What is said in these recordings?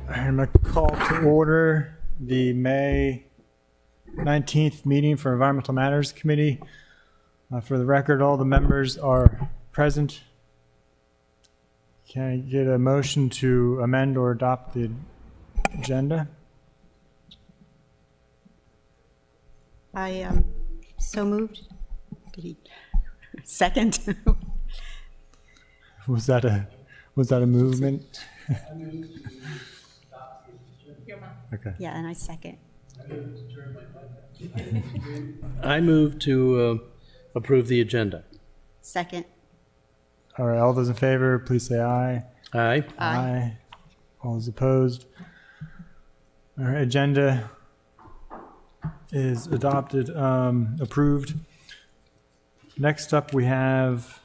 I'm going to call to order the May 19th meeting for Environmental Matters Committee. For the record, all the members are present. Can I get a motion to amend or adopt the agenda? I so moved. Second. Was that a movement? Okay. Yeah, and I second. I move to approve the agenda. Second. All right, all those in favor, please say aye. Aye. Aye. All those opposed? All right, agenda is adopted, approved. Next up, we have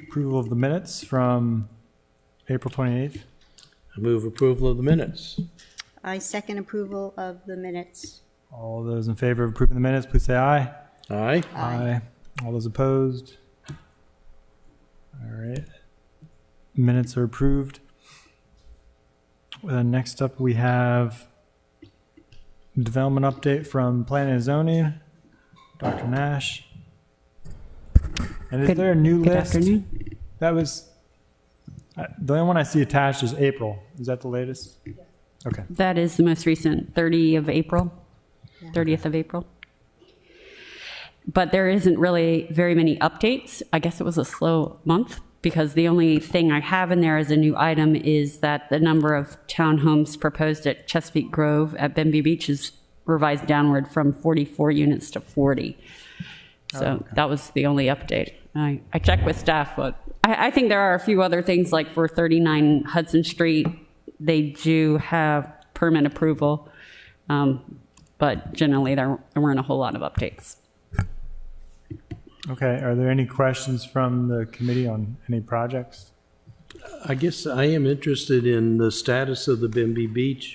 approval of the minutes from April 28th. I move approval of the minutes. I second approval of the minutes. All those in favor of approving the minutes, please say aye. Aye. Aye. All those opposed? All right. Minutes are approved. Next up, we have development update from Planning and Zoning, Dr. Nash. And is there a new Good list? afternoon. That was, the only one I see attached is April. Is that the latest? Yes. Okay. That is the most recent, 30th of April. But there isn't really very many updates. I guess it was a slow month because the only thing I have in there as a new item is that the number of townhomes proposed at Chesapeake Grove at Bemby Beach is revised downward from 44 units to 40. So that was the only update. I checked with staff, but I think there are a few other things, like for 39 Hudson Street, they do have permit approval, but generally there weren't a whole lot of updates. Okay. Are there any questions from the committee on any projects? I guess I am interested in the status of the Bemby Beach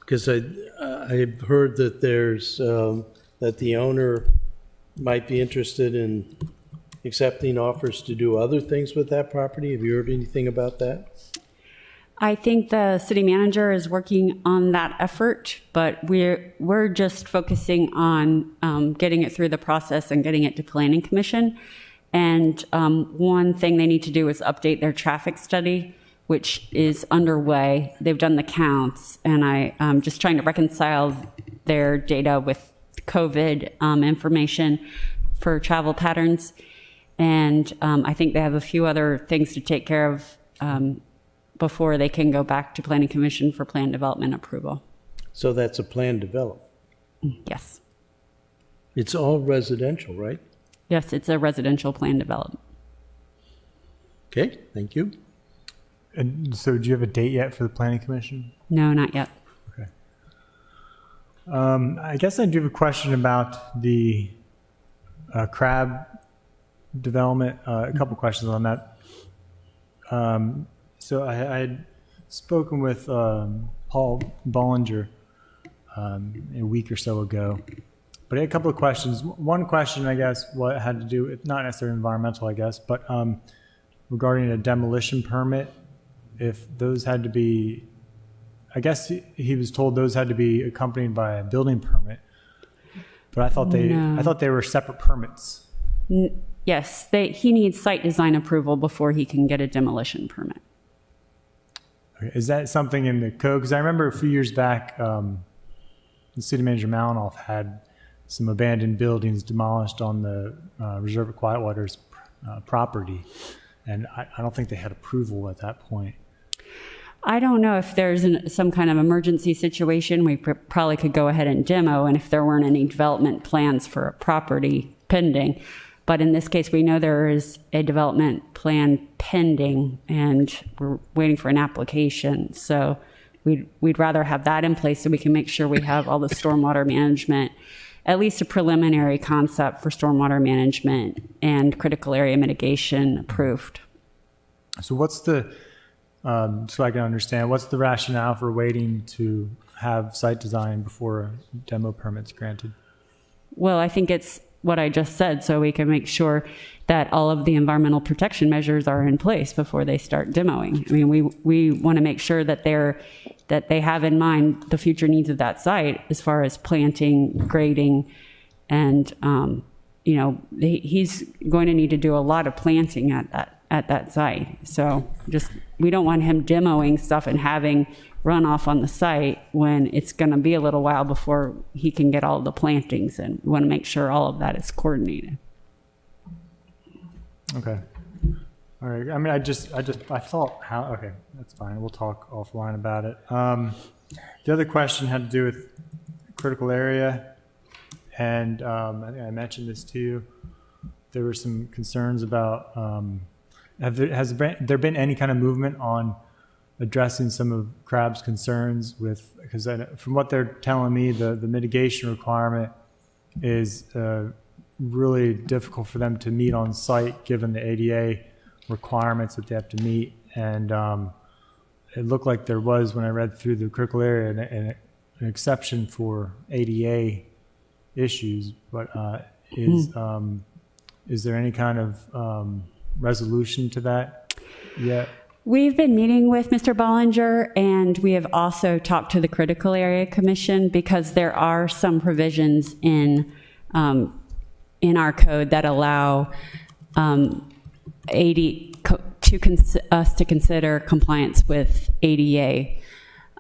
because I've heard that there's that the owner might be interested in accepting offers to do other things with that property. Have you heard anything about that? I think the city manager is working on that effort, but we're just focusing on getting it through the process and getting it to Planning Commission. And one thing they need to do is update their traffic study, which is underway. They've done the counts, and I'm just trying to reconcile their data with COVID information for travel patterns. And I think they have a few other things to take care of before they can go back to Planning Commission for plan development approval. So that's a planned development. Yes. It's all residential, right? Yes, it's a residential plan development. Okay, thank you. And so do you have a date yet for the Planning Commission? No, not yet. Okay. I guess I do have a question about the crab development. A couple questions on that. So I had spoken with Paul Bollinger a week or so ago, but I had a couple of questions. One question, I guess, what had to do with, not necessarily environmental, I guess, but regarding a demolition permit, if those had to be, I guess he was told those had to be accompanied by a building permit, but I thought they were separate permits. Yes, he needs site design approval before he can get a demolition permit. Okay. Is that something in the code? Because I remember a few years back, the city manager Malinoff had some abandoned buildings demolished on the Reserve at Quietwater's property, and I don't think they had approval at that point. I don't know if there's some kind of emergency situation. We probably could go ahead and demo, and if there weren't any development plans for a property pending. But in this case, we know there is a development plan pending, and we're waiting for an application. So we'd rather have that in place so we can make sure we have all the stormwater management, at least a preliminary concept for stormwater management and critical area mitigation approved. So what's the, so I can understand, what's the rationale for waiting to have site design before demo permits granted? Well, I think it's what I just said, so we can make sure that all of the environmental protection measures are in place before they start demoing. I mean, we want to make sure that they have in mind the future needs of that site as far as planting, grading, and he's going to need to do a lot of planting at that site. So we don't want him demoing stuff and having runoff on the site when it's going to be a little while before he can get all the plantings, and we want to make sure all of that is coordinated. Okay. All right. I mean, I thought okay, that's fine. We'll talk offline about it. The other question had to do with critical area, and I think I mentioned this to you. There were some concerns about, has there been any kind of movement on addressing some of CRAB's concerns because from what they're telling me, the mitigation requirement is really difficult for them to meet on site given the ADA requirements that they have to meet. And it looked like there was, when I read through the critical area, an exception for ADA issues, but is there any kind of resolution to that yet? We've been meeting with Mr. Bollinger, and we have also talked to the Critical Area Commission because there are some provisions in our code that allow us to consider compliance with ADA.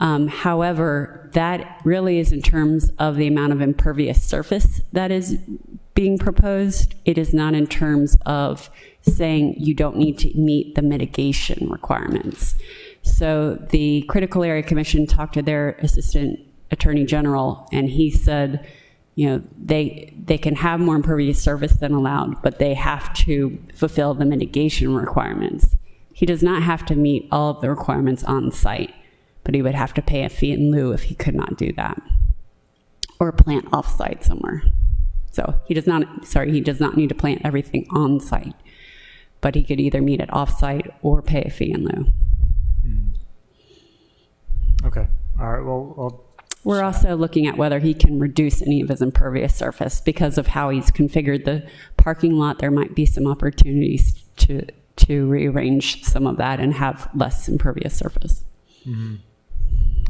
However, that really is in terms of the amount of impervious surface that is being proposed. It is not in terms of saying you don't need to meet the mitigation requirements. So the Critical Area Commission talked to their Assistant Attorney General, and he said, they can have more impervious surface than allowed, but they have to fulfill the mitigation requirements. He does not have to meet all of the requirements on site, but he would have to pay a fee in lieu if he could not do that, or plant off site somewhere. So he does not need to plant everything on site, but he could either meet it off site or pay a fee in lieu. Okay. All right. Well, we're also looking at whether he can reduce any of his impervious surface because of how he's configured the parking lot. There might be some opportunities to rearrange some of that and have less impervious surface. Mm-hmm.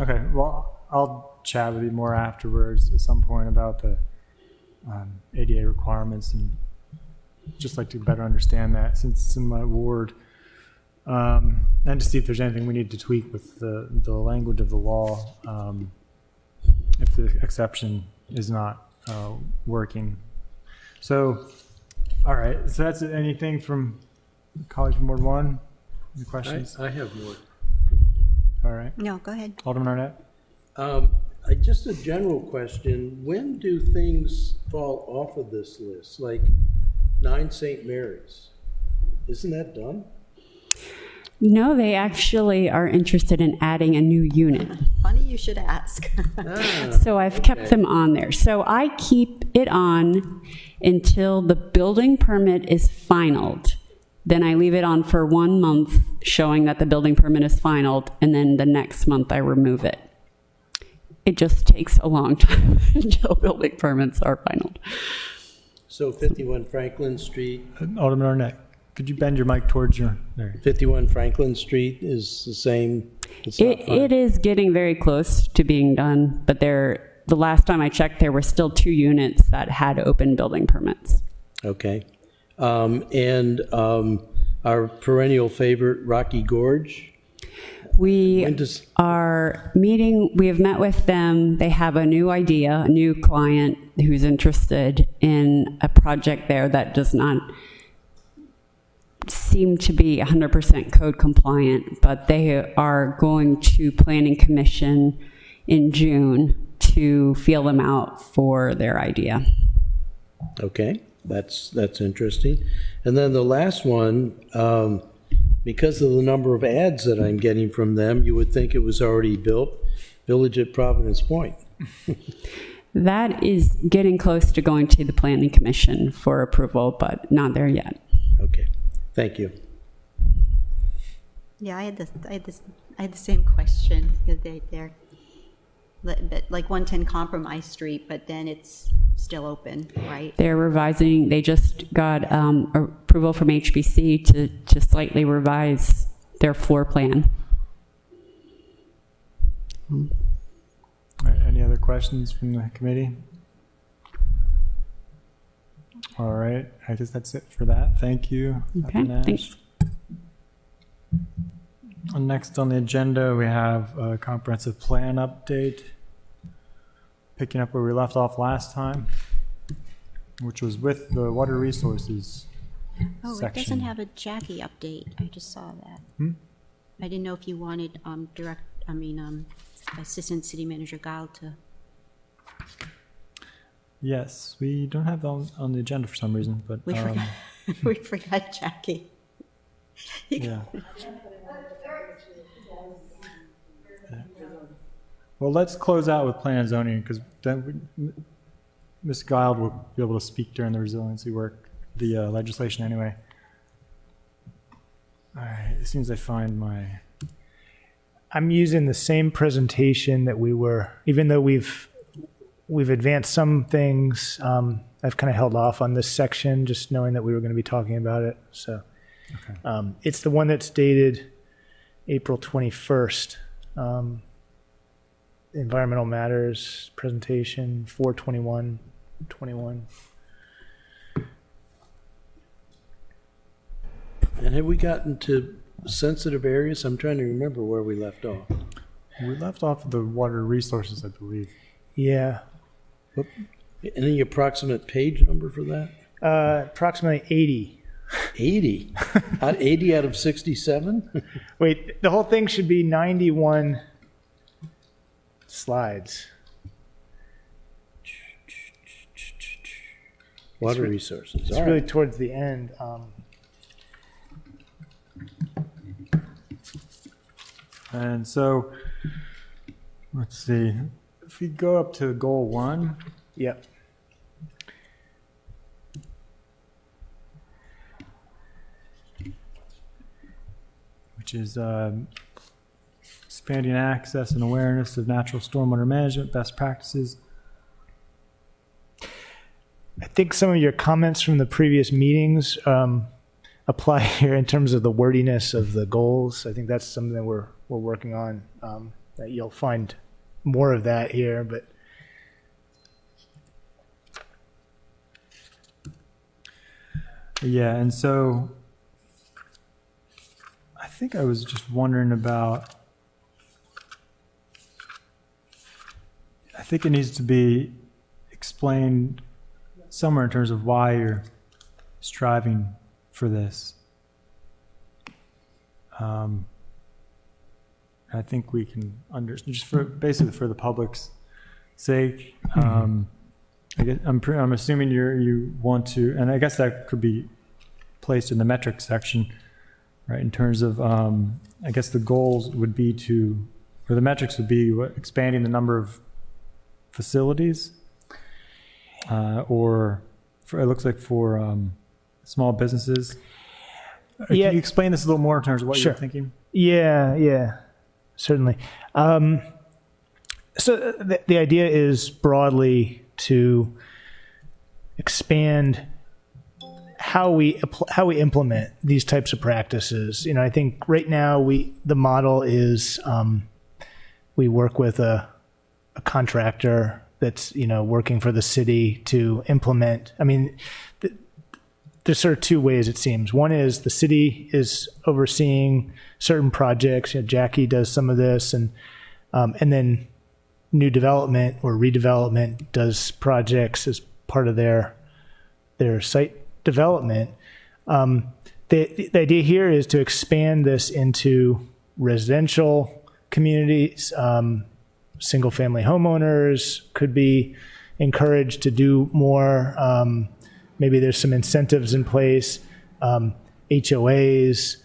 Okay. Well, I'll chat with you more afterwards at some point about the ADA requirements, and just like to better understand that since it's in my ward, and to see if there's anything we need to tweak with the language of the law if the exception is not working. So, all right. So that's it. Anything from colleague from Ward 1? Any questions? I have more. All right. No, go ahead. Alderman Arnett? Just a general question. When do things fall off of this list? Like 9 St. Mary's. Isn't that done? No, they actually are interested in adding a new unit. Funny you should ask. So I've kept them on there. So I keep it on until the building permit is finalized. Then I leave it on for 1 month, showing that the building permit is finalized, and then the next month I remove it. It just takes a long time until building permits are finalized. So 51 Franklin Street. Alderman Arnett, could you bend your mic towards your... There. 51 Franklin Street is the same. It is getting very close to being done, but the last time I checked, there were still 2 units that had open building permits. Okay. And our perennial favorite, Rocky Gorge. We are meeting, we have met with them. They have a new idea, a new client who's interested in a project there that does not seem to be 100% code compliant, but they are going to Planning Commission in June to feel them out for their idea. Okay, that's interesting. And then the last one, because of the number of ads that I'm getting from them, you would think it was already built, Village at Providence Point. That is getting close to going to the Planning Commission for approval, but not there yet. Okay, thank you. Yeah, I had the same question. They're like 110 Compromise Street, but then it's still open, right? They're revising, they just got approval from HBC to slightly revise their floor plan. All right, any other questions from the committee? All right, I guess that's it for that. Thank you. Dr. Okay, Nash. thanks. Next on the agenda, we have a comprehensive plan update. Picking up where we left off last time, which was with the water resources Oh, section. it doesn't have a Jackie update. I just saw that. I didn't know if you wanted Assistant City Manager Gile to. Yes, we don't have that on the agenda for some reason, but We forgot. We forgot Jackie. yeah. Well, let's close out with plan and zoning because then Ms. Guild will be able to speak during the resiliency work, the legislation anyway. All right, as soon as I find my. I'm using the same presentation that we were, even though we've advanced some things. I've kind of held off on this section, just knowing that we were going to be talking about it. So it's the one that's dated April 21st. Environmental Matters presentation 4/21/21. And have we gotten to sensitive areas? I'm trying to remember where we left off. We left off with the water resources, I believe. Yeah, Any approximate page number for that? approximately 80. 80. 80 out of 67? Wait, the whole thing should be 91 slides. Water resources. It's All really right. towards the end. And so, let's see, if we go up to goal 1, Yep. which is expanding access and awareness of natural stormwater management best practices. I think some of your comments from the previous meetings apply here in terms of the wordiness of the goals. I think that's something that we're working on. That you'll find more of that here, but Yeah, and so I think I was just wondering about, I think it needs to be explained somewhere in terms of why you're striving for this. I think we can just for basically for the public's sake. I guess I'm assuming you want to, and I guess that could be placed in the metrics section, right? In terms of, I guess the goals would be to, or the metrics would be expanding the number of facilities, or for, it looks like for small businesses. Yeah. Can you explain this a little more in terms of what Sure. you're thinking? yeah, certainly. So the idea is broadly to expand how we implement these types of practices. You know, I think right now the model is we work with a contractor that's working for the city to implement. I mean, there's sort of two ways it seems. One is the city is overseeing certain projects. Jackie does some of this, and then new development or redevelopment does projects as part of their site development. The idea here is to expand this into residential communities. Single family homeowners could be encouraged to do more. Maybe there's some incentives in place, HOAs,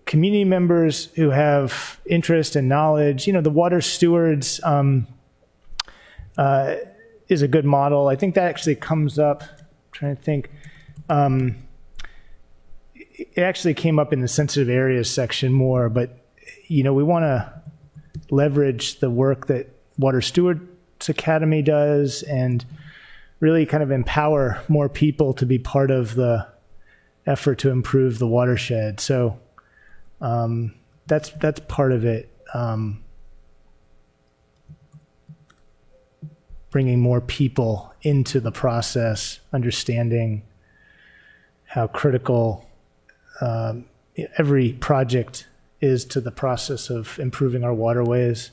community members who have interest and knowledge. The water stewards is a good model. I think that actually comes up. I'm trying to think. It actually came up in the sensitive areas section more, but we want to leverage the work that water steward Academy does, and really kind of empower more people to be part of the effort to improve the watershed. So that's part of it. Bringing more people into the process, understanding how critical every project is to the process of improving our waterways.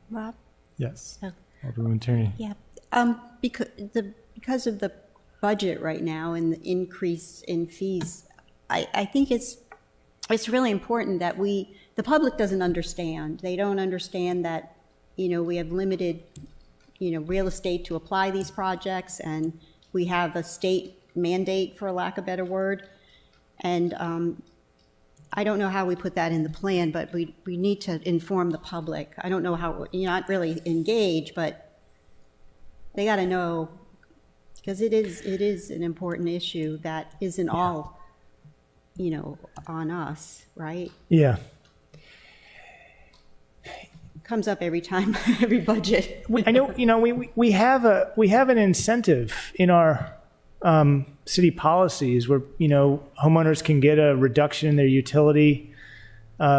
Rob? Yes. Oh. Alderwoman Tierney. Yeah, because of the budget right now and the increase in fees, I think it's really important that the public doesn't understand. They don't understand that, we have limited, real estate to apply these projects, and we have a state mandate, for lack of a better word. And I don't know how we put that in the plan, but we need to inform the public. I don't know how, not really engage, but they got to know, because it is an important issue that isn't all, on us, right? Yeah. Comes up every time, every budget. I know, we have an incentive in our city policies where, homeowners can get a reduction in their utility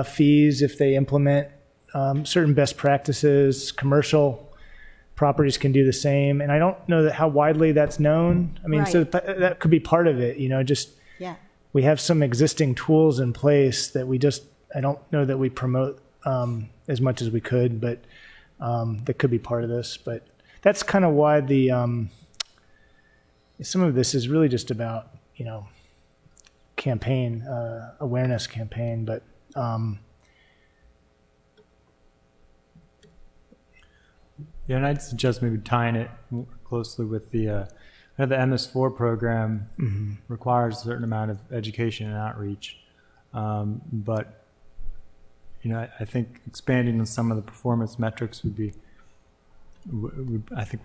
fees if they implement certain best practices. Commercial properties can do the same. And I don't know how widely that's known. I mean, Right. so that could be part of it, just Yeah, we have some existing tools in place that I don't know that we promote as much as we could, but that could be part of this. But that's kind of why some of this is really just about, campaign, awareness campaign, but Yeah, and I'd suggest maybe tying it more closely with the MS4 program requires a certain amount of education and outreach. But, I think expanding on some of the performance metrics would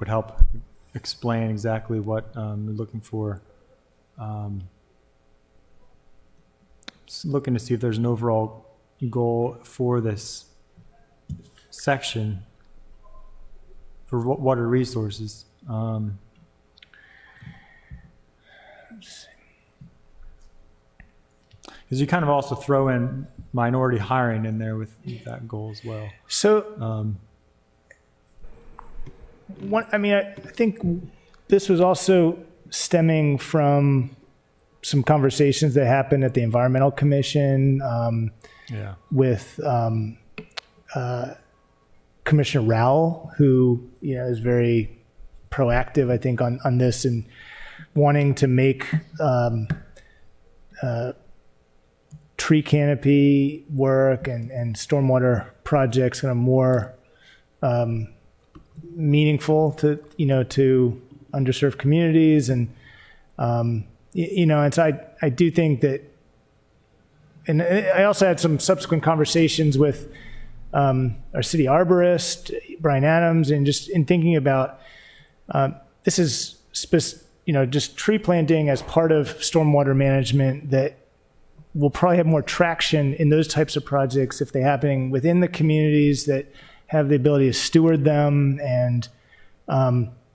help explain exactly what you're looking for. Just looking to see if there's an overall goal for this section for water resources. Because you kind of also throw in minority hiring in there with that goal as well. so I think this was also stemming from some conversations that happened at the Environmental Commission Yeah. with Commissioner Rowell, who is very proactive, I think, on this and wanting to make tree canopy work and stormwater projects kind of more meaningful to to underserved communities, and and so I do think that, and I also had some subsequent conversations with our city arborist, Brian Adams, and just in thinking about this is just tree planting as part of stormwater management that will probably have more traction in those types of projects if they're happening within the communities that have the ability to steward them. And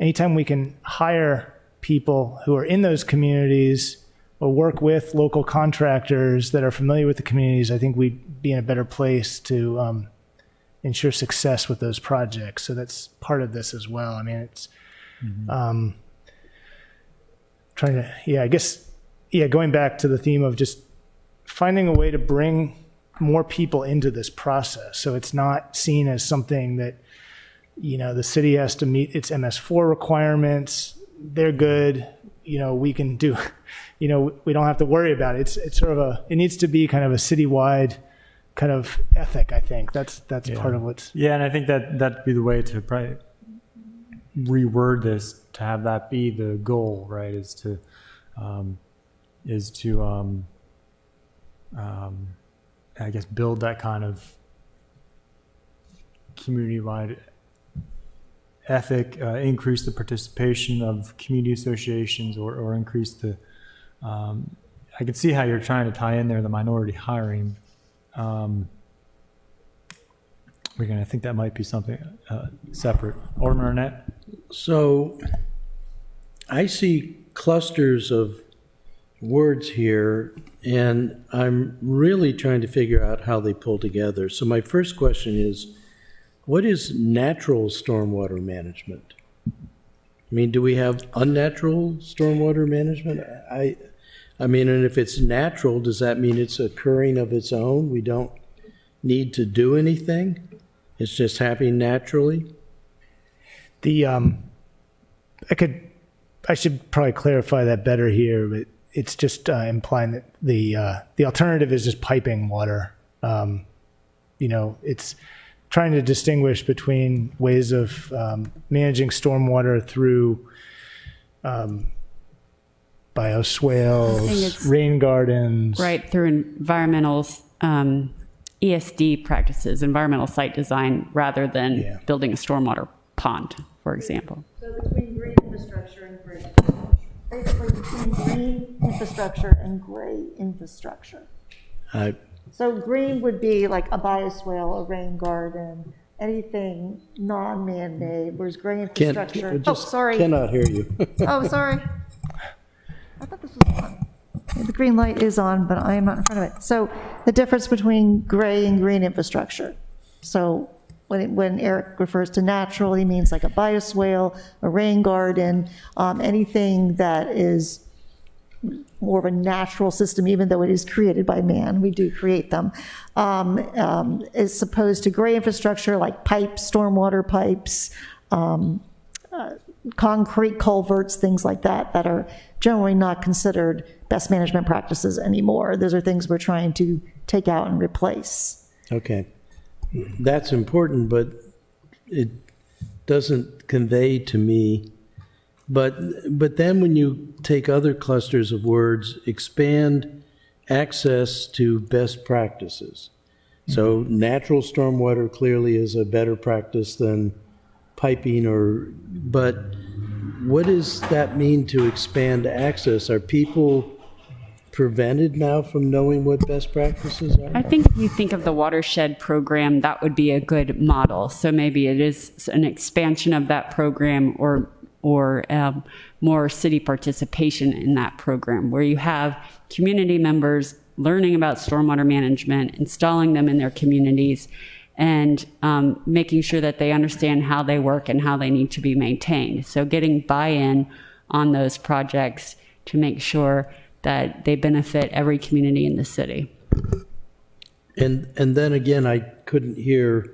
anytime we can hire people who are in those communities or work with local contractors that are familiar with the communities, I think we'd be in a better place to ensure success with those projects. So that's part of this as well. I mean, it's going back to the theme of just finding a way to bring more people into this process. So it's not seen as something that, the city has to meet its MS4 requirements. They're good. We can do, we don't have to worry about it. It's sort of it needs to be kind of a citywide kind of ethic, I think. That's part of what's. Yeah, and I think that'd be the way to probably reword this to have that be the goal, right? Is to I guess build that kind of community-wide ethic, increase the participation of community associations, or increase the. I can see how you're trying to tie in there the minority hiring. I think that might be something separate. Alderman Arnett? So I see clusters of words here, and I'm really trying to figure out how they pull together. So my first question is, what is natural stormwater management? I mean, do we have unnatural stormwater management? I mean, and if it's natural, does that mean it's occurring of its own? We don't need to do anything? It's just happening naturally? I should probably clarify that better here, but it's just implying that the alternative is just piping water. It's trying to distinguish between ways of managing stormwater through bioswales, rain gardens. Right, through environmental ESD practices, environmental site design, rather than building a stormwater pond, for example. So between green infrastructure and gray, basically between green infrastructure and gray infrastructure. So green would be like a bioswale, a rain garden, anything non-man-made, whereas gray infrastructure. Sorry. Cannot hear you. Oh, sorry. I thought this was on. The green light is on, but I am not in front of it. So the difference between gray and green infrastructure. So when Eric refers to natural, he means like a bioswale, a rain garden, anything that is more of a natural system, even though it is created by man. We do create them, as opposed to gray infrastructure like pipes, stormwater pipes, concrete culverts, things like that, that are generally not considered best management practices anymore. Those are things we're trying to take out and replace. Okay. That's important, but it doesn't convey to me. But then when you take other clusters of words, expand access to best practices. So natural stormwater clearly is a better practice than piping but what does that mean to expand access? Are people prevented now from knowing what best practices are? I think if you think of the watershed program, that would be a good model. So maybe it is an expansion of that program or more city participation in that program, where you have community members learning about stormwater management, installing them in their communities, and making sure that they understand how they work and how they need to be maintained. So getting buy-in on those projects to make sure that they benefit every community in the city. And then again, I couldn't hear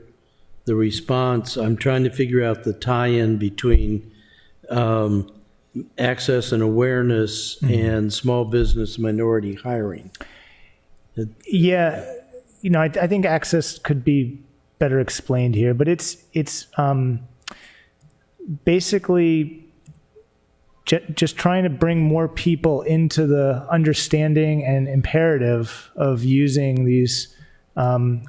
the response. I'm trying to figure out the tie-in between access and awareness and small business minority hiring. Yeah, I think access could be better explained here, but it's basically just trying to bring more people into the understanding and imperative of using these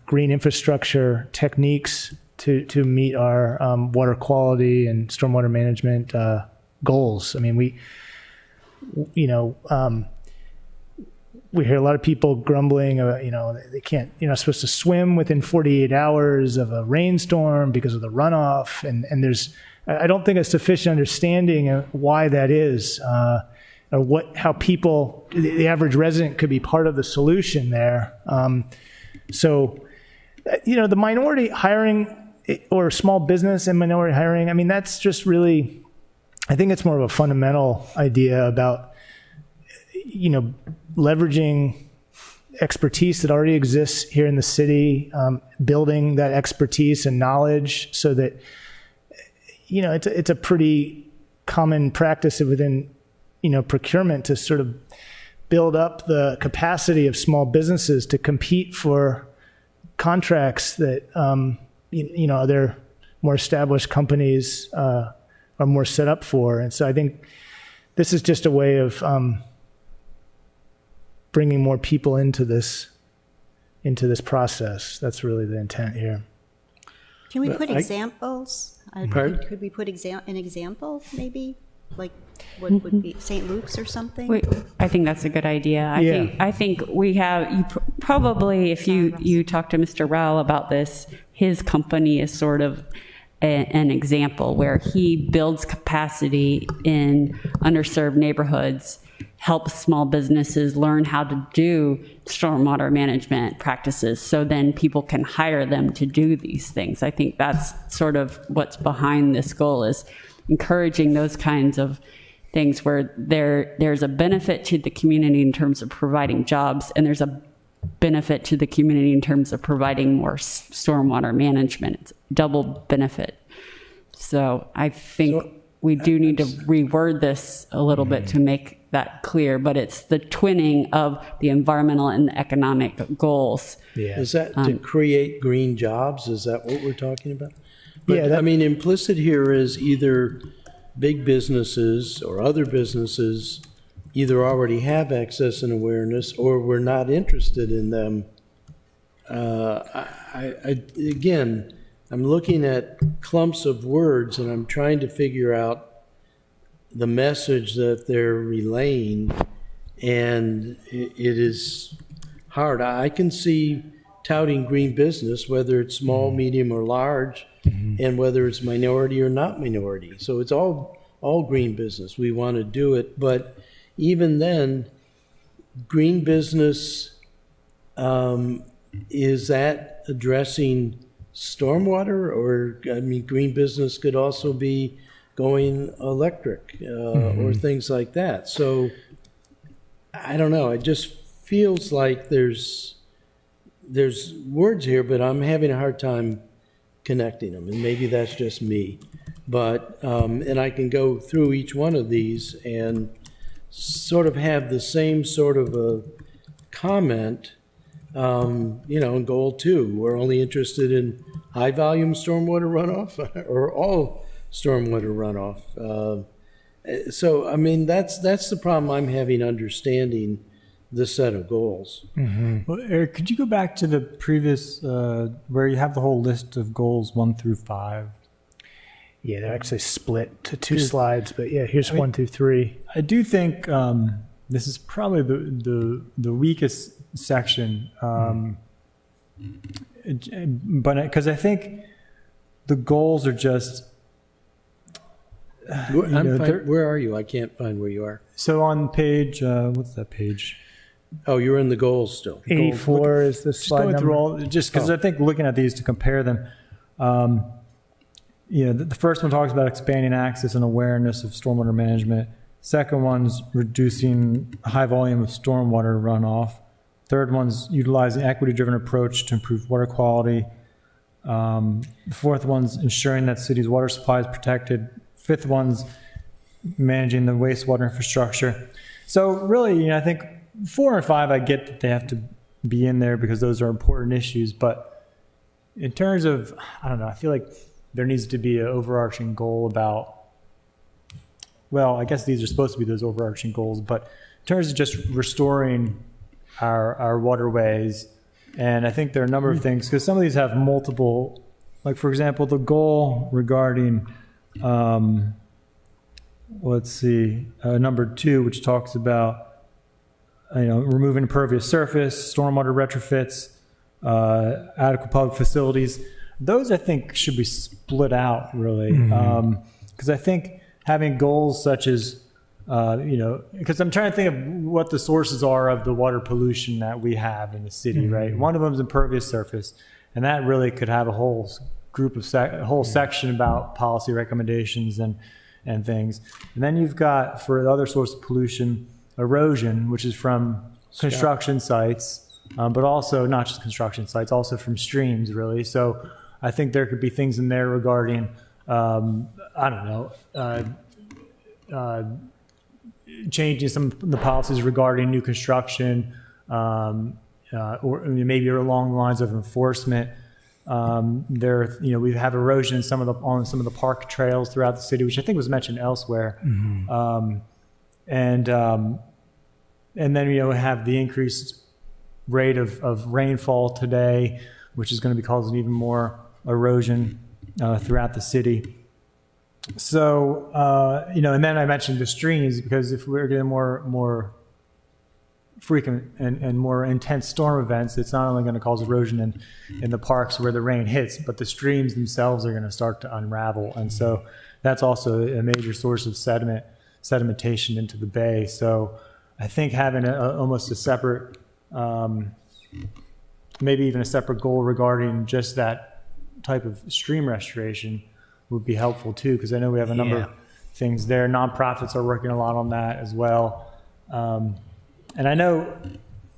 green infrastructure techniques to meet our water quality and stormwater management goals. I mean, we hear a lot of people grumbling, they can't, supposed to swim within 48 hours of a rainstorm because of the runoff. And there's, I don't think a sufficient understanding of why that is, or how people, the average resident could be part of the solution there. The minority hiring or small business and minority hiring, I mean, that's just really, I think it's more of a fundamental idea about, leveraging expertise that already exists here in the city, building that expertise and knowledge so that, it's a pretty common practice within, procurement to sort of build up the capacity of small businesses to compete for contracts that, other more established companies are more set up for. And so I think this is just a way of bringing more people into this process. That's really the intent here. Can we put examples? Pardon? Could we put an example, maybe? Like what would be St. Luke's or something? I think that's a good idea. I think we have, probably if you talk to Mr. Rowell about this, his company is sort of an example where he builds capacity in underserved neighborhoods, helps small businesses learn how to do stormwater management practices, so then people can hire them to do these things. I think that's sort of what's behind this goal, is encouraging those kinds of things where there's a benefit to the community in terms of providing jobs, and there's a benefit to the community in terms of providing more stormwater management. It's double benefit. So I think we do need to reword this a little bit to make that clear, but it's the twinning of the environmental and the economic goals. Yeah. Is that to create green jobs? Is that what we're talking about? But, Yeah, that- I mean, implicit here is either big businesses or other businesses either already have access and awareness, or we're not interested in them. Again, I'm looking at clumps of words and I'm trying to figure out the message that they're relaying, and it is hard. I can see touting green business, whether it's small, medium, or large, and whether it's minority or not minority. So it's all green business. We want to do it, but even then, green business, is that addressing stormwater? Or, I mean, green business could also be going electric, or things like that. So I don't know. It just feels like there's words here, but I'm having a hard time connecting them, and maybe that's just me. But and I can go through each one of these and sort of have the same sort of a comment. In goal 2, we're only interested in high volume stormwater runoff or all stormwater runoff. So, I mean, that's the problem I'm having understanding this set of goals. Well, Eric, could you go back to the previous, where you have the whole list of goals 1 through 5? Yeah, they're actually split to 2 slides, but yeah, here's 1 through 3. I do think this is probably the weakest section, but because I think the goals are just. Where are you? I can't find where you are. So on page, what's that page? Oh, you're in the goals still. 84 is the Just slide going number. through all, just because I think looking at these to compare them, the first one talks about expanding access and awareness of stormwater management. Second one's reducing high volume of stormwater runoff. Third one's utilizing equity-driven approach to improve water quality. The fourth one's ensuring that city's water supply is protected. Fifth one's managing the wastewater infrastructure. So really, I think 4 and 5, I get that they have to be in there because those are important issues. But in terms of, I don't know, I feel like there needs to be an overarching goal about, well, I guess these are supposed to be those overarching goals, but in terms of just restoring our waterways, and I think there are a number of things, because some of these have multiple, like for example, the goal regarding, let's see, number 2, which talks about, removing impervious surface, stormwater retrofits, adequate public facilities. Those I think should be split out really, because I think having goals such as, because I'm trying to think of what the sources are of the water pollution that we have in the city, right? One of them is impervious surface, and that really could have a whole group of a whole section about policy recommendations and things. And then you've got, for the other source of pollution, erosion, which is from construction sites, but also not just construction sites, also from streams, really. So I think there could be things in there regarding, changing some of the policies regarding new construction, or maybe along the lines of enforcement. We have erosion on some of the park trails throughout the city, which I think was mentioned elsewhere. And then we have the increased rate of rainfall today, which is going to be causing even more erosion throughout the city. So, and then I mentioned the streams, because if we're getting more frequent and more intense storm events, it's not only going to cause erosion in the parks where the rain hits, but the streams themselves are going to start to unravel. And so that's also a major source of sedimentation into the bay. So I think having almost a separate, maybe even a separate goal regarding just that type of stream restoration would be helpful too, because I know we have a number of things there. Nonprofits are working a lot on that as well. And I know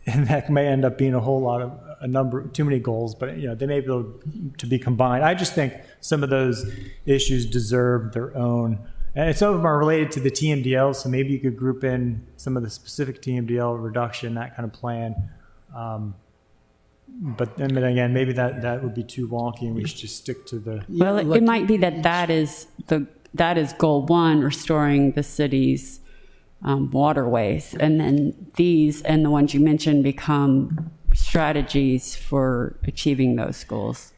that may end up being a whole lot of too many goals, but they may be able to be combined. I just think some of those issues deserve their own, and some of them are related to the TMDL. So maybe you could group in some of the specific TMDL reduction, that kind of plan. But then again, maybe that would be too wonky, and we should just stick to the. Well, it might be that is goal 1, restoring the city's waterways, and then these and the ones you mentioned become strategies for achieving those goals.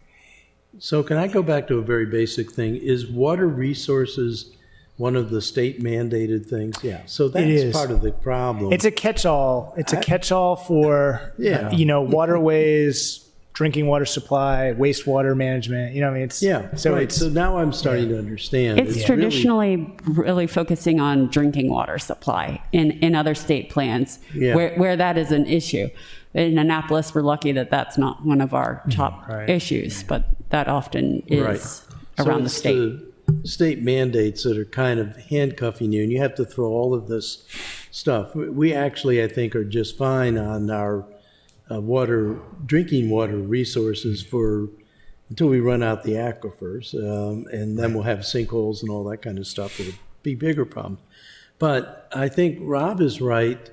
So can I go back to a very basic thing? Is water resources one of the state mandated things? Yeah. So that's part of the problem. It's a catch-all. It's a catch-all for, waterways, drinking water supply, wastewater management. It's So now I'm starting to understand. It's traditionally really focusing on drinking water supply in other state plans where that is an issue. In Annapolis, we're lucky that that's not one of our top issues, but that often is around the state. The state mandates that are kind of handcuffing you, and you have to throw all of this stuff. We actually, I think, are just fine on our drinking water resources until we run out the aquifers, and then we'll have sinkholes and all that kind of stuff. It'll be bigger problems. But I think Rob is right.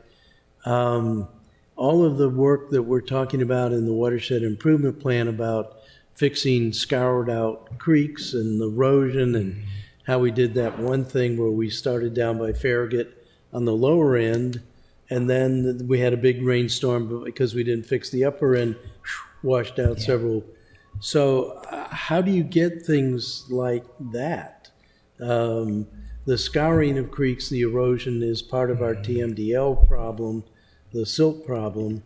All of the work that we're talking about in the watershed improvement plan about fixing scoured out creeks and erosion, and how we did that one thing where we started down by Farragut on the lower end, and then we had a big rainstorm, but because we didn't fix the upper end, washed out several. So how do you get things like that? The scouring of creeks, the erosion is part of our TMDL problem, the silt problem.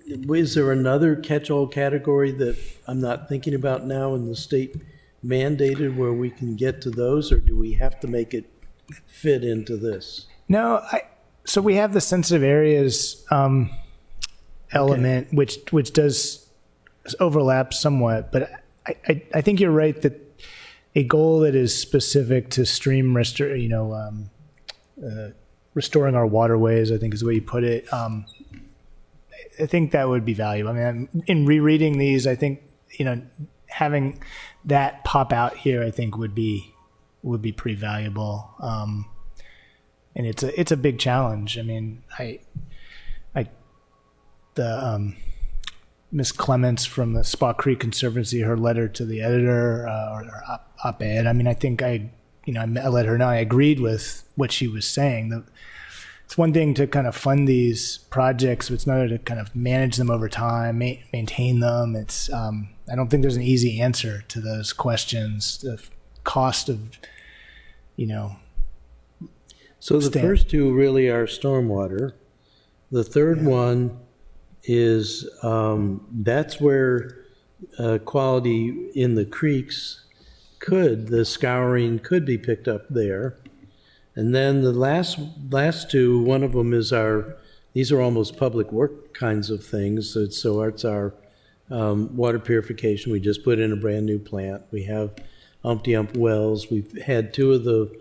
Is there another catch-all category that I'm not thinking about now in the state mandated where we can get to those, or do we have to make it fit into this? No, so we have the sensitive areas element, which does overlap somewhat, but I think you're right that a goal that is specific to stream restoring our waterways, I think is the way you put it. I think that would be valuable. I mean, in rereading these, I think having that pop out here, I think would be pretty valuable. And it's a big challenge. I mean, Miss Clements from the Spa Creek Conservancy, her letter to the editor or op-ed. I mean, I think I let her know I agreed with what she was saying. It's one thing to kind of fund these projects, but it's another to kind of manage them over time, maintain them. It's I don't think there's an easy answer to those questions. The cost of, So the first two really are stormwater. The third one is that's where quality in the creeks the scouring could be picked up there. And then the last two, one of them is these are almost public work kinds of things. So it's our water purification. We just put in a brand new plant. We have Umpty Ump wells. We've had two of the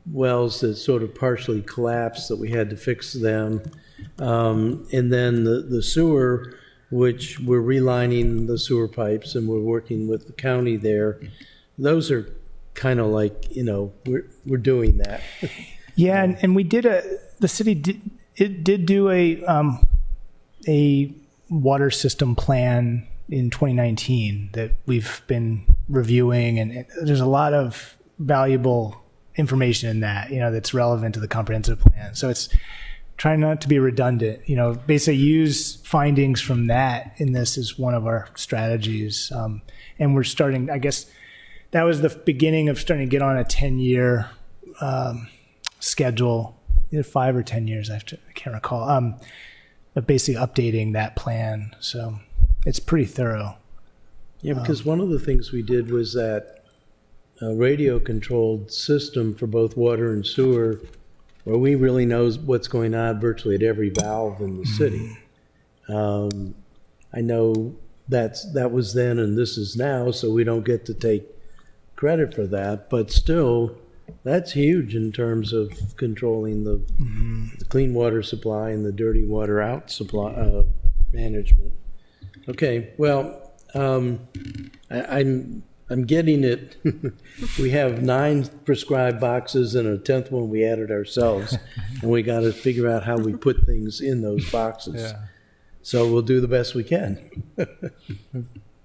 wells that sort of partially collapsed that we had to fix them. And then the sewer, which we're relining the sewer pipes and we're working with the county there. Those are kind of like, we're doing that. Yeah, and we did the city did do a water system plan in 2019 that we've been reviewing, and there's a lot of valuable information in that, that's relevant to the comprehensive plan. So it's trying not to be redundant, basically use findings from that in this is one of our strategies. And we're starting, I guess, that was the beginning of starting to get on a 10-year schedule either 5 or 10 years. I can't recall. Of basically updating that plan. So it's pretty thorough. Yeah, because one of the things we did was that radio-controlled system for both water and sewer, where we really know what's going on virtually at every valve in the city. I know that was then and this is now, so we don't get to take credit for that, but still, that's huge in terms of controlling the clean water supply and the dirty water out supply management. Okay, well, I'm getting it. We have 9 prescribed boxes and a 10th one we added ourselves, and we got to figure out how we put things in those boxes. Yeah. So we'll do the best we can.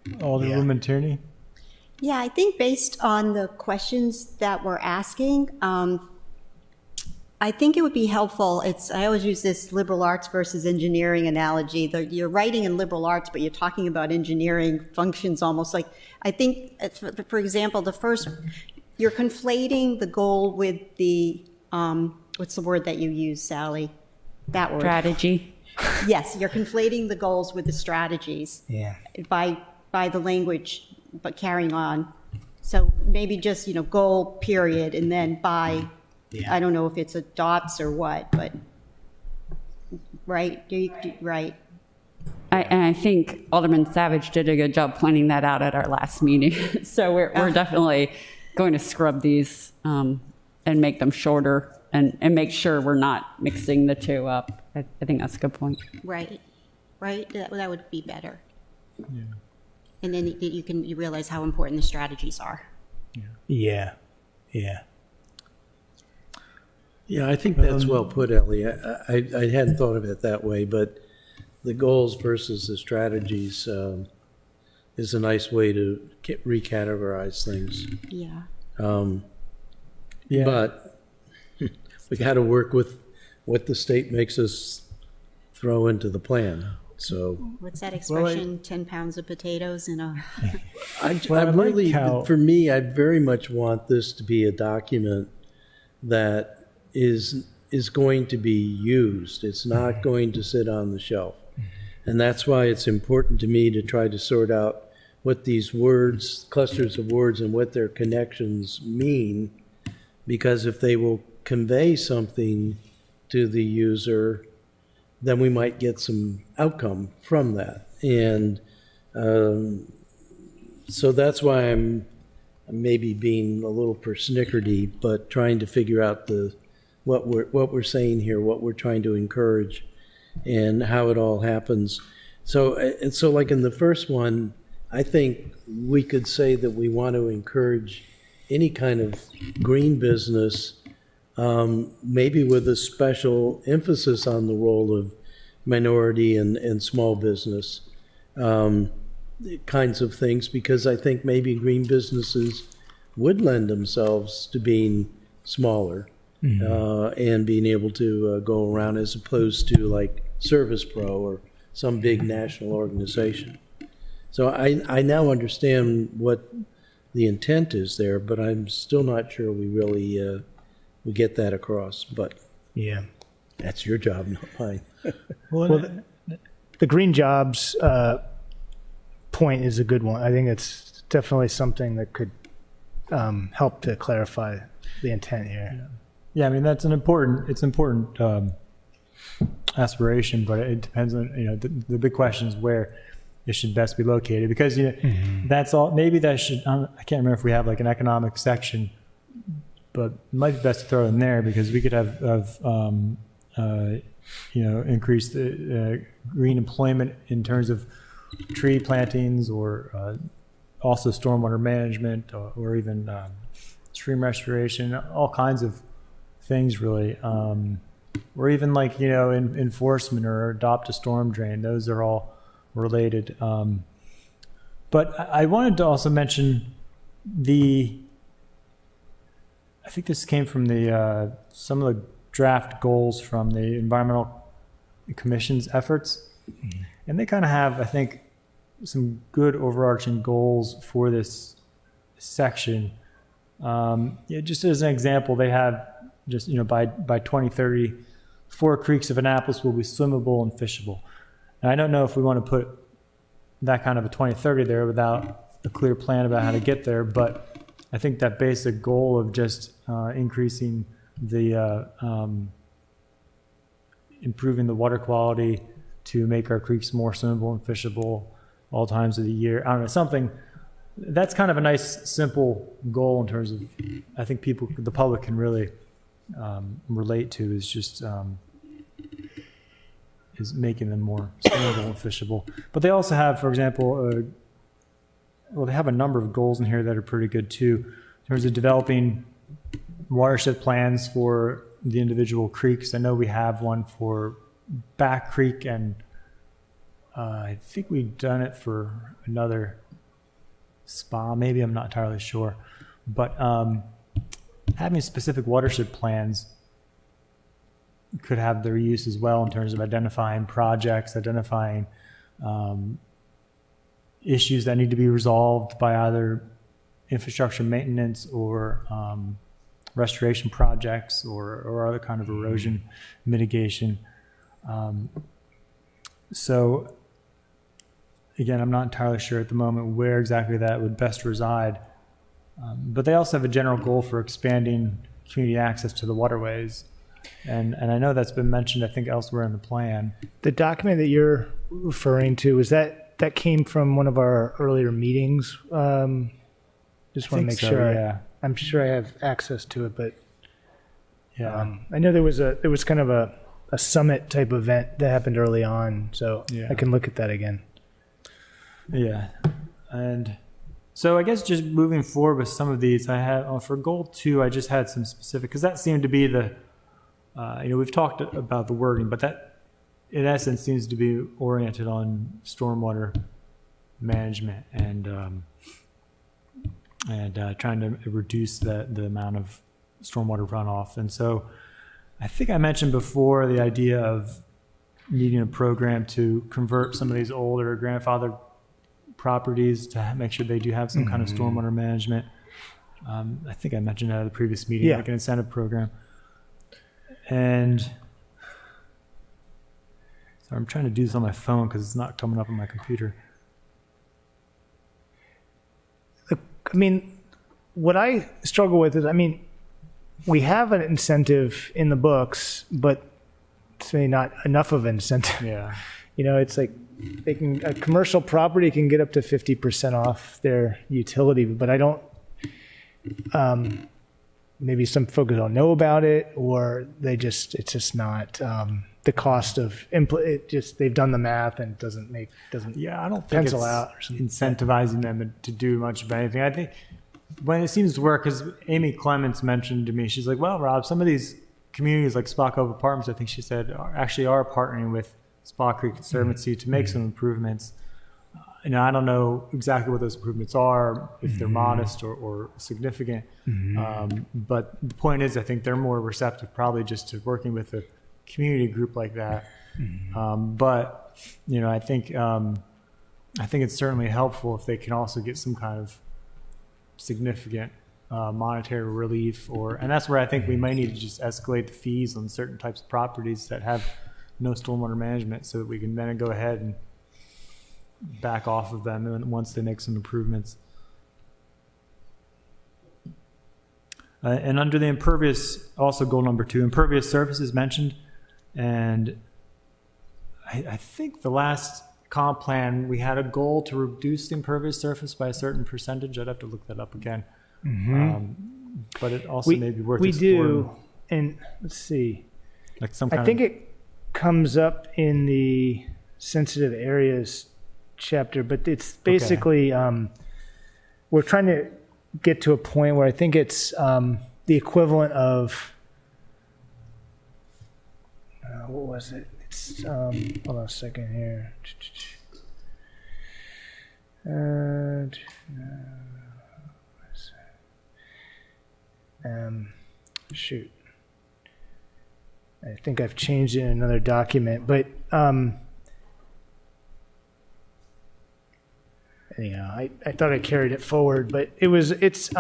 Alderwoman Tierney? Yeah, I think based on the questions that we're asking, I think it would be helpful. I always use this liberal arts versus engineering analogy. You're writing in liberal arts, but you're talking about engineering functions almost like, I think, for example, you're conflating the goal with the, what's the word that you use, Sally? That word. Strategy. Yes, you're conflating the goals with the strategies. Yeah. By the language, but carrying on. So maybe just, goal period, and then I don't know if it's a dots or what, but, right? Right. And I think Alderman Savage did a good job pointing that out at our last meeting. So we're definitely going to scrub these and make them shorter and make sure we're not mixing the two up. I think that's a good point. Right. That would be better. Yeah. And then you realize how important the strategies are. Yeah. Yeah, I think that's well put, Ellie. I hadn't thought of it that way, but the goals versus the strategies is a nice way to recategorize things. Yeah. But we got to work with what the state makes us throw into the plan. So What's that expression? 10 pounds of potatoes in a. I Well, I really, like how- for me, I very much want this to be a document that is going to be used. It's not going to sit on the shelf. And that's why it's important to me to try to sort out what these words, clusters of words, and what their connections mean, because if they will convey something to the user, then we might get some outcome from that. And so that's why I'm maybe being a little persnickerty, but trying to figure out what we're saying here, what we're trying to encourage, and how it all happens. So like in the first one, I think we could say that we want to encourage any kind of green business, maybe with a special emphasis on the role of minority and small business kinds of things, because I think maybe green businesses would lend themselves to being smaller and being able to go around, as opposed to like Service Pro or some big national organization. So I now understand what the intent is there, but I'm still not sure we really we get that across. But Yeah. that's your job, not mine. Well, the green jobs point is a good one. I think it's definitely something that could help to clarify the intent here. Yeah, I mean, it's important aspiration, but it depends on, the big question is where it should best be located, because, that's all, maybe that should, I can't remember if we have like an economic section, but it might be best to throw it in there, because we could have increased green employment in terms of tree plantings, or also stormwater management, or even stream restoration, all kinds of things really, or even like enforcement or adopt a storm drain. Those are all related. But I wanted to also mention I think this came from some of the draft goals from the Environmental Commission's efforts, and they kind of have, I think, some good overarching goals for this section. Just as an example, they have just, by 2030, 4 creeks of Annapolis will be swimmable and fishable. And I don't know if we want to put that kind of a 2030 there without a clear plan about how to get there, but I think that basic goal of just increasing the improving the water quality to make our creeks more swimmable and fishable all times of the year. I don't know, something that's kind of a nice, simple goal in terms of, I think the public can really relate to, is just is making them more swimmable and fishable. But they also have, for example, they have a number of goals in here that are pretty good too, in terms of developing watershed plans for the individual creeks. I know we have one for Back Creek, and I think we've done it for another spa, maybe, I'm not entirely sure. But having specific watershed plans could have their use as well in terms of identifying projects, identifying issues that need to be resolved by either infrastructure maintenance or restoration projects or other kind of erosion mitigation. So again, I'm not entirely sure at the moment where exactly that would best reside. But they also have a general goal for expanding community access to the waterways. And I know that's been mentioned, I think, elsewhere in the plan. The document that you're referring to, is that came from one of our earlier meetings? Just want to make sure. Yeah. I'm sure I have access to it, but Yeah. I know there was kind of a summit type event that happened early on, so Yeah. I can look at that again. Yeah. And so I guess just moving forward with some of these, I had for goal 2, I just had some specific, because that seemed to be the, we've talked about the wording, but that in essence seems to be oriented on stormwater management and trying to reduce the amount of stormwater runoff. And so I think I mentioned before the idea of needing a program to convert some of these older grandfathered properties to make sure they do have some kind of stormwater management. I think I mentioned that at the previous meeting, Yeah. like an incentive program. And so I'm trying to do this on my phone because it's not coming up on my computer. I mean, what I struggle with is, we have an incentive in the books, but it's maybe not enough of an incentive. Yeah. It's like a commercial property can get up to 50% off their utility, but I don't, maybe some folks don't know about it, or it's just not, the cost of they've done the math and it doesn't Yeah, I don't think pencil it's out or something. incentivizing them to do much of anything. I think when it seems to work, because Amy Clements mentioned to me, she's like, well, Rob, some of these communities like Spa Cove Apartments, I think she said, are partnering with Spa Creek Conservancy to make some improvements. I don't know exactly what those improvements are, if they're modest or significant. But the point is, I think they're more receptive probably just to working with a community group like that. But I think it's certainly helpful if they can also get some kind of significant monetary relief, and that's where I think we might need to just escalate the fees on certain types of properties that have no stormwater management, so that we can then go ahead and back off of them once they make some improvements. And under the impervious, also goal number 2, impervious surface is mentioned. And I think the last comp plan, we had a goal to reduce the impervious surface by a certain percentage. I'd have to look that up again. But it also may be worth exploring. We do, and let's see. Like some I kind think of, it comes up in the sensitive areas chapter, but it's basically, we're trying to get to a point where I think it's the equivalent of, what was it? It's, hold on a second here. Shoot. I think I've changed it in another document, but anyhow, I thought I carried it forward, but it's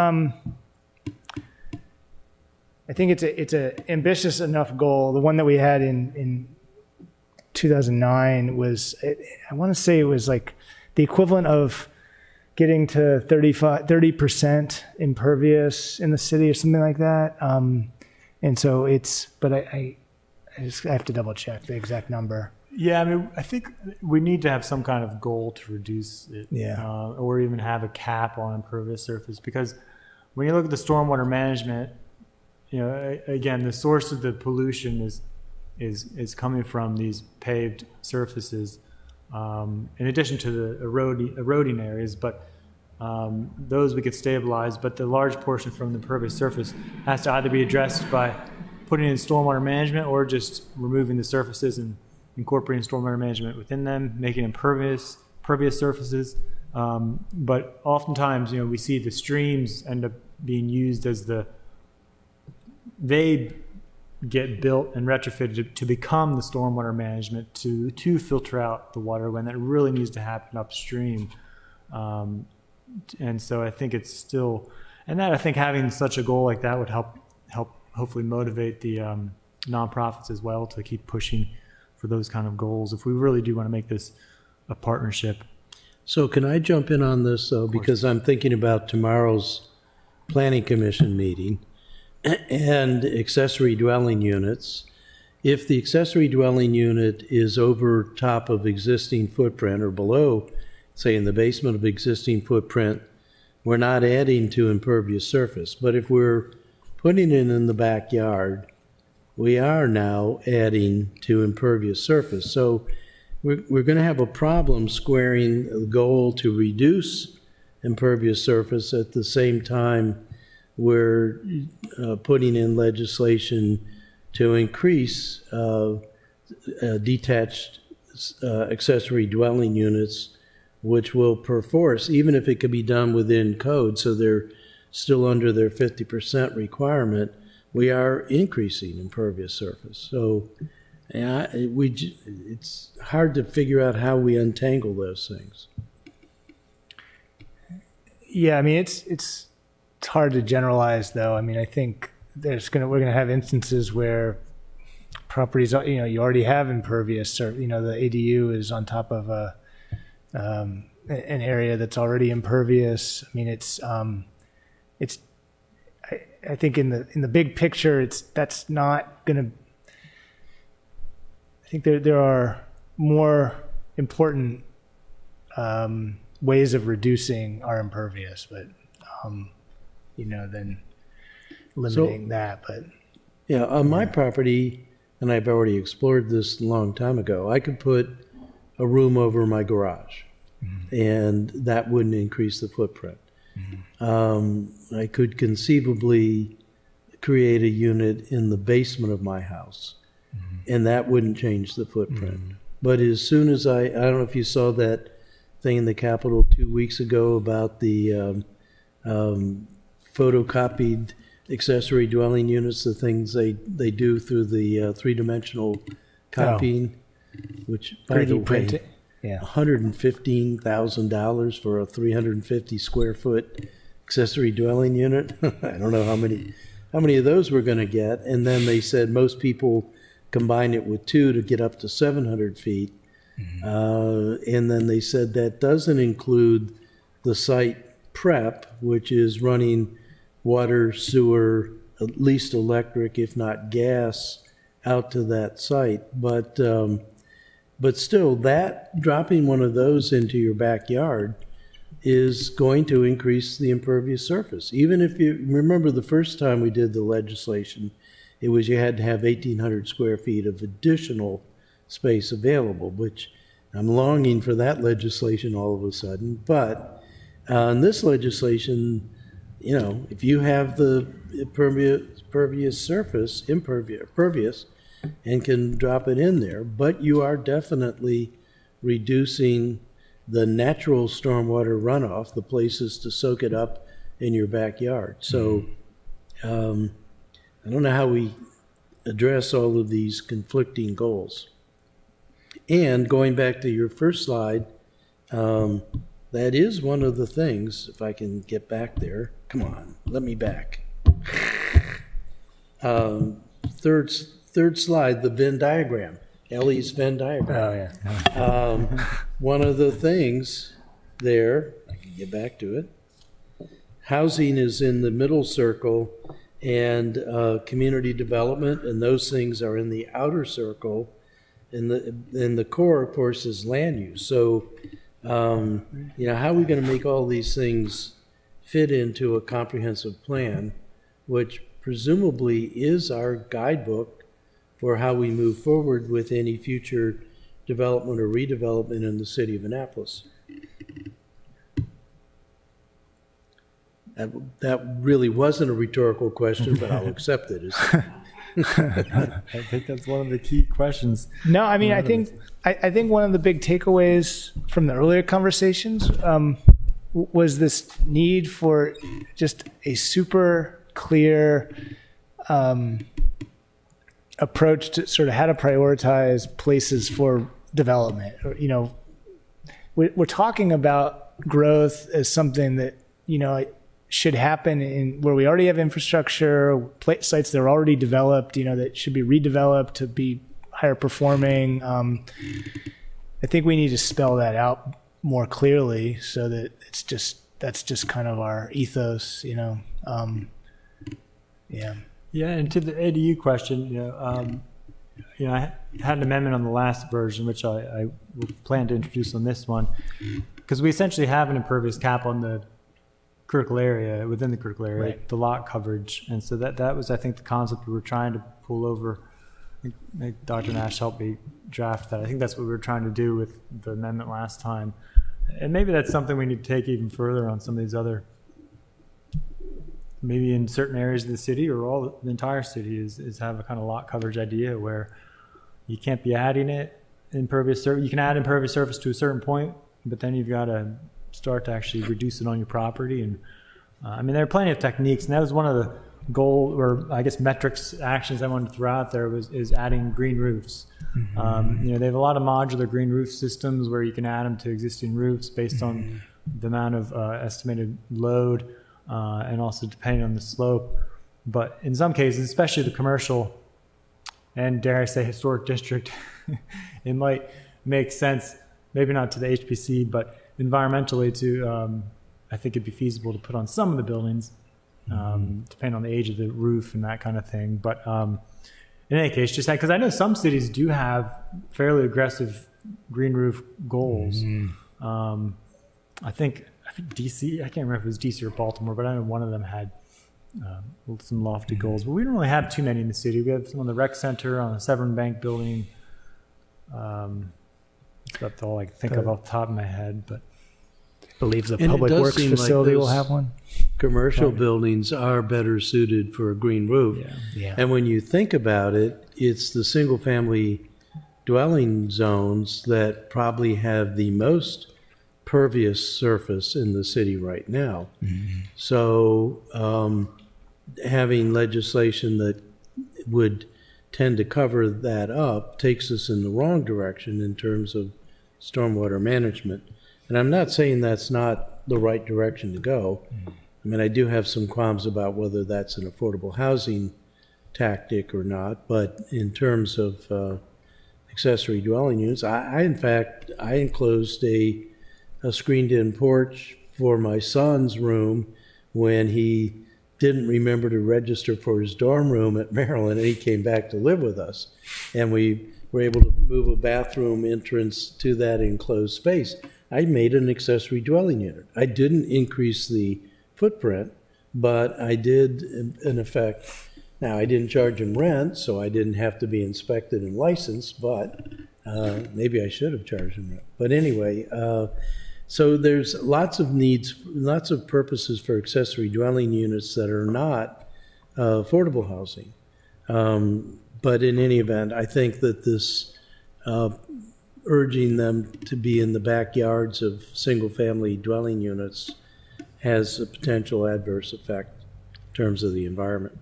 I think it's a ambitious enough goal. The one that we had in 2009 was, I want to say it was like the equivalent of getting to 30% impervious in the city or something like that. And so but I have to double check the exact number. Yeah, I mean, I think we need to have some kind of goal to reduce it, or even have a cap on impervious surface, because when you look at the stormwater management, again, the source of the pollution is coming from these paved surfaces, in addition to the eroding areas, but those we could stabilize, but the large portion from the impervious surface has to either be addressed by putting in stormwater management or just removing the surfaces and incorporating stormwater management within them, making impervious surfaces. But oftentimes, we see the streams end up being used as they get built and retrofitted to become the stormwater management to filter out the water when that really needs to happen upstream. And so I think it's still, and that I think having such a goal like that would help hopefully motivate the nonprofits as well to keep pushing for those kind of goals if we really do want to make this a partnership. So can I jump in on this, though, because I'm thinking about tomorrow's Planning Commission meeting and accessory dwelling units. If the accessory dwelling unit is over top of existing footprint or below, say in the basement of existing footprint, we're not adding to impervious surface. But if we're putting it in the backyard, we are now adding to impervious surface. So we're going to have a problem squaring the goal to reduce impervious surface at the same time we're putting in legislation to increase detached accessory dwelling units, which will perforce, even if it could be done within code, so they're still under their 50% requirement, we are increasing impervious surface. So it's hard to figure out how we untangle those things. Yeah, I mean, it's hard to generalize, though. I mean, I think we're gonna have instances where properties, you already have impervious, or the ADU is on top of an area that's already impervious. I mean, I think in the big picture, that's not gonna. I think there are more important ways of reducing our impervious, but than limiting that. But yeah, on my property, and I've already explored this a long time ago, I could put a room over my garage, and that wouldn't increase the footprint. I could conceivably create a unit in the basement of my house, and that wouldn't change the footprint. But as soon as I don't know if you saw that thing in the Capitol 2 weeks ago about the photocopied accessory dwelling units, the things they do through the three-dimensional copying, which, by the way, $115,000 for a 350 square foot accessory dwelling unit. I don't know how many of those we're going to get. And then they said most people combine it with 2 to get up to 700 feet. And then they said that doesn't include the site prep, which is running water, sewer, at least electric, if not gas, out to that site. But still, that dropping one of those into your backyard is going to increase the impervious surface. Even if you remember the first time we did the legislation, it was you had to have 1,800 square feet of additional space available, which I'm longing for that legislation all of a sudden. But in this legislation, if you have the impervious surface, impervious, and can drop it in there, but you are definitely reducing the natural stormwater runoff, the places to soak it up in your backyard. So I don't know how we address all of these conflicting goals. And going back to your first slide, that is one of the things, if I can get back there. Come on, let me back. Third slide, the Venn diagram, Ellie's Venn diagram. Oh, yeah. One of the things there, I can get back to it, housing is in the middle circle, and community development, and those things are in the outer circle. And the core, of course, is land use. So, how are we going to make all these things fit into a comprehensive plan, which presumably is our guidebook for how we move forward with any future development or redevelopment in the city of Annapolis? That really wasn't a rhetorical question, but I'll accept it. I think that's one of the key questions. No, I mean, I think one of the big takeaways from the earlier conversations was this need for just a super clear approach to sort of how to prioritize places for development. We're talking about growth as something that should happen in where we already have infrastructure, sites that are already developed, that should be redeveloped to be higher performing. I think we need to spell that out more clearly so that that's just kind of our ethos, Yeah. Yeah, and to the ADU question, I had an amendment on the last version, which I plan to introduce on this one, because we essentially have an impervious cap on the critical area, within the critical area, Right. the lot coverage. And so that was, I think, the concept we were trying to pull over. I think Dr. Nash helped me draft that. I think that's what we were trying to do with the amendment last time. And maybe that's something we need to take even further on some of these other, maybe in certain areas of the city or the entire city is have a kind of lot coverage idea where you can't be adding it impervious surface. You can add impervious surface to a certain point, but then you've got to start to actually reduce it on your property. And there are plenty of techniques, and that was one of the metrics actions I wanted to throw out there is adding green roofs. They have a lot of modular green roof systems where you can add them to existing roofs based on the amount of estimated load and also depending on the slope. But in some cases, especially the commercial and dare I say historic district, it might make sense, maybe not to the HPC, but environmentally to, I think it'd be feasible to put on some of the buildings, depending on the age of the roof and that kind of thing. But in any case, just because I know some cities do have fairly aggressive green roof goals. I think DC, I can't remember if it was DC or Baltimore, but I know one of them had some lofty goals. But we don't really have too many in the city. We have some on the rec center, on the Severn Bank building. That's all I can think of off the top of my head. But I believe the And it public does works seem like facility will those have one. Commercial buildings are better suited for a green roof. Yeah. And when you think about it, it's the single-family dwelling zones that probably have the most pervious surface in the city right now. So having legislation that would tend to cover that up takes us in the wrong direction in terms of stormwater management. And I'm not saying that's not the right direction to go. I do have some qualms about whether that's an affordable housing tactic or not, but in terms of accessory dwelling units, I enclosed a screened-in porch for my son's room when he didn't remember to register for his dorm room at Maryland, and he came back to live with us. And we were able to move a bathroom entrance to that enclosed space. I made an accessory dwelling unit. I didn't increase the footprint, but I did, in effect. Now, I didn't charge him rent, so I didn't have to be inspected and licensed, but maybe I should have charged him rent. But anyway, so there's lots of needs, lots of purposes for accessory dwelling units that are not affordable housing. But in any event, I think that this urging them to be in the backyards of single-family dwelling units has a potential adverse effect in terms of the environment.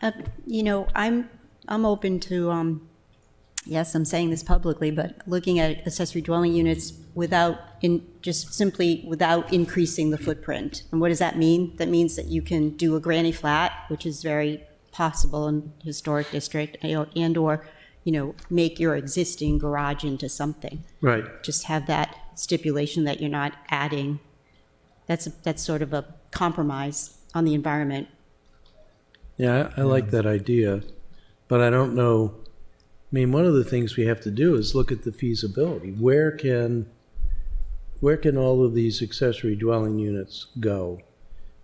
I'm open to, yes, I'm saying this publicly, but looking at accessory dwelling units without increasing the footprint. And what does that mean? That means that you can do a granny flat, which is very possible in historic district, and/or, make your existing garage into something. Right. Just have that stipulation that you're not adding. That's sort of a compromise on the environment. Yeah, I like that idea, but I don't know. I mean, one of the things we have to do is look at the feasibility. Where can all of these accessory dwelling units go?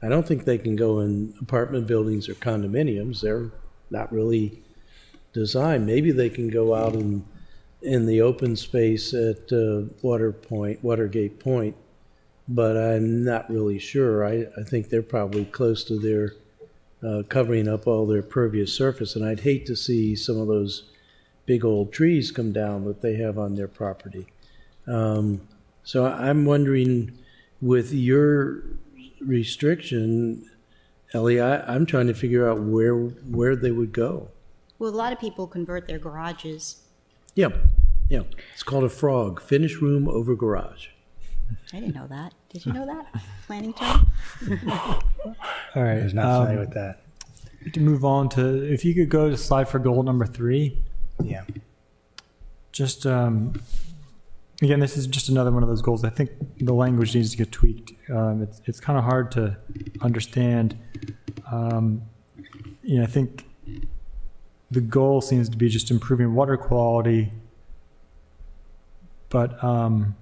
I don't think they can go in apartment buildings or condominiums. They're not really designed. Maybe they can go out in the open space at Watergate Point, but I'm not really sure. I think they're probably close to their covering up all their pervious surface, and I'd hate to see some of those big old trees come down that they have on their property. So I'm wondering, with your restriction, Ellie, I'm trying to figure out where they would go. Well, a lot of people convert their garages. Yeah. It's called a frog, finished room over garage. I didn't know that. Did you know that? Planning term? All right. I was not familiar with that. To move on to, if you could go to slide for goal number 3. Yeah. Just, again, this is just another one of those goals. I think the language needs to get tweaked. It's kind of hard to understand. I think the goal seems to be just improving water quality. But, and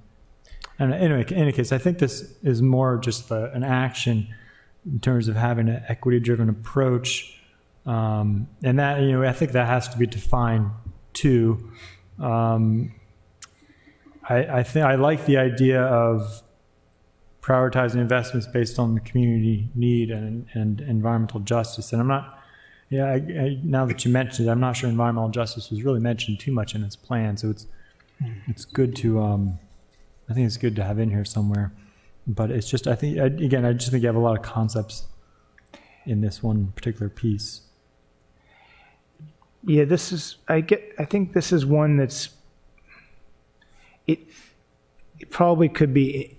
anyway, in any case, I think this is more just an action in terms of having an equity-driven approach. And that, I think that has to be defined too. I think I like the idea of prioritizing investments based on the community need and environmental justice. And I'm not, now that you mentioned it, I'm not sure environmental justice was really mentioned too much in this plan. So it's good to, I think it's good to have in here somewhere. But it's just, I just think you have a lot of concepts in this one particular piece. Yeah, I think this is one that's, it probably could be,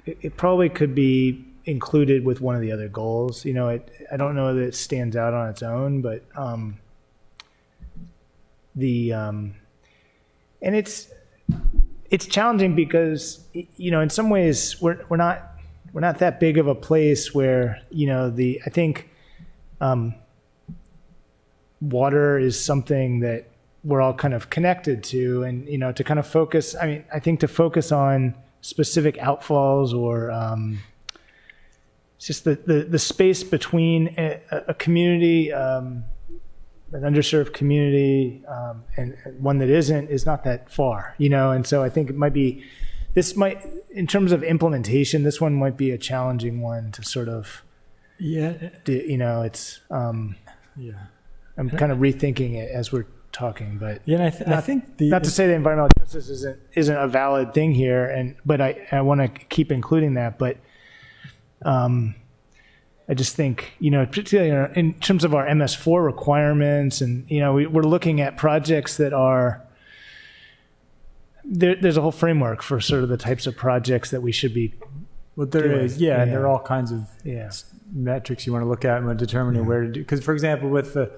it probably could be included with one of the other goals. I don't know that it stands out on its own, but and it's challenging because, in some ways we're not that big of a place where, I think water is something that we're all kind of connected to, and, to kind of focus, I think to focus on specific outfalls or just the space between a community, an underserved community, and one that isn't, is not that far, and so I think in terms of implementation, this one might be a challenging one to sort of, it's, I'm kind of rethinking it as we're talking, but and I think not to say that environmental justice isn't a valid thing here, but I want to keep including that, but I just think, particularly in terms of our MS4 requirements, and we're looking at projects that are there's a whole framework for sort of the types of projects that we should be. Well, there is, and there are all kinds of metrics you want to look at when determining where to do. Because, for example, with the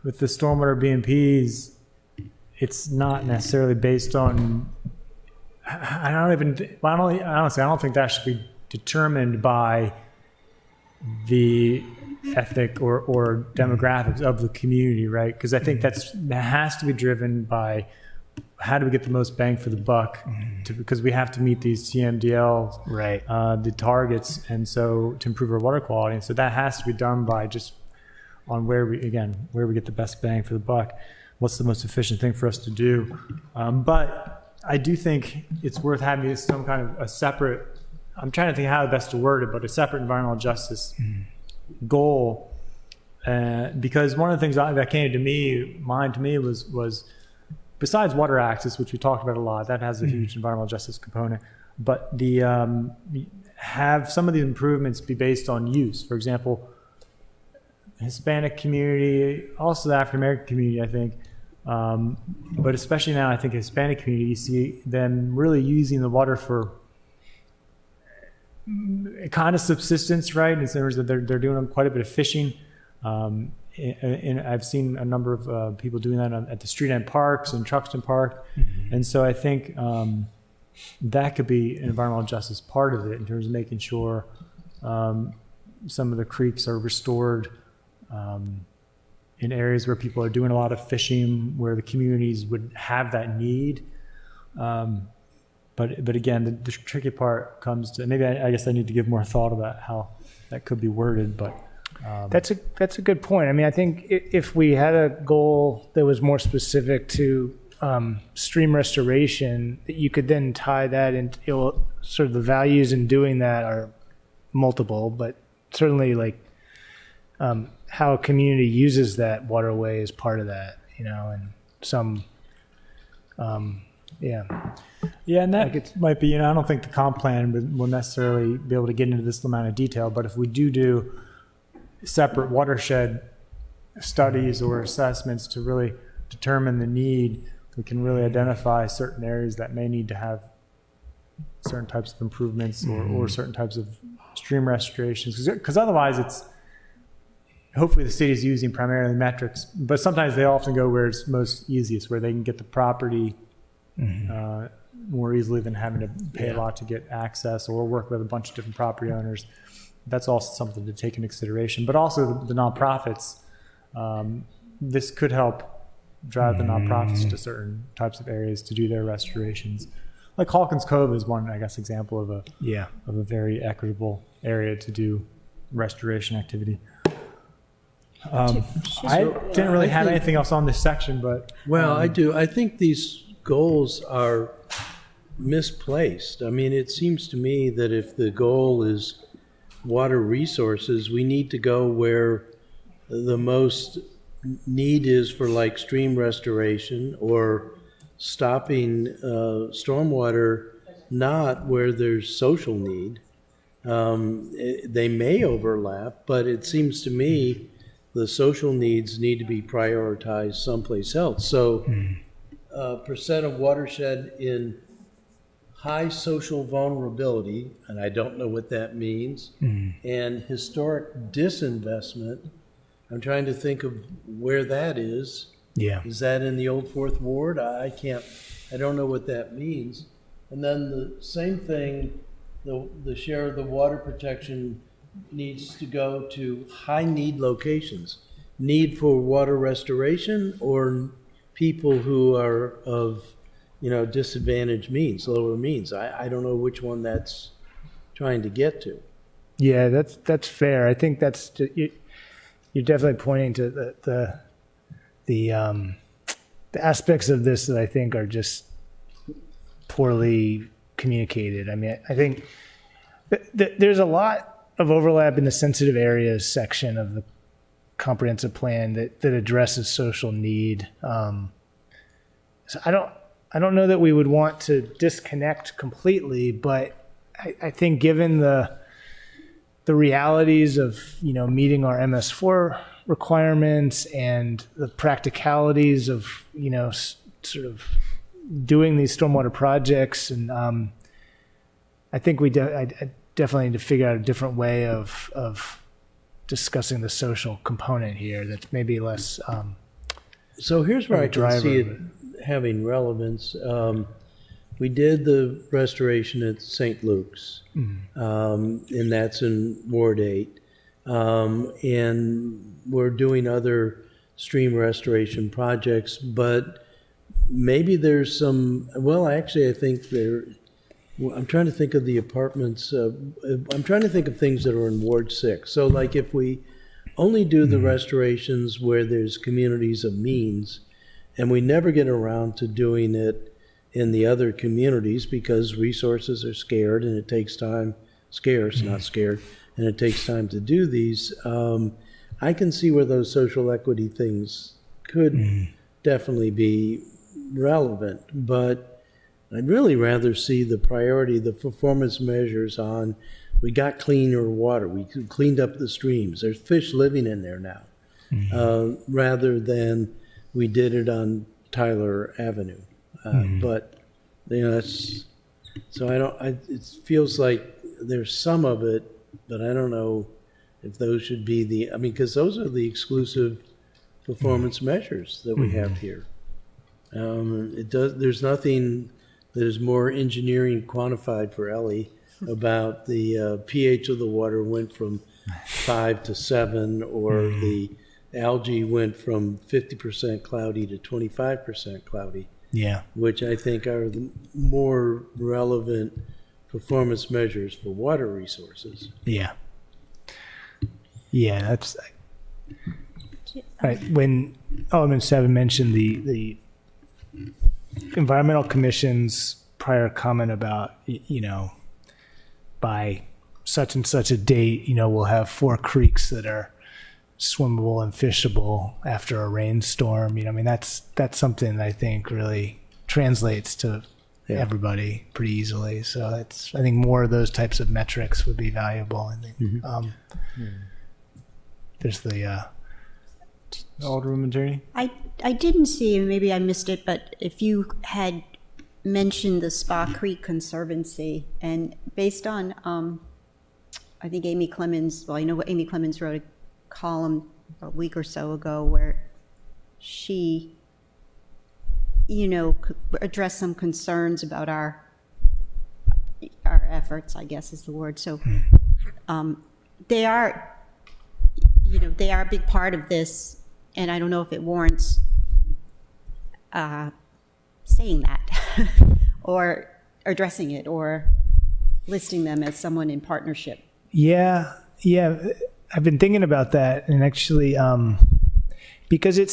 stormwater BMPs, it's not necessarily based on. Honestly, I don't think that should be determined by the ethnic or demographics of the community, right? Because I think that has to be driven by how do we get the most bang for the buck, because we have to meet these CMDL, right, the targets, and so to improve our water quality. And so that has to be done by just on where we get the best bang for the buck. What's the most efficient thing for us to do? But I do think it's worth having some kind of a separate, I'm trying to think how best to word it, but a separate environmental justice goal. Because one of the things that came to mind was besides water access, which we talked about a lot, that has a huge environmental justice component, but have some of these improvements be based on use. For example, Hispanic community, also the African American community, I think, but especially now, I think, Hispanic community, you see them really using the water for kind of subsistence, right? In terms that they're doing quite a bit of fishing. And I've seen a number of people doing that at the street end parks and Truxton Park. And so I think that could be an environmental justice part of it in terms of making sure some of the creeks are restored in areas where people are doing a lot of fishing, where the communities would have that need. But again, the tricky part comes to, maybe I guess I need to give more thought about how that could be worded, but. That's a good point. I mean, I think if we had a goal that was more specific to stream restoration, that you could then tie that into, sort of the values in doing that are multiple, but certainly like how a community uses that waterway is part of that, and some, yeah. Yeah, and that might be, I don't think the comp plan will necessarily be able to get into this amount of detail, but if we do separate watershed studies or assessments to really determine the need, we can really identify certain areas that may need to have certain types of improvements or certain types of stream restorations. Because otherwise it's, hopefully the city is using primarily metrics, but sometimes they often go where it's most easiest, where they can get the property more easily than having to pay a lot to get access or work with a bunch of different property owners. That's also something to take into consideration. But also the nonprofits, this could help drive the nonprofits to certain types of areas to do their restorations. Like Hawkins Cove is one, I guess, example of a very equitable area to do restoration activity. I didn't really have anything else on this section, but I do. I think these goals are misplaced. I mean, it seems to me that if the goal is water resources, we need to go where the most need is for like stream restoration or stopping stormwater, not where there's social need. They may overlap, but it seems to me the social needs need to be prioritized someplace else. So percent of watershed in high social vulnerability, and I don't know what that means, and historic disinvestment. I'm trying to think of where that is. Yeah. Is that in the old Fourth Ward? I don't know what that means. And then the same thing, the share of the water protection needs to go to high need locations. Need for water restoration or people who are of disadvantaged means, lower means. I don't know which one that's trying to get to. Yeah, that's fair. I think you're definitely pointing to the aspects of this that I think are just poorly communicated. I mean, I think there's a lot of overlap in the sensitive areas section of the comprehensive plan that addresses social need. So I don't know that we would want to disconnect completely, but I think given the realities of meeting our MS4 requirements and the practicalities of sort of doing these stormwater projects, and I think I definitely need to figure out a different way of discussing the social component here. That's maybe less. So here's where I can see it having relevance. We did the restoration at St. Luke's, and that's in Ward 8. And we're doing other stream restoration projects, but maybe there's some, actually I think I'm trying to think of the apartments. I'm trying to think of things that are in Ward 6. So like if we only do the restorations where there's communities of means, and we never get around to doing it in the other communities because resources are scarce and it takes time, not scared, and it takes time to do these. I can see where those social equity things could definitely be relevant, but I'd really rather see the priority, the performance measures on, we got cleaner water, we cleaned up the streams, there's fish living in there now, rather than we did it on Tyler Avenue. But that's, so it feels like there's some of it, but I don't know if those should be because those are the exclusive performance measures that we have here. There's nothing that is more engineering quantified for Ellie about the pH of the water went from 5 to 7, or the algae went from 50% cloudy to 25% cloudy. Yeah. Which I think are the more relevant performance measures for water resources. Yeah. Yeah, that's right. When Element 7 mentioned the Environmental Commission's prior comment about, by such and such a date, we'll have 4 creeks that are swimmable and fishable after a rainstorm. That's something that I think really translates to everybody pretty easily. So I think more of those types of metrics would be valuable. I think. There's the Alderwoman attorney. I didn't see, maybe I missed it, but if you had mentioned the Spa Creek Conservancy, and based on, I think Amy Clemens, well, Amy Clemens wrote a column a week or so ago where she, addressed some concerns about our efforts, I guess is the word. So they are, they are a big part of this, and I don't know if it warrants saying that or addressing it or listing them as someone in partnership. Yeah. I've been thinking about that, and actually, because I've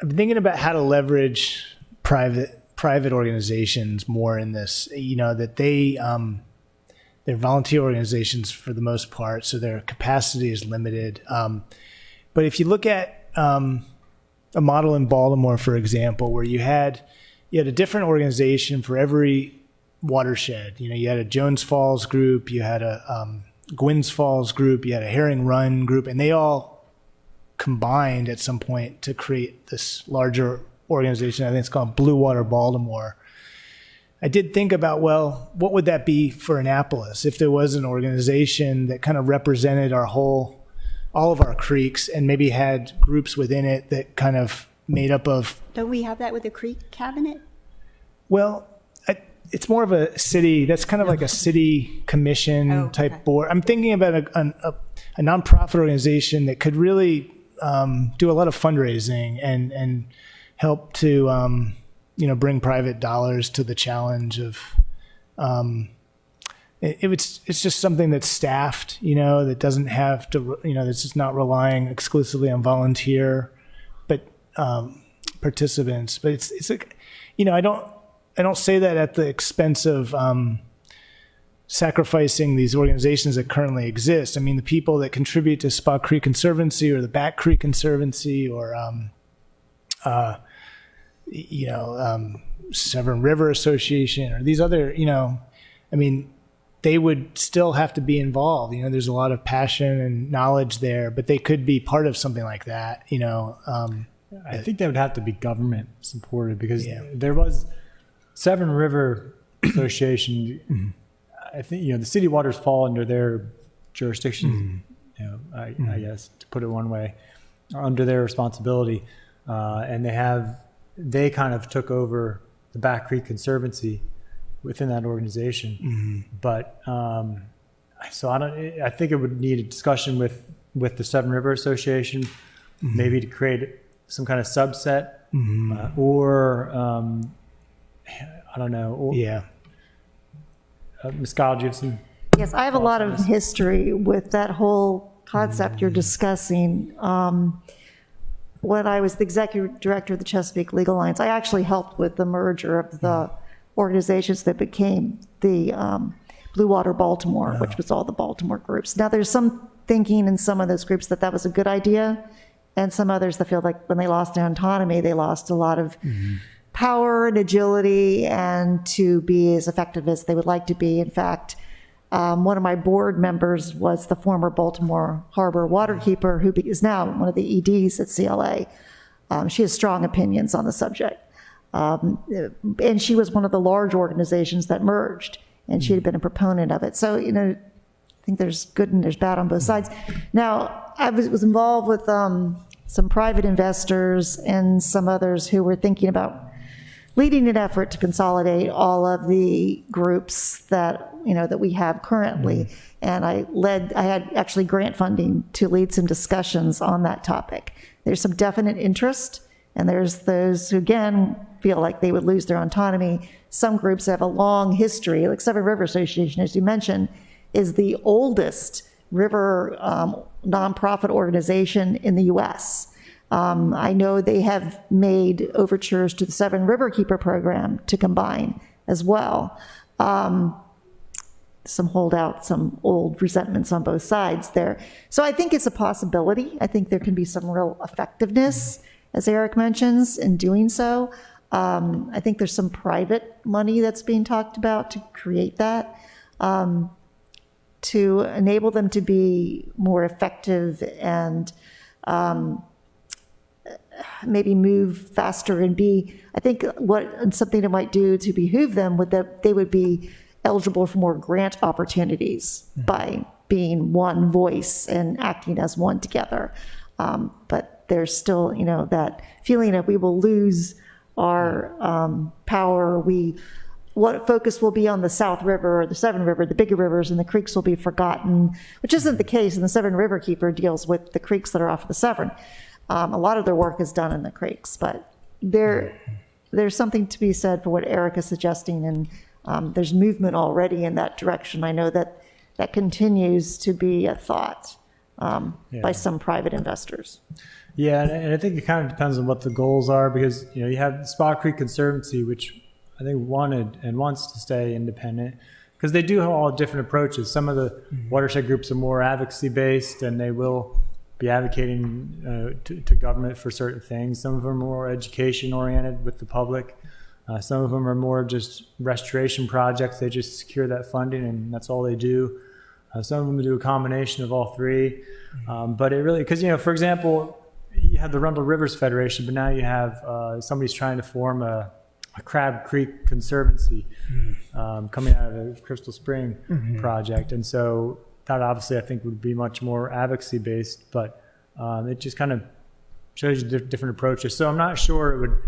been thinking about how to leverage private organizations more in this. That they're volunteer organizations for the most part, so their capacity is limited. But if you look at a model in Baltimore, for example, where you had a different organization for every watershed. You had a Jones Falls group, you had a Gwynns Falls group, you had a Herring Run group, and they all combined at some point to create this larger organization. I think it's called Blue Water Baltimore. I did think about, well, what would that be for Annapolis if there was an organization that kind of represented all of our creeks and maybe had groups within it that kind of made up of... Don't we have that with the creek cabinet? Well, it's more of a city, that's kind of like a city commission type board. I'm thinking about a nonprofit organization that could really do a lot of fundraising and help to bring private dollars to the challenge of it's just something that's staffed, that doesn't have to, that's just not relying exclusively on volunteer participants. But it's like, I don't say that at the expense of sacrificing these organizations that currently exist. I mean, the people that contribute to Spa Creek Conservancy or the Back Creek Conservancy or Severn River Association or these other, they would still have to be involved. There's a lot of passion and knowledge there, but they could be part of something like that. I think they would have to be government supported because there was Severn River Association. I think the city waters fall under their jurisdiction. I guess to put it one way, under their responsibility, and they kind of took over the Back Creek Conservancy within that organization. But so I think it would need a discussion with the Severn River Association, maybe to create some kind of subset, or I don't know. Ms. Kyle, do you have some? Yes, I have a lot of history with that whole concept you're discussing. When I was the executive director of the Chesapeake Legal Alliance, I actually helped with the merger of the organizations that became the Blue Water Baltimore, which was all the Baltimore groups. Now, there's some thinking in some of those groups that was a good idea, and some others that feel like when they lost their autonomy, they lost a lot of power and agility and to be as effective as they would like to be. In fact, one of my board members was the former Baltimore Harbor waterkeeper who is now one of the EDs at CLA. She has strong opinions on the subject. And she was one of the large organizations that merged, and she had been a proponent of it. So, I think there's good and there's bad on both sides. Now, I was involved with some private investors and some others who were thinking about leading an effort to consolidate all of the groups that we have currently. And I had actually grant funding to lead some discussions on that topic. There's some definite interest, and there's those who, again, feel like they would lose their autonomy. Some groups have a long history, like Seven River Association, as you mentioned, is the oldest river nonprofit organization in the U.S. I know they have made overtures to the Seven River Keeper program to combine as well. Some holdouts, some old resentments on both sides there. So I think it's a possibility. I think there can be some real effectiveness, as Eric mentions, in doing so. I think there's some private money that's being talked about to create that, to enable them to be more effective and maybe move faster and I think something it might do to behoove them would that they would be eligible for more grant opportunities by being one voice and acting as one together. But there's still, that feeling that we will lose our power. What focus will be on the South River or the Severn River, the bigger rivers, and the creeks will be forgotten, which isn't the case. And the Severn River Keeper deals with the creeks that are off of the Severn. A lot of their work is done in the creeks, but there's something to be said for what Eric is suggesting, and there's movement already in that direction. I know that continues to be a thought by some private investors. Yeah, and I think it kind of depends on what the goals are, because you have Spa Creek Conservancy, which I think wanted and wants to stay independent, because they do have all different approaches. Some of the watershed groups are more advocacy based, and they will be advocating to government for certain things. Some of them are more education oriented with the public. Some of them are more just restoration projects. They just secure that funding and that's all they do. Some of them do a combination of all three. But it really, because, for example, you have the Rundle Rivers Federation, but now you have somebody's trying to form a Crab Creek Conservancy coming out of the Crystal Spring project. And so that obviously I think would be much more advocacy based, but it just kind of shows you different approaches. So I'm not sure it would,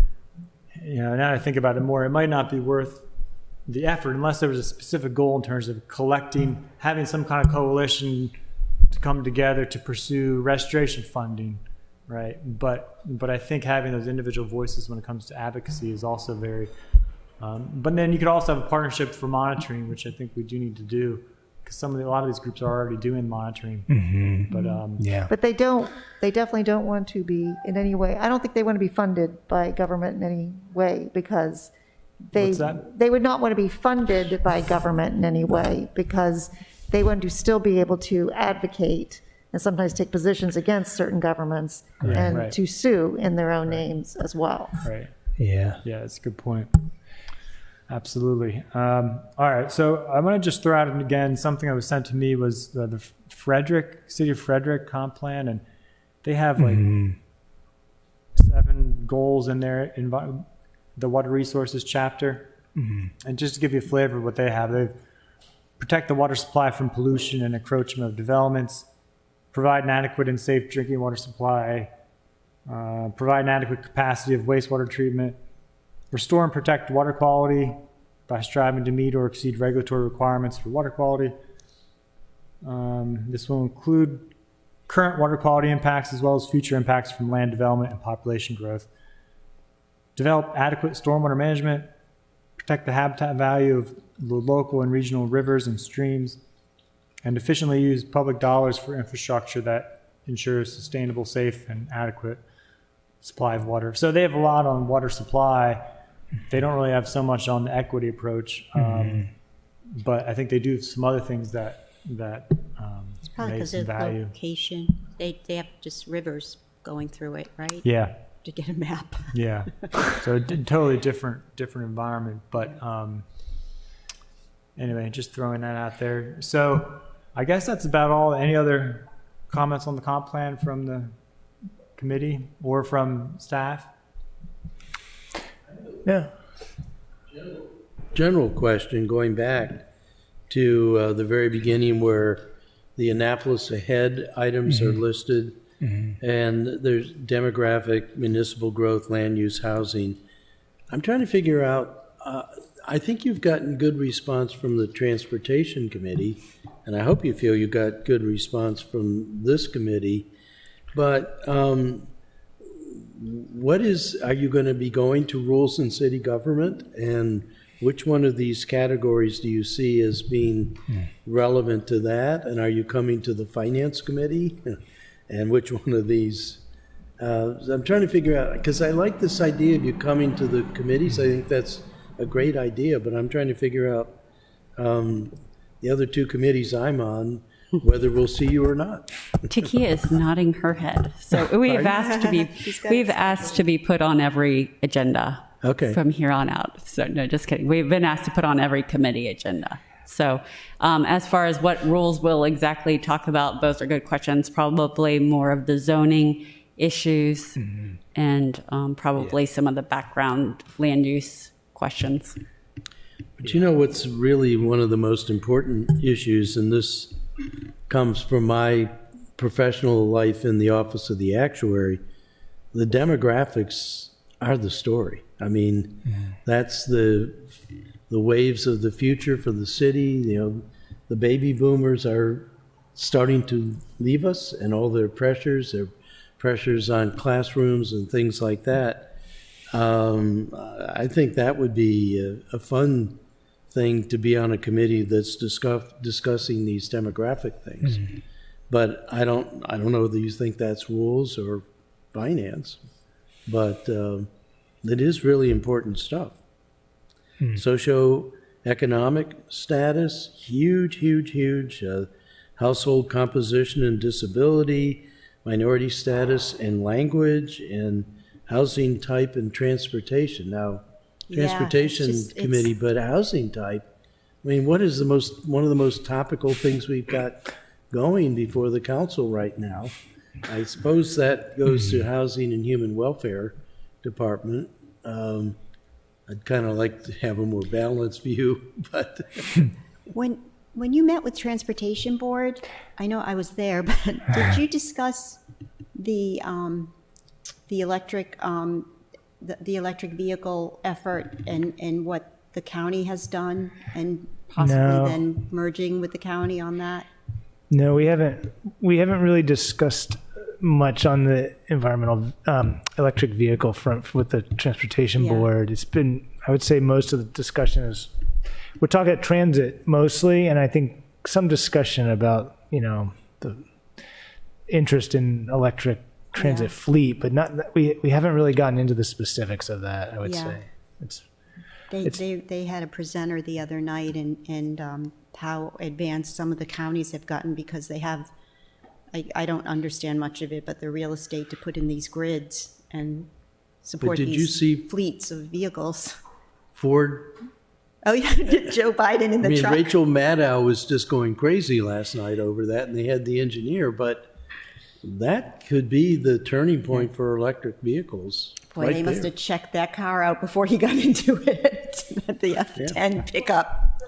now I think about it more, it might not be worth the effort unless there was a specific goal in terms of having some kind of coalition to come together to pursue restoration funding, right? But I think having those individual voices when it comes to advocacy is also very, but then you could also have a partnership for monitoring, which I think we do need to do, because a lot of these groups are already doing monitoring. But they definitely don't want to be in any way, I don't think they want to be funded by government in any way, because they would not want to be funded by government in any way, because they want to still be able to advocate and sometimes take positions against certain governments to sue in their own names as well. Right. Yeah. Yeah, that's a good point. Absolutely. All right. So I'm going to just throw out again, something that was sent to me was the City of Frederick comp plan. And they have like 7 goals in there, the water resources chapter. And just to give you a flavor of what they have, they protect the water supply from pollution and encroachment of developments, provide an adequate and safe drinking water supply, provide an adequate capacity of wastewater treatment, restore and protect water quality by striving to meet or exceed regulatory requirements for water quality. This will include current water quality impacts as well as future impacts from land development and population growth. Develop adequate stormwater management, protect the habitat value of the local and regional rivers and streams, and efficiently use public dollars for infrastructure that ensures sustainable, safe, and adequate supply of water. So they have a lot on water supply. They don't really have so much on the equity approach, but I think they do some other things that It's probably make because some of the value. location. They have just rivers going through it, right? Yeah, To get a map. yeah. So a totally different environment. But anyway, just throwing that out there. So I guess that's about all. Any other comments on the comp plan from the committee or from staff? Yeah. General question, going back to the very beginning where the Annapolis Ahead items are listed, and there's demographic, municipal growth, land use, housing. I'm trying to figure out, I think you've gotten good response from the Transportation Committee, and I hope you feel you got good response from this committee, but are you going to be going to rules in city government? And which one of these categories do you see as being relevant to that? And are you coming to the Finance Committee? And which one of these? I'm trying to figure out, because I like this idea of you coming to the committees. I think that's a great idea, but I'm trying to figure out the other two committees I'm on, whether we'll see you or not. Takia is nodding her head. So we've asked to be put on every agenda. Okay. From here on out. So no, just kidding. We've been asked to put on every committee agenda. So as far as what rules we'll exactly talk about, those are good questions. Probably more of the zoning issues and probably some of the background land use questions. But you know what's really one of the most important issues, and this comes from my professional life in the office of the actuary, the demographics are the story. I mean, that's the waves of the future for the city. You know, the baby boomers are starting to leave us, and all their pressures on classrooms and things like that. I think that would be a fun thing to be on a committee that's discussing these demographic things. But I don't know whether you think that's rules or finance, but it is really important stuff. Socioeconomic status, huge. Household composition and disability, minority status and language, and housing type and transportation. Now, transportation committee, but housing type. I mean, what is one of the most topical things we've got going before the council right now? I suppose that goes to Housing and Human Welfare Department. I'd kind of like to have a more balanced view, but When you met with Transportation Board, I know I was there, but did you discuss the electric vehicle effort and what the county has done, and possibly then merging with the county on that? No, we haven't really discussed much on the environmental electric vehicle front with the Transportation Board. It's been, I would say, most of the discussion is, we're talking at transit mostly, and I think some discussion about, the interest in electric transit fleet, but not, we haven't really gotten into the specifics of that, I would say. They had a presenter the other night and how advanced some of the counties have gotten, because they have, I don't understand much of it, but the real estate to put in these grids and support these fleets of vehicles. Ford. Oh yeah, Joe Biden in the truck. Rachel Maddow was just going crazy last night over that, and they had the engineer, but that could be the turning point for electric vehicles. Boy, they must have checked that car out before he got into it. The F-10 pickup.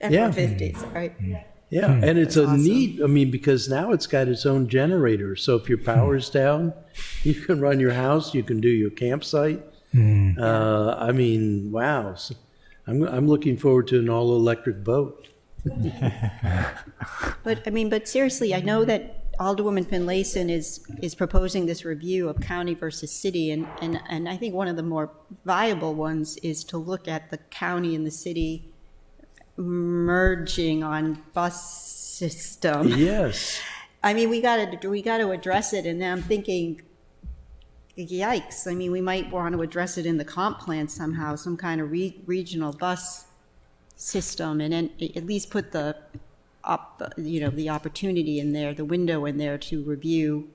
F-150s, right? Yeah, and it's a neat, because now it's got its own generator. So if your power's down, you can run your house, you can do your campsite. Wow. So I'm looking forward to an all-electric boat. But seriously, I know that Alderwoman Finlayson is proposing this review of county versus city, and I think one of the more viable ones is to look at the county and the city merging on bus system. Yes. We got to address it, and I'm thinking, yikes. We might want to address it in the comp plan somehow, some kind of regional bus system, and then at least put the opportunity in there, the window in there to review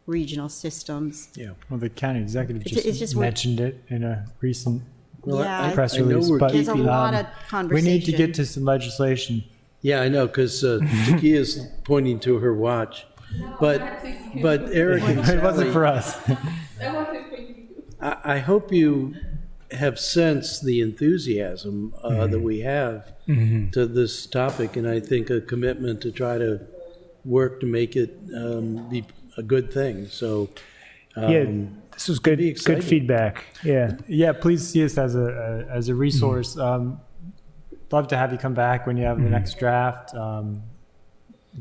regional systems. Yeah. Well, the county executive just mentioned it in a recent press release. But there's a lot of conversation. We need to get to some legislation. Yeah, I know, because Takia's pointing to her watch. But Eric and It wasn't for us. That wasn't for you. I hope you have sensed the enthusiasm that we have to this topic, and I think a commitment to try to work to make it be a good thing. So, Yeah, this was good, be exciting. good feedback. Yeah. Yeah, please see us as a resource. Love to have you come back when you have the next draft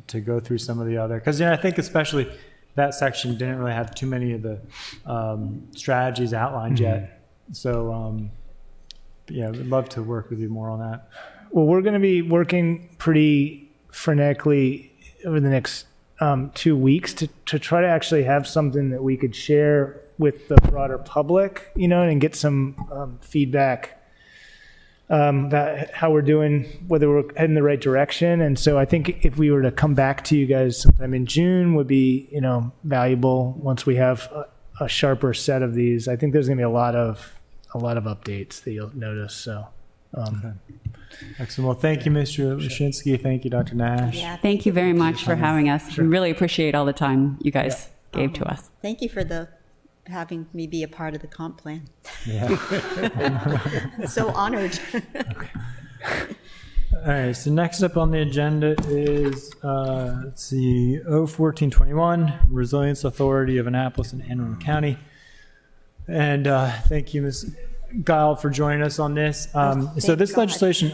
to go through some of the other, because I think especially that section didn't really have too many of the strategies outlined yet. So yeah, we'd love to work with you more on that. Well, we're going to be working pretty frenetically over the next 2 weeks to try to actually have something that we could share with the broader public, and get some feedback about how we're doing, whether we're heading the right direction. And so I think if we were to come back to you guys sometime in June would be, valuable once we have a sharper set of these. I think there's going to be a lot of updates that you'll notice. So, Excellent. Well, thank you, Mr. Lashinsky. Thank you, Dr. Nash. Yeah, Thank you very much for having us. We really appreciate all the time you guys gave to us. thank you for having me be a part of the comp plan. Yeah. So honored. All right. So next up on the agenda is let's see, O1421, Resilience Authority of Annapolis and Anne Arundel County. And thank you, Ms. Guile, for joining us on this. So this God. legislation,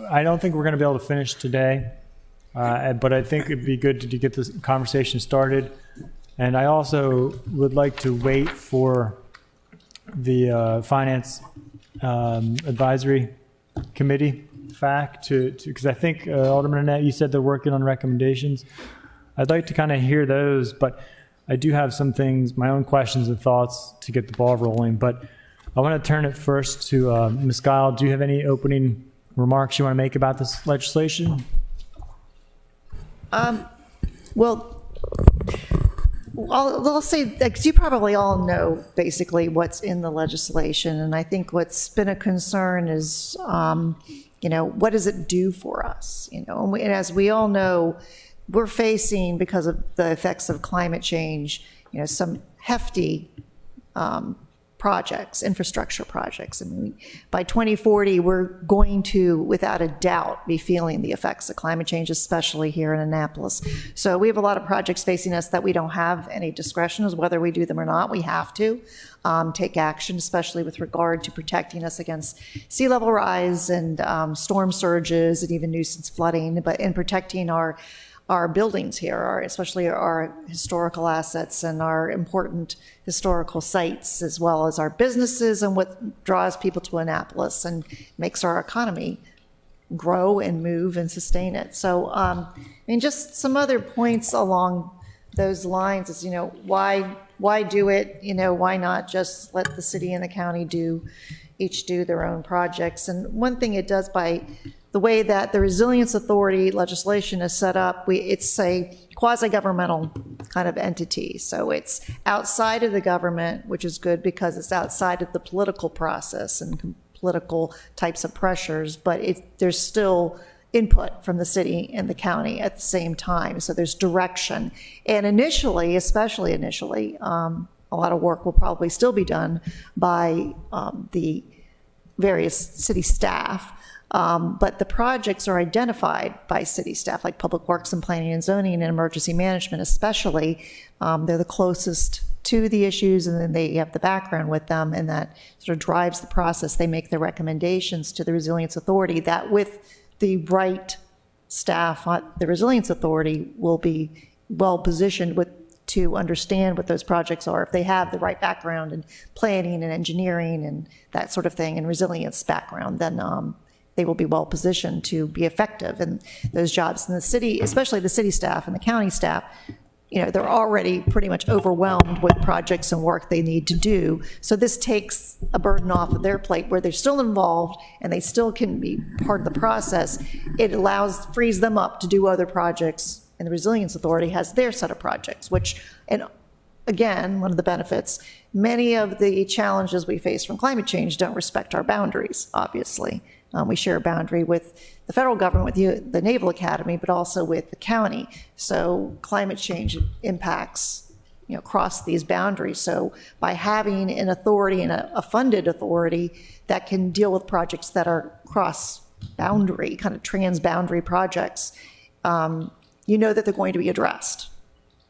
I don't think we're going to be able to finish today, but I think it'd be good to get this conversation started. And I also would like to wait for the Finance Advisory Committee because I think Alderman Annette, you said they're working on recommendations. I'd like to kind of hear those, but I do have some things, my own questions and thoughts to get the ball rolling. But I want to turn it first to Ms. Guile. Do you have any opening remarks you want to make about this legislation? Well, I'll say, because you probably all know basically what's in the legislation, and I think what's been a concern is, what does it do for us? And as we all know, we're facing, because of the effects of climate change, some hefty projects, infrastructure projects. I mean, by 2040, we're going to, without a doubt, be feeling the effects of climate change, especially here in Annapolis. So we have a lot of projects facing us that we don't have any discretion as whether we do them or not. We have to take action, especially with regard to protecting us against sea level rise and storm surges and even nuisance flooding, but in protecting our buildings here, especially our historical assets and our important historical sites, as well as our businesses and what draws people to Annapolis and makes our economy grow and move and sustain it. So, just some other points along those lines is, why do it? Why not just let the city and the county each do their own projects? And one thing it does, by the way that the Resilience Authority legislation is set up, it's a quasi-governmental kind of entity. So it's outside of the government, which is good because it's outside of the political process and political types of pressures, but there's still input from the city and the county at the same time. So there's direction. And especially initially, a lot of work will probably still be done by the various city staff. But the projects are identified by city staff, like Public Works and Planning and Zoning and Emergency Management especially. They're the closest to the issues, and then they have the background with them, and that sort of drives the process. They make the recommendations to the Resilience Authority that, with the right staff, the Resilience Authority will be well positioned to understand what those projects are if they have the right background in planning and engineering and that sort of thing, and resilience background. Then they will be well positioned to be effective in those jobs. And the city, especially the city staff and the county staff, they're already pretty much overwhelmed with projects and work they need to do. So this takes a burden off of their plate where they're still involved and they still can be part of the process. It frees them up to do other projects, and the Resilience Authority has their set of projects, and again, one of the benefits, many of the challenges we face from climate change don't respect our boundaries, obviously. We share a boundary with the federal government, with the Naval Academy, but also with the county. So climate change impacts cross these boundaries. So by having an authority and a funded authority that can deal with projects that are cross-boundary, kind of trans-boundary projects, you know that they're going to be addressed,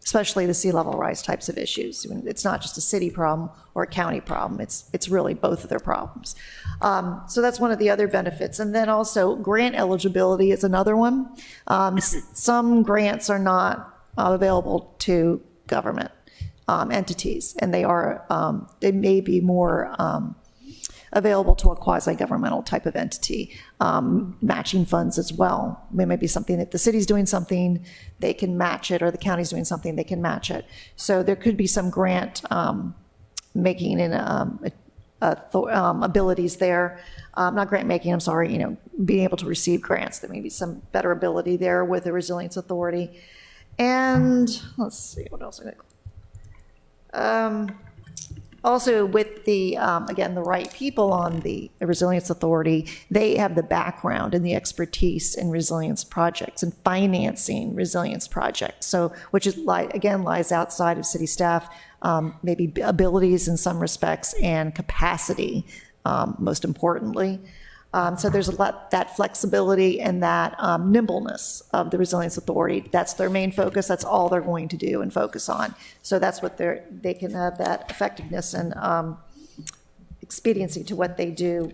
especially the sea level rise types of issues. I mean, it's not just a city problem or a county problem. It's really both of their problems. So that's one of the other benefits. And then also grant eligibility is another one. Some grants are not available to government entities, and they may be more available to a quasi-governmental type of entity, matching funds as well. It might be something, if the city's doing something, they can match it, or the county's doing something, they can match it. So there could be some grant making and abilities there. Not grant making, I'm sorry, being able to receive grants. There may be some better ability there with the Resilience Authority. And let's see, what else I got? Also, with the, again, the right people on the Resilience Authority, they have the background and the expertise in resilience projects and financing resilience projects. So, which is, again, lies outside of city staff, maybe abilities in some respects and capacity, most importantly. So there's a lot, that flexibility and that nimbleness of the Resilience Authority. That's their main focus. That's all they're going to do and focus on. So that's what they can have that effectiveness and expediency to what they do.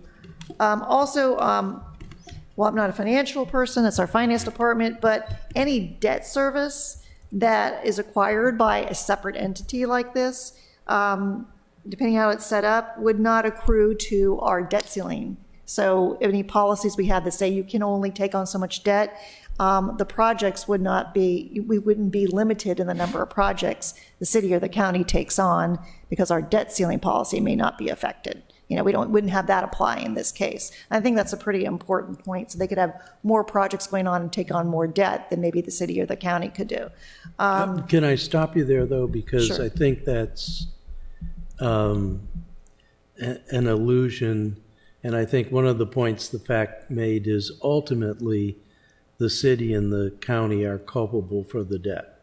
Also, well, I'm not a financial person. It's our finance department, but any debt service that is acquired by a separate entity like this, depending on how it's set up, would not accrue to our debt ceiling. So any policies we have that say you can only take on so much debt, the projects would not be, we wouldn't be limited in the number of projects the city or the county takes on because our debt ceiling policy may not be affected. We wouldn't have that apply in this case. I think that's a pretty important point. So they could have more projects going on and take on more debt than maybe the city or the county could do. Can I stop you there, though? Because Sure. I think that's an illusion. And I think one of the points the fact made is ultimately the city and the county are culpable for the debt.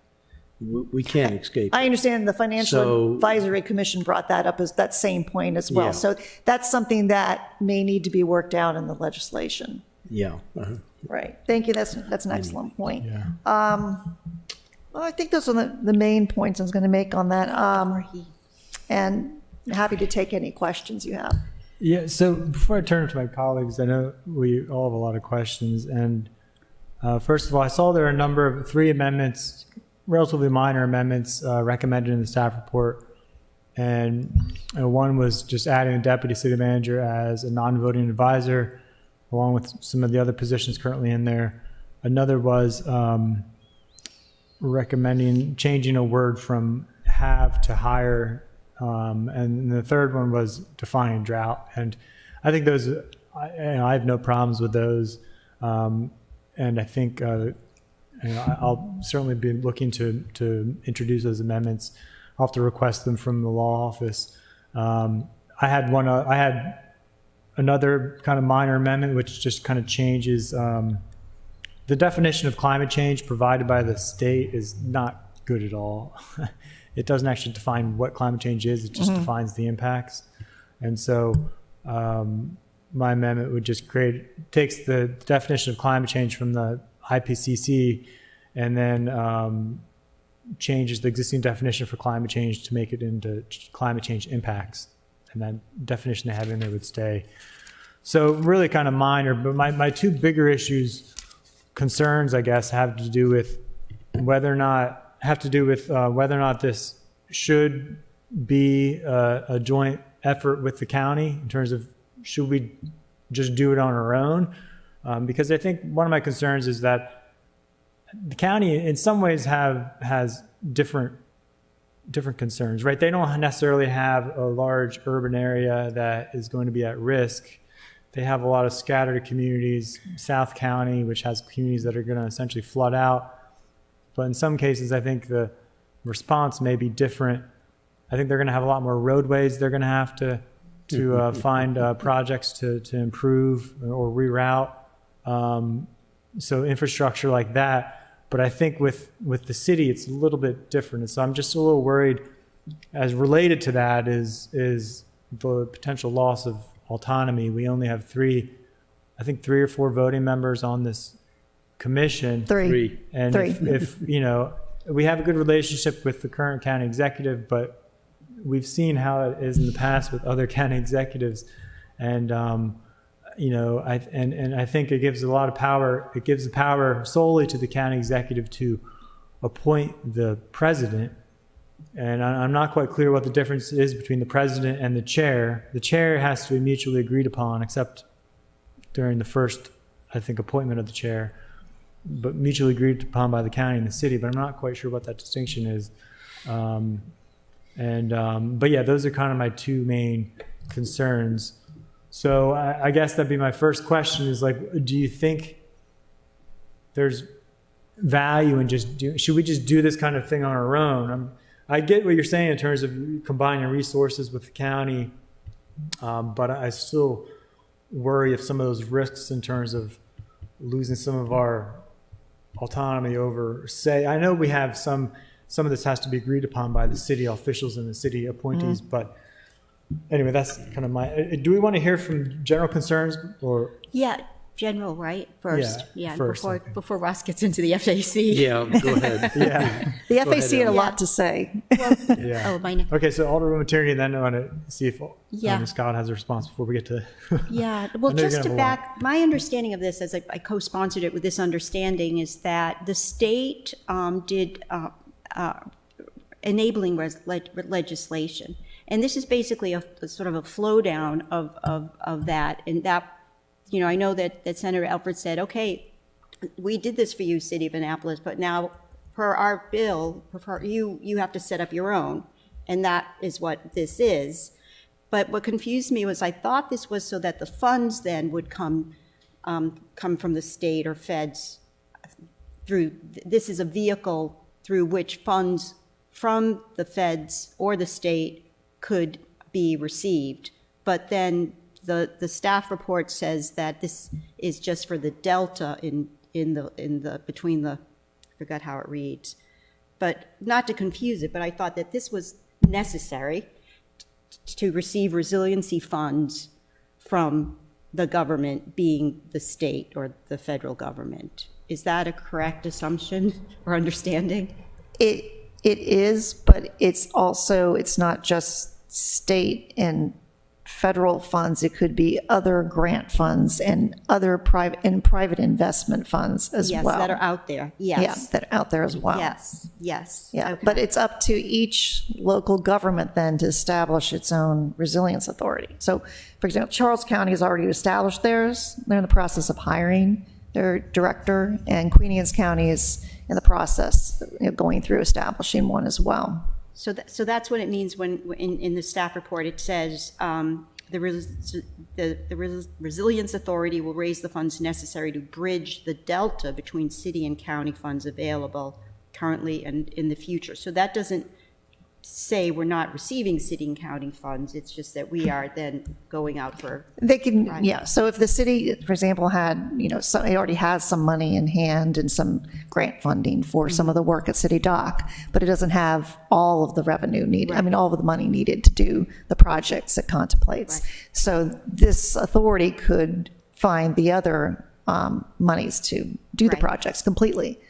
We can't escape I it. understand the Financial So- Advisory Commission brought that up as that same point as well. Yeah. So that's something that may need to be worked out in the legislation. Yeah. Right. Thank you. That's an excellent point. Yeah. Well, I think those are the main points I was going to make on that. And happy to take any questions you have. Yeah, so before I turn to my colleagues, I know we all have a lot of questions. And first of all, I saw there are a number of 3 amendments, relatively minor amendments recommended in the staff report. And one was just adding a deputy city manager as a non-voting advisor, along with some of the other positions currently in there. Another was recommending changing a word from have to hire. And the third one was defining drought. And I think those, I have no problems with those. And I think I'll certainly be looking to introduce those amendments. I'll have to request them from the law office. I had another kind of minor amendment, which just kind of changes the definition of climate change provided by the state is not good at all. It doesn't actually define what climate change is. It just defines the impacts. And so my amendment would just takes the definition of climate change from the IPCC and then changes the existing definition for climate change to make it into climate change impacts. And that definition they have in there would stay. So really kind of minor, but my 2 bigger concerns, I guess, have to do with whether or not this should be a joint effort with the county in terms of should we just do it on our own? Because I think one of my concerns is that the county in some ways has different concerns, right? They don't necessarily have a large urban area that is going to be at risk. They have a lot of scattered communities, South County, which has communities that are going to essentially flood out. But in some cases, I think the response may be different. I think they're going to have a lot more roadways they're going to have to find projects to improve or reroute. So infrastructure like that But I think with the city, it's a little bit different. And so I'm just a little worried, as related to that is the potential loss of autonomy. We only have three or four voting members on this commission. Three. And Three. if we have a good relationship with the current county executive, but we've seen how it is in the past with other county executives. And, I think it gives a lot of power. It gives the power solely to the county executive to appoint the president. And I'm not quite clear what the difference is between the president and the chair. The chair has to be mutually agreed upon, except during the first, I think, appointment of the chair, but mutually agreed upon by the county and the city. But I'm not quite sure what that distinction is. But yeah, those are kind of my two main concerns. So I guess that'd be my first question is like, do you think there's value in should we just do this kind of thing on our own? I get what you're saying in terms of combining resources with the county, but I still worry if some of those risks in terms of losing some of our autonomy over, say, I know we have some of this has to be agreed upon by the city officials and the city appointees, but anyway, that's kind of do we want to hear from general concerns or? Yeah, general, right? First. Yeah, first, okay. before Ross gets into the FAC. Yeah, go ahead. Yeah. The Go FAC ahead, had a Ellen. lot to say. Yeah. Oh, my Okay, so Alderwoman Tierney, then I want to see if Yeah. Scott has a response before we get to. Yeah, well, I know you're just to gonna have a back, my understanding of this, as I co-sponsored it with this understanding, is that the state did enabling legislation. And this is basically a sort of a flow down of that. And that, I know that Senator Alford said, okay, we did this for you, City of Annapolis, but now per our bill, you have to set up your own. And that is what this is. But what confused me was I thought this was so that the funds then would come from the state or feds through, this is a vehicle through which funds from the feds or the state could be received. But then the staff report says that this is just for the delta in the between the, I forgot how it reads. But not to confuse it, but I thought that this was necessary to receive resiliency funds from the government, being the state or the federal government. Is that a correct assumption or understanding? It is, but it's not just state and federal funds. It could be other grant funds and other private investment funds as Yes, well. that are out there. Yes. Yeah, that are out there as well. Yes. Yeah, Okay. but it's up to each local government then to establish its own resilience authority. So, for example, Charles County has already established theirs. They're in the process of hiring their director, and Queen Anne's County is in the process of going through establishing one as well. So that's what it means when in the staff report it says the Resilience Authority will raise the funds necessary to bridge the delta between city and county funds available currently and in the future. So that doesn't say we're not receiving city and county funds. It's just that we are then going out for. They can, Right. yeah. So if the city, for example, had, it already has some money in hand and some grant funding for some of the work at City Dock, but it doesn't have all of the revenue needed. I mean, all of the money needed to do the projects it contemplates. Right. So this authority could find the other monies to do the Right. projects completely.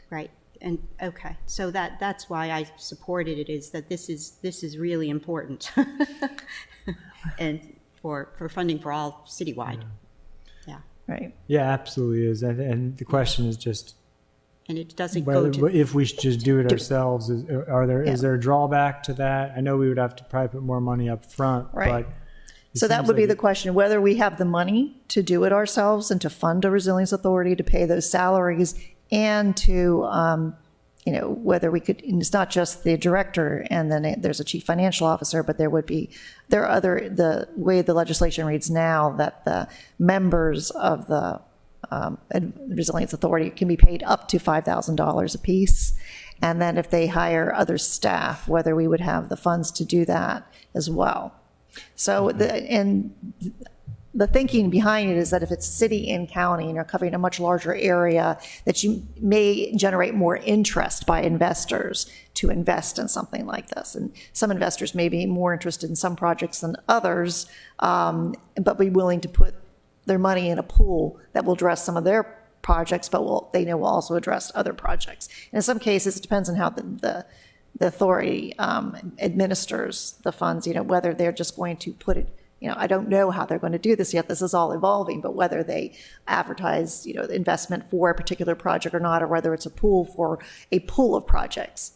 Right. And okay, so that's why I supported it, is that this is really important, and for funding for all citywide. Yeah, Right. Yeah, absolutely is. And the question is just and it doesn't go whether, to. if we should just do it ourselves. Is there a drawback to that? I know we would have to probably put more money up front, Right. but it So that seems would be like the question, whether we have the money to do it ourselves and to fund a resilience authority to pay those salaries, and to, whether we could, and it's not just the director and then there's a chief financial officer, but there are other, the way the legislation reads now, that the members of the resilience authority can be paid up to $5,000 apiece. And then if they hire other staff, whether we would have the funds to do that as well. So, the thinking behind it is that if it's city and county and you're covering a much larger area, that you may generate more interest by investors to invest in something like this. And some investors may be more interested in some projects than others, but be willing to put their money in a pool that will address some of their projects, but they know will also address other projects. And in some cases, it depends on how the authority administers the funds, whether they're just going to put it, I don't know how they're going to do this yet. This is all evolving, but whether they advertise, the investment for a particular project or not, or whether it's a pool for a pool of projects.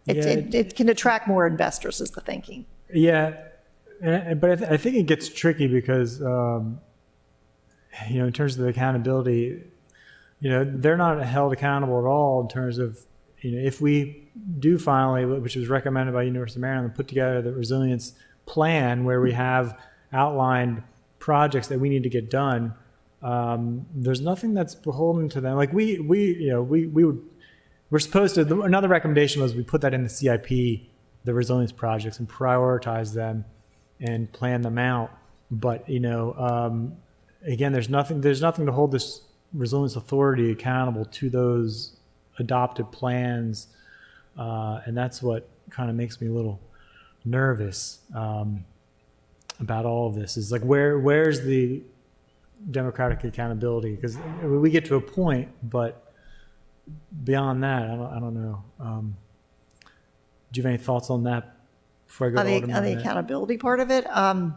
It can attract more investors is the thinking. Yeah, but I think it gets tricky because, in terms of the accountability, they're not held accountable at all in terms of, if we do finally, which was recommended by University of Maryland, put together the resilience plan where we have outlined projects that we need to get done. There's nothing that's beholden to them. Like we're supposed to. Another recommendation was we put that in the CIP, the resilience projects, and prioritize them and plan them out. But again, there's nothing to hold this resilience authority accountable to those adopted plans, and that's what kind of makes me a little nervous about all of this. Is like where's the democratic accountability? Because we get to a point, but beyond that, I don't know. Do you have any thoughts on that before I go On the accountability part of it, I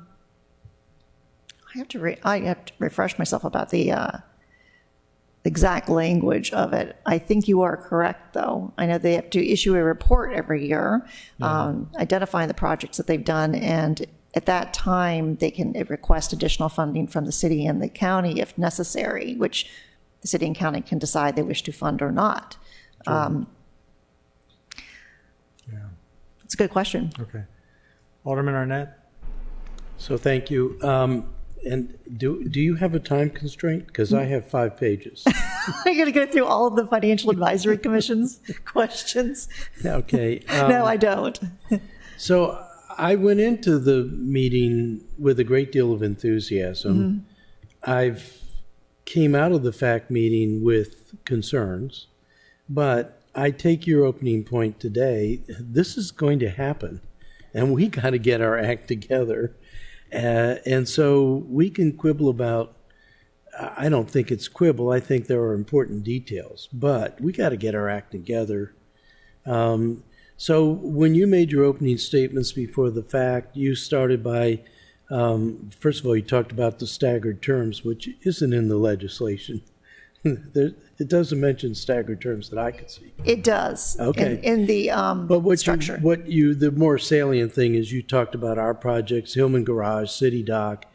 have to refresh myself about the exact language of it. I think you are correct, though. I know they have to issue a report every year, identifying the projects that they've done, and at that time, they can request additional funding from the city and the county if necessary, which the city and county can decide they wish to fund or not. It's a good question. Okay. Alderman Arnett? So thank you. And do you have a time constraint? Because I have 5 pages. Are you going to go through all of the Financial Advisory Commission's questions? Okay. No, I don't. So I went into the meeting with a great deal of enthusiasm. I've came out of the FAC meeting with concerns, but I take your opening point today. This is going to happen, and we got to get our act together. And so we can quibble about, I don't think it's quibble, I think there are important details, but we got to get our act together. So when you made your opening statements before the fact, you started by, first of all, you talked about the staggered terms, which isn't in the legislation. It doesn't mention staggered terms that I could see. It does. Okay. In the But structure. The more salient thing is you talked about our projects, Hillman Garage, City Dock,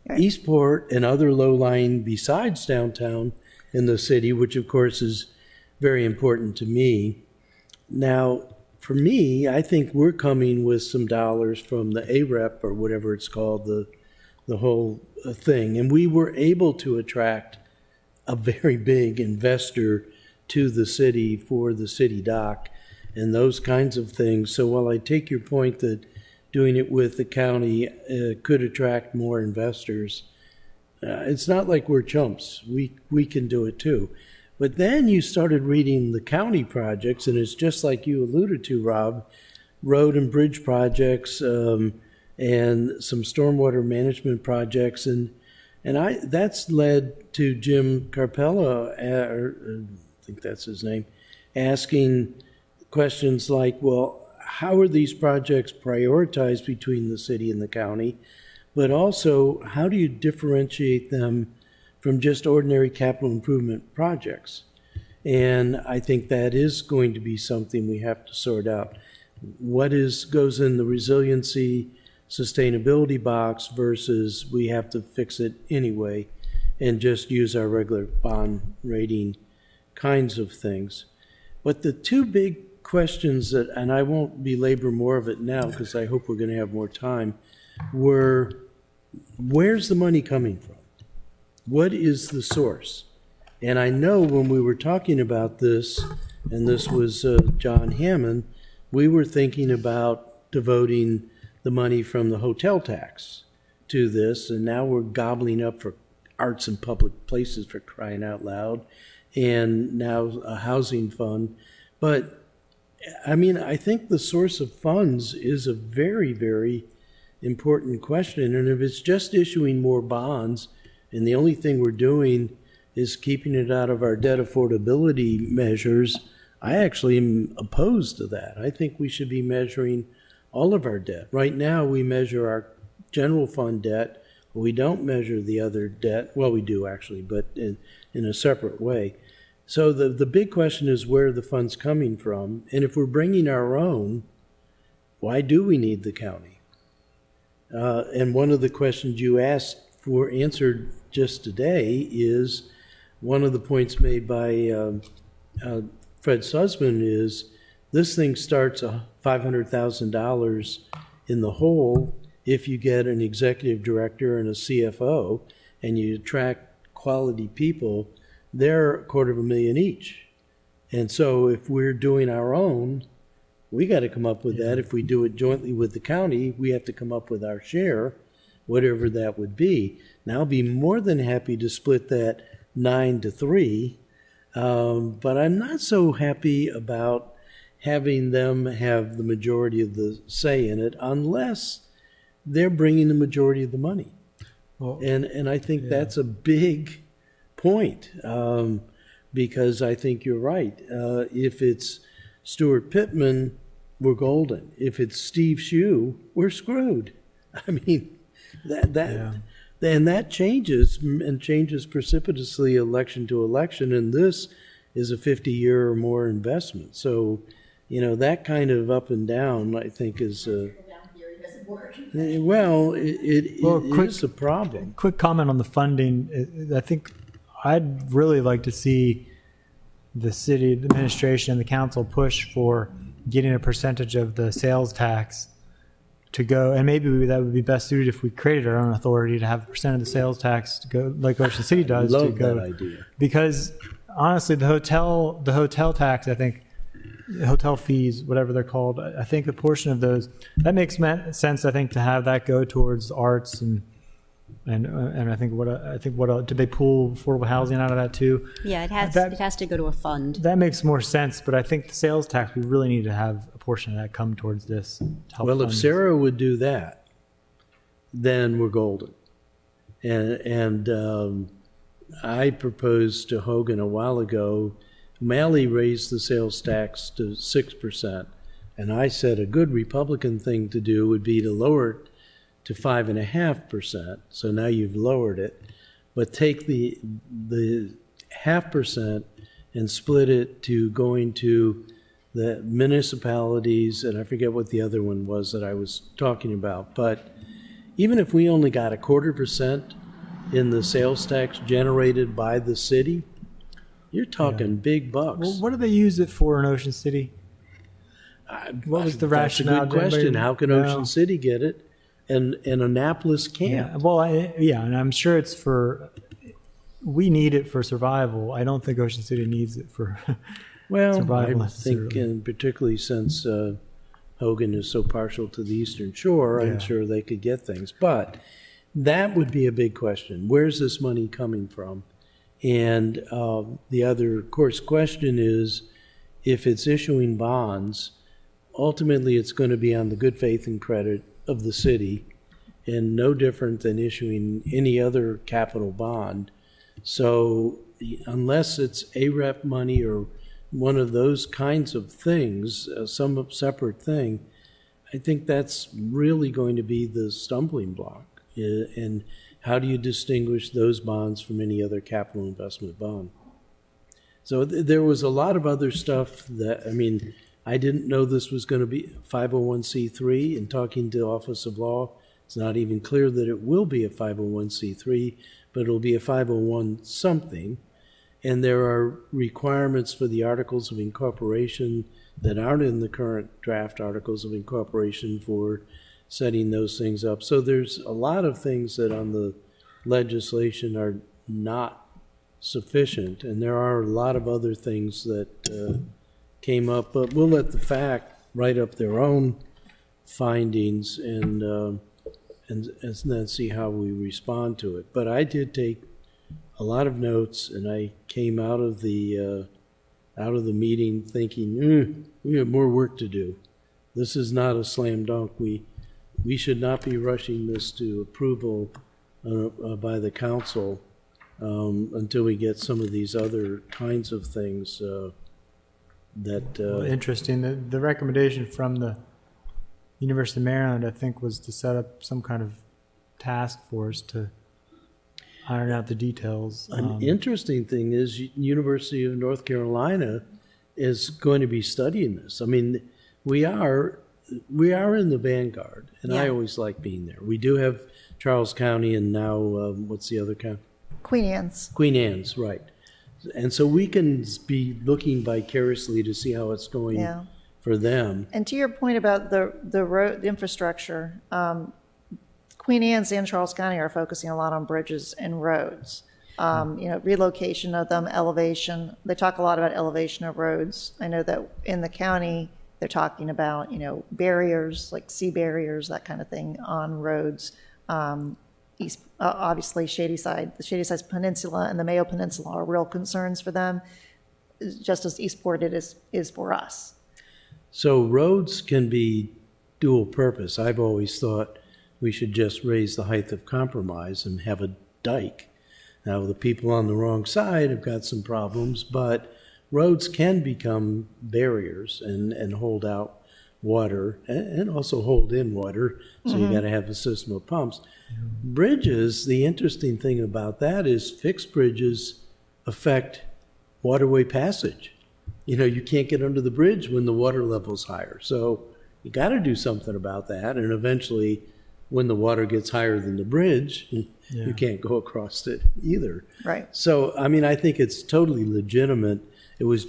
Right. Eastport, and other low-lying besides downtown in the city, which of course is very important to me. Now, for me, I think we're coming with some dollars from the AREP or whatever it's called, the whole thing, and we were able to attract a very big investor to the city for the city dock and those kinds of things. So while I take your point that doing it with the county could attract more investors, it's not like we're chumps. We can do it too. But then you started reading the county projects, and it's just like you alluded to, Rob, road and bridge projects and some stormwater management projects, and that's led to Jim Carpella, I think that's his name, asking questions like, well, how are these projects prioritized between the city and the county? But also, how do you differentiate them from just ordinary capital improvement projects? And I think that is going to be something we have to sort out. What goes in the resiliency sustainability box versus we have to fix it anyway and just use our regular bond rating kinds of things. But the two big questions that, and I won't belabor more of it now because I hope we're going to have more time, were where's the money coming from? What is the source? And I know when we were talking about this, and this was John Hammond, we were thinking about devoting the money from the hotel tax to this, and now we're gobbling up for arts and public places, for crying out loud, and now a housing fund. But I mean, I think the source of funds is a very, very important question. And if it's just issuing more bonds, and the only thing we're doing is keeping it out of our debt affordability measures, I actually am opposed to that. I think we should be measuring all of our debt. Right now, we measure our general fund debt. We don't measure the other debt. Well, we do actually, but in a separate way. So the big question is where are the funds coming from? And if we're bringing our own, why do we need the county? And one of the questions you asked for answered just today is one of the points made by Fred Sussman is this thing starts $500,000 in the hole if you get an executive director and a CFO and you attract quality people. They're $250,000 each. And so if we're doing our own, we got to come up with that. If we do it jointly with the county, we have to come up with our share, whatever that would be. Now, I'll be more than happy to split that 9-3, but I'm not so happy about having them have the majority of the say in it unless they're bringing the majority of the money. Well, And I think that's a big point, because I think you're right. If it's Stuart Pittman, we're golden. If it's Steve Shue, we're screwed. I mean, that changes and changes precipitously election to election, and this is a 50-year or more investment. So, that kind of up and down, I think, is well, it is a problem. quick comment on the funding. I think I'd really like to see the city administration and the council push for getting a percentage of the sales tax to go, and maybe that would be best suited if we created our own authority to have a percent of the sales tax to go, like Ocean City does. Love to go, that idea. because honestly, the hotel tax, I think, hotel fees, whatever they're called, I think a portion of those, that makes sense. I think to have that go towards arts and I think what did they pull affordable housing out of that too? Yeah, it has to go to a fund. That makes more sense, but I think the sales tax, we really need to have a portion of that come towards this. To help Well, if fund Sarah would do that, then we're golden. And I proposed to Hogan a while ago, Malley raised the sales tax to 6%, and I said a good Republican thing to do would be to lower it to 5.5%. So now you've lowered it, but take the 0.5% and split it to going to the municipalities, and I forget what the other one was that I was talking about. But even if we only got 0.25% in the sales tax generated by the city, you're talking big bucks. Well, what do they use it for in Ocean City? What was the rationale? That's a good question. Anybody How can know? Ocean City get it and Annapolis can't? Yeah, well, and I'm sure it's for. We need it for survival. I don't think Ocean City needs it for Well, survival I think, necessarily. and particularly since Hogan is so partial to the Eastern Shore, Yeah. I'm sure they could get things. But that would be a big question. Where's this money coming from? And the other, of course, question is, if it's issuing bonds, ultimately it's going to be on the good faith and credit of the city, and no different than issuing any other capital bond. So unless it's AREP money or one of those kinds of things, some separate thing, I think that's really going to be the stumbling block. And how do you distinguish those bonds from any other capital investment bond? So there was a lot of other stuff that, I mean, I didn't know this was going to be 501c3. In talking to Office of Law, it's not even clear that it will be a 501c3, but it'll be a 501 something. And there are requirements for the articles of incorporation that aren't in the current draft articles of incorporation for setting those things up. So there's a lot of things that on the legislation are not sufficient, and there are a lot of other things that came up, but we'll let the FAC write up their own findings, and and then see how we respond to it. But I did take a lot of notes, and I came out of the meeting thinking, we have more work to do. This is not a slam dunk. We should not be rushing this to approval by the council until we get some of these other kinds of things that. Interesting. The recommendation from the University of Maryland, I think, was to set up some kind of task force to iron out the details. An interesting thing is University of North Carolina is going to be studying this. I mean, we are in the vanguard, and I always like being there. We do have Charles County, and now what's the other county? Queen Anne's. Queen Anne's, right. And so we can be looking vicariously to see how it's going for them. And to your point about the road infrastructure, Queen Anne's and Charles County are focusing a lot on bridges and roads. Relocation of them, elevation. They talk a lot about elevation of roads. I know that in the county, they're talking about, barriers, like sea barriers, that kind of thing on roads. Obviously, the Shady Side Peninsula and the Mayo Peninsula are real concerns for them, just as Eastport is for us. So roads can be dual purpose. I've always thought we should just raise the height of compromise and have a dike. Now, the people on the wrong side have got some problems, but roads can become barriers and hold out water and also hold in water, so you got to have a system of pumps. Bridges, the interesting thing about that is fixed bridges affect waterway passage. You can't get under the bridge when the water level's higher, so you got to do something about that, and eventually when the water gets higher than the bridge, you can't go across it either. Right. So, I think it's totally legitimate. It was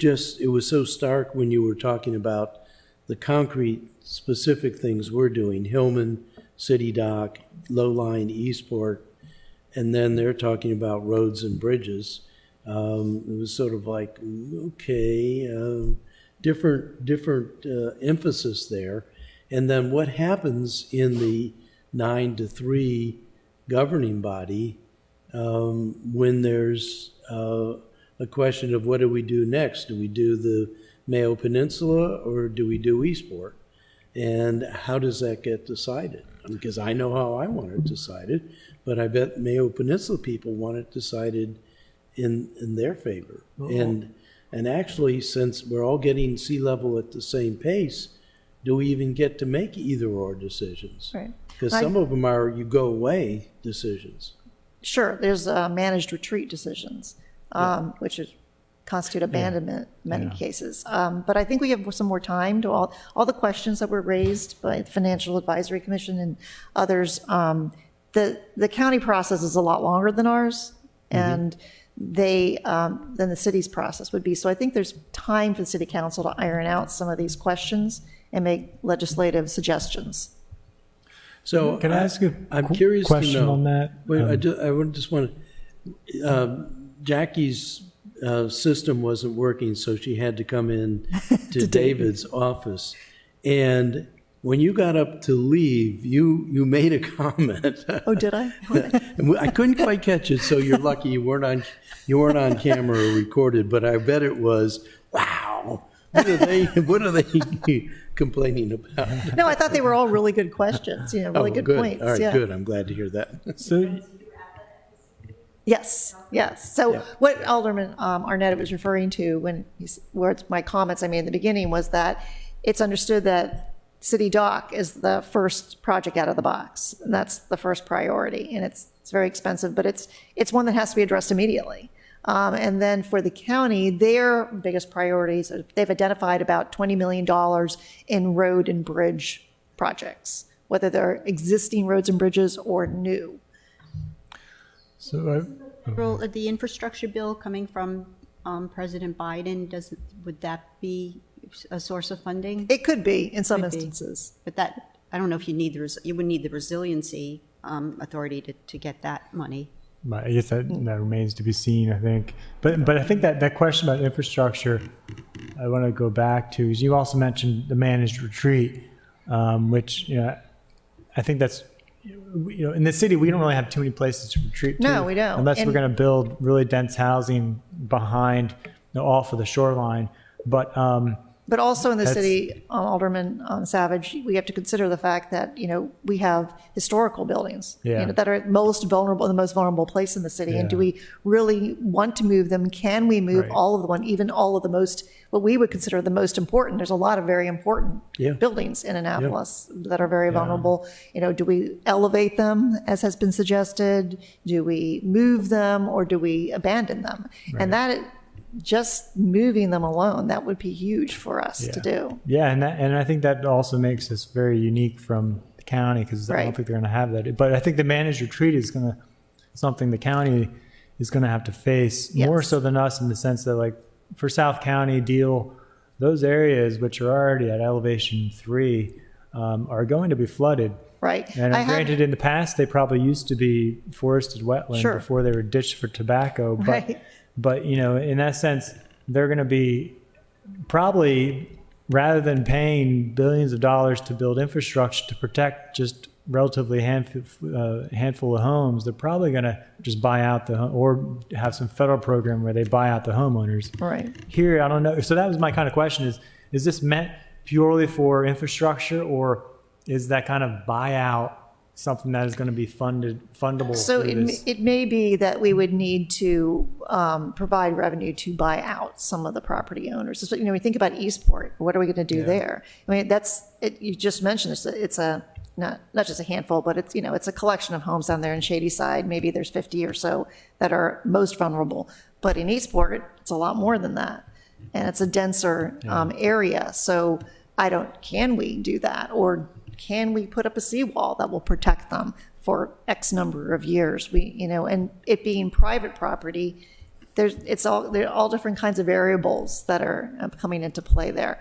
so stark when you were talking about the concrete specific things we're doing, Hillman, City Dock, Low Line, Eastport, and then they're talking about roads and bridges. It was sort of like, okay, different emphasis there. And then what happens in the 9-3 governing body when there's a question of what do we do next? Do we do the Mayo Peninsula or do we do Eastport? And how does that get decided? Because I know how I want it decided, but I bet Mayo Peninsula people want it decided in their favor. And actually, since we're all getting sea level at the same pace, do we even get to make either or decisions? Right. Because some of them are you go away decisions. Sure, there's managed retreat decisions, which constitute abandonment in many cases. But I think we have some more time to all the questions that were raised by the Financial Advisory Commission and others. The county process is a lot longer than ours, and than the city's process would be. So I think there's time for the city council to iron out some of these questions and make legislative suggestions. So Can I ask a I'm curious question to know, on that? Wait, I would just want to. Jackie's system wasn't working, so she had to come in to David's office. And when you got up to leave, you made a comment. Oh, did I? I couldn't quite catch it, so you're lucky you weren't on camera or recorded. But I bet it was, wow. What are they complaining about? No, I thought they were all really good questions. Really good points. All right, yeah. good. I'm glad to hear that. So, Yes. So what Alderman Arnett was referring to where my comments I made in the beginning was that it's understood that City Dock is the first project out of the box. And that's the first priority, and it's very expensive, but it's one that has to be addressed immediately. And then for the county, their biggest priorities, they've identified about $20 million in road and bridge projects, whether they're existing roads and bridges or new. so The infrastructure bill coming from President Biden, would that be a source of funding? It could be in some Could be. instances. But that, I don't know if you would need the resiliency authority to get that money. I guess that remains to be seen, I think. But I think that question about infrastructure, I want to go back to, because you also mentioned the managed retreat, which, I think that's, in the city, we don't really have too many places to retreat to. No, we don't. Unless And- we're going to build really dense housing behind, off of the shoreline. But also in the That's- city, Alderman Savage, we have to consider the fact that, we have historical buildings Yeah. that are most vulnerable, the most vulnerable place in the city. And do Yeah. we really want to move them? Can we move Right. all of the even all of the most, what we would consider the most important? There's a lot of very important Yeah. buildings in Annapolis that are very vulnerable. Do we elevate them, as has been suggested? Do we move them, or do we abandon them? And that, just moving them alone, that would be huge for us to do. Yeah, and I think that also makes us very unique from the county, because I Right. don't think they're going to have that. But I think the managed retreat is something the county is going to have to face more Yes. so than us, in the sense that, like, for South County, Deal, those areas which are already at elevation 3 are going to be flooded. Right. And I had- granted, in the past, they probably used to be forested wetland Sure. before they were ditched for tobacco. But, Right. but in that sense, they're going to be probably, rather than paying billions of dollars to build infrastructure to protect just relatively handful of homes, they're probably going to just buy out or have some federal program where they buy out the homeowners. Right. Here, I don't know. So that was my kind of question: is this meant purely for infrastructure, or is that kind of buyout something that is going to be fundable? So through this? it may be that we would need to provide revenue to buy out some of the property owners. So, we think about Eastport. What are we going to do there? I mean, that's it. You just mentioned it's a not just a handful, but it's a collection of homes down there in Shadyside. Maybe there's 50 or so that are most vulnerable. But in Eastport, it's a lot more than that, and it's a denser area. So can we do that, or can we put up a seawall that will protect them for X number of years? And it being private property, there are all different kinds of variables that are coming into play there.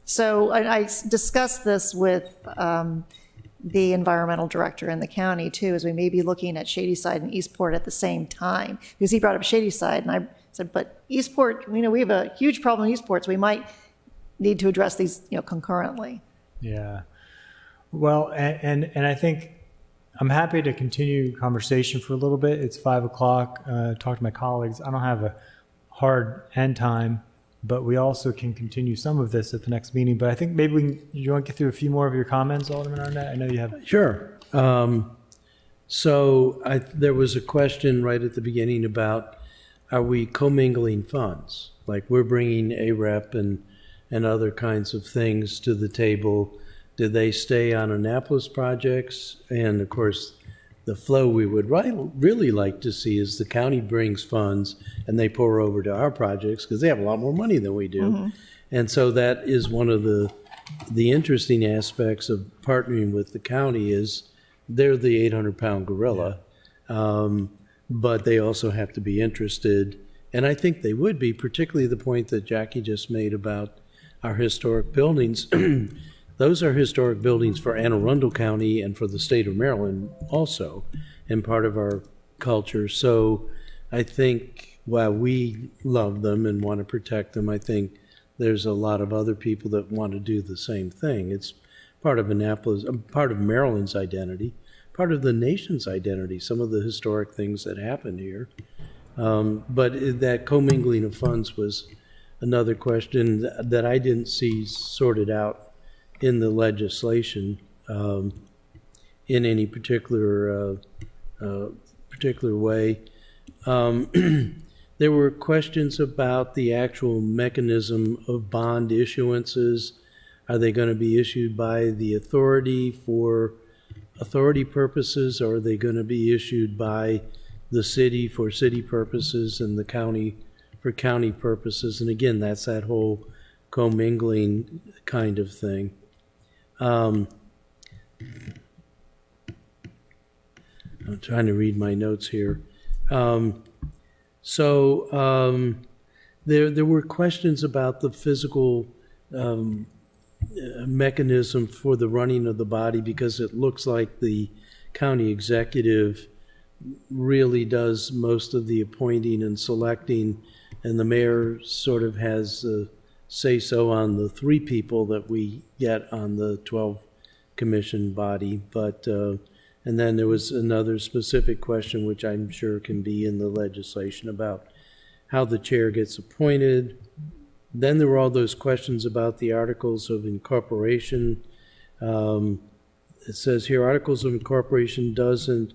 So I discussed this with the environmental director in the county too, as we may be looking at Shadyside and Eastport at the same time, because he brought up Shadyside, and I said, but Eastport, we have a huge problem in Eastport, so we might need to address these, concurrently. Yeah. Well, and I think I'm happy to continue conversation for a little bit. It's 5:00. Talk to my colleagues. I don't have a hard end time, but we also can continue some of this at the next meeting. But I think maybe you want to get through a few more of your comments, Alderman Arnett? I know you have. Sure. There was a question right at the beginning about, are we commingling funds? Like, we're bringing AREP and other kinds of things to the table. Did they stay on Annapolis projects? And of course, the flow we would really like to see is the county brings funds and they pour over to our projects, because they have a lot more money than we do. Mm-hmm. And so that is one of the interesting aspects of partnering with the county, is they're the 800-pound gorilla, but they also have to be interested. And I think they would be, particularly the point that Jackie just made about our historic buildings. Those are historic buildings for Anne Arundel County and for the state of Maryland also, and part of our culture. So I think while we love them and want to protect them, I think there's a lot of other people that want to do the same thing. It's part of Annapolis, part of Maryland's identity, part of the nation's identity, some of the historic things that happened here. But that commingling of funds was another question that I didn't see sorted out in the legislation in any particular way. There were questions about the actual mechanism of bond issuances. Are they going to be issued by the authority for authority purposes, or are they going to be issued by the city for city purposes and the county for county purposes? And again, that's that whole commingling kind of thing. I'm trying to read my notes here. There were questions about the physical mechanism for the running of the body, because it looks like the county executive really does most of the appointing and selecting, and the mayor sort of has say-so on the 3 people that we get on the 12 commission body, but, and then there was another specific question, which I'm sure can be in the legislation, about how the chair gets appointed. Then there were all those questions about the articles of incorporation. It says here, articles of incorporation doesn't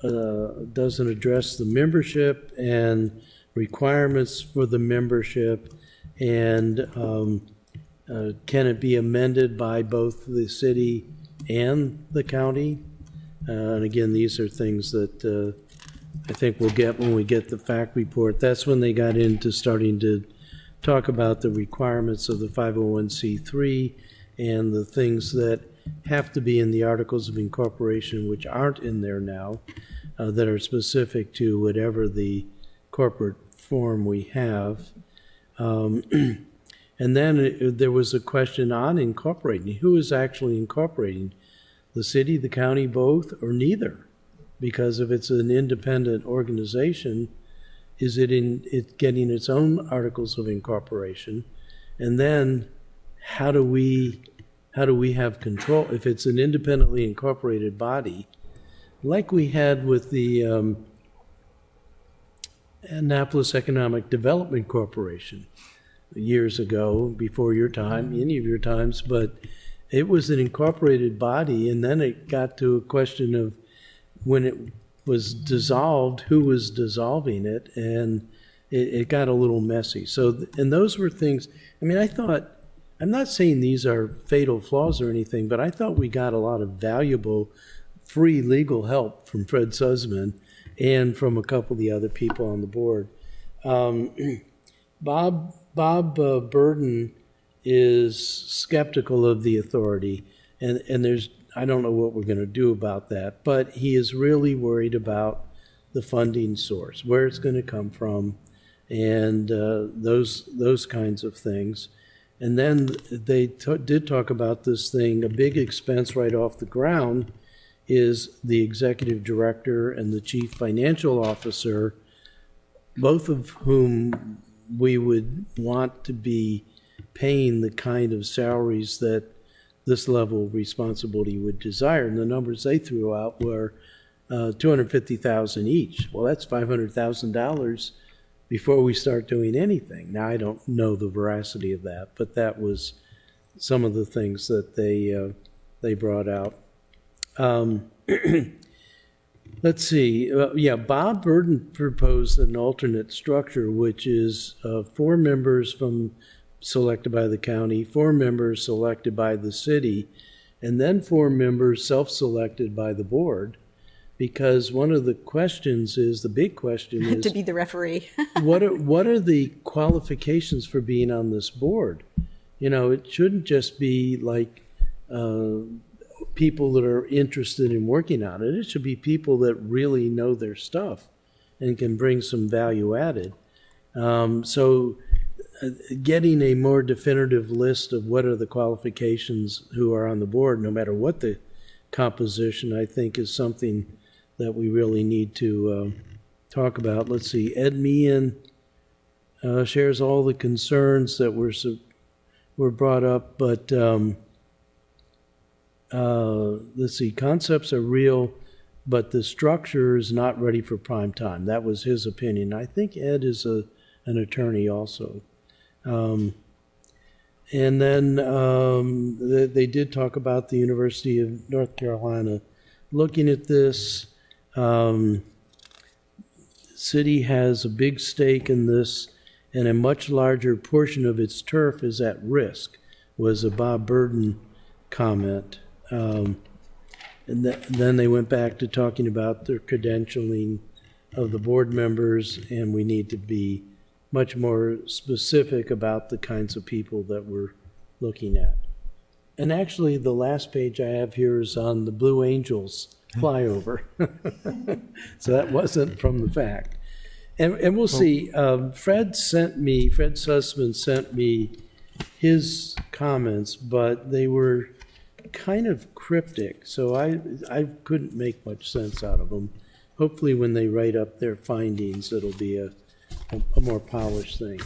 address the membership and requirements for the membership, and can it be amended by both the city and the county? And again, these are things that I think we'll get when we get the fact report. That's when they got into starting to talk about the requirements of the 501c3 and the things that have to be in the articles of incorporation, which aren't in there now, that are specific to whatever the corporate form we have. And then there was a question on incorporating. Who is actually incorporating? The city, the county, both, or neither? Because if it's an independent organization, is it getting its own articles of incorporation? And then how do we have control? If it's an independently incorporated body, like we had with the Annapolis Economic Development Corporation years ago, before your time, any of your times, but it was an incorporated body, and then it got to a question of when it was dissolved, who was dissolving it, and it got a little messy. So, and those were things, I mean, I thought, I'm not saying these are fatal flaws or anything, but I thought we got a lot of valuable free legal help from Fred Sussman and from a couple of the other people on the board. Bob Burden is skeptical of the authority, and there's, I don't know what we're going to do about that, but he is really worried about the funding source, where it's going to come from, and those kinds of things. And then they did talk about this thing, a big expense right off the ground is the executive director and the chief financial officer, both of whom we would want to be paying the kind of salaries that this level of responsibility would desire. And the numbers they threw out were $250,000 each. Well, that's $500,000 before we start doing anything. Now, I don't know the veracity of that, but that was some of the things that they brought out. Let's see. Bob Burden proposed an alternate structure, which is 4 members selected by the county, 4 members selected by the city, and then 4 members self-selected by the board. Because one of the questions is, the big question is, to be the referee. what are the qualifications for being on this board? You know, it shouldn't just be like people that are interested in working on it. It should be people that really know their stuff and can bring some value added. So getting a more definitive list of what are the qualifications who are on the board, no matter what the composition, I think is something that we really need to talk about. Let's see, Ed Meehan shares all the concerns that were brought up, but let's see, concepts are real, but the structure is not ready for prime time. That was his opinion. I think Ed is an attorney also. And then they did talk about the University of North Carolina looking at this. City has a big stake in this, and a much larger portion of its turf is at risk, was a Bob Burden comment. And then they went back to talking about the credentialing of the board members, and we need to be much more specific about the kinds of people that we're looking at. And actually, the last page I have here is on the Blue Angels flyover. So that wasn't from the fact. And we'll see. Fred Sussman sent me his comments, but they were kind of cryptic, so I couldn't make much sense out of them. Hopefully when they write up their findings, it'll be a more polished thing.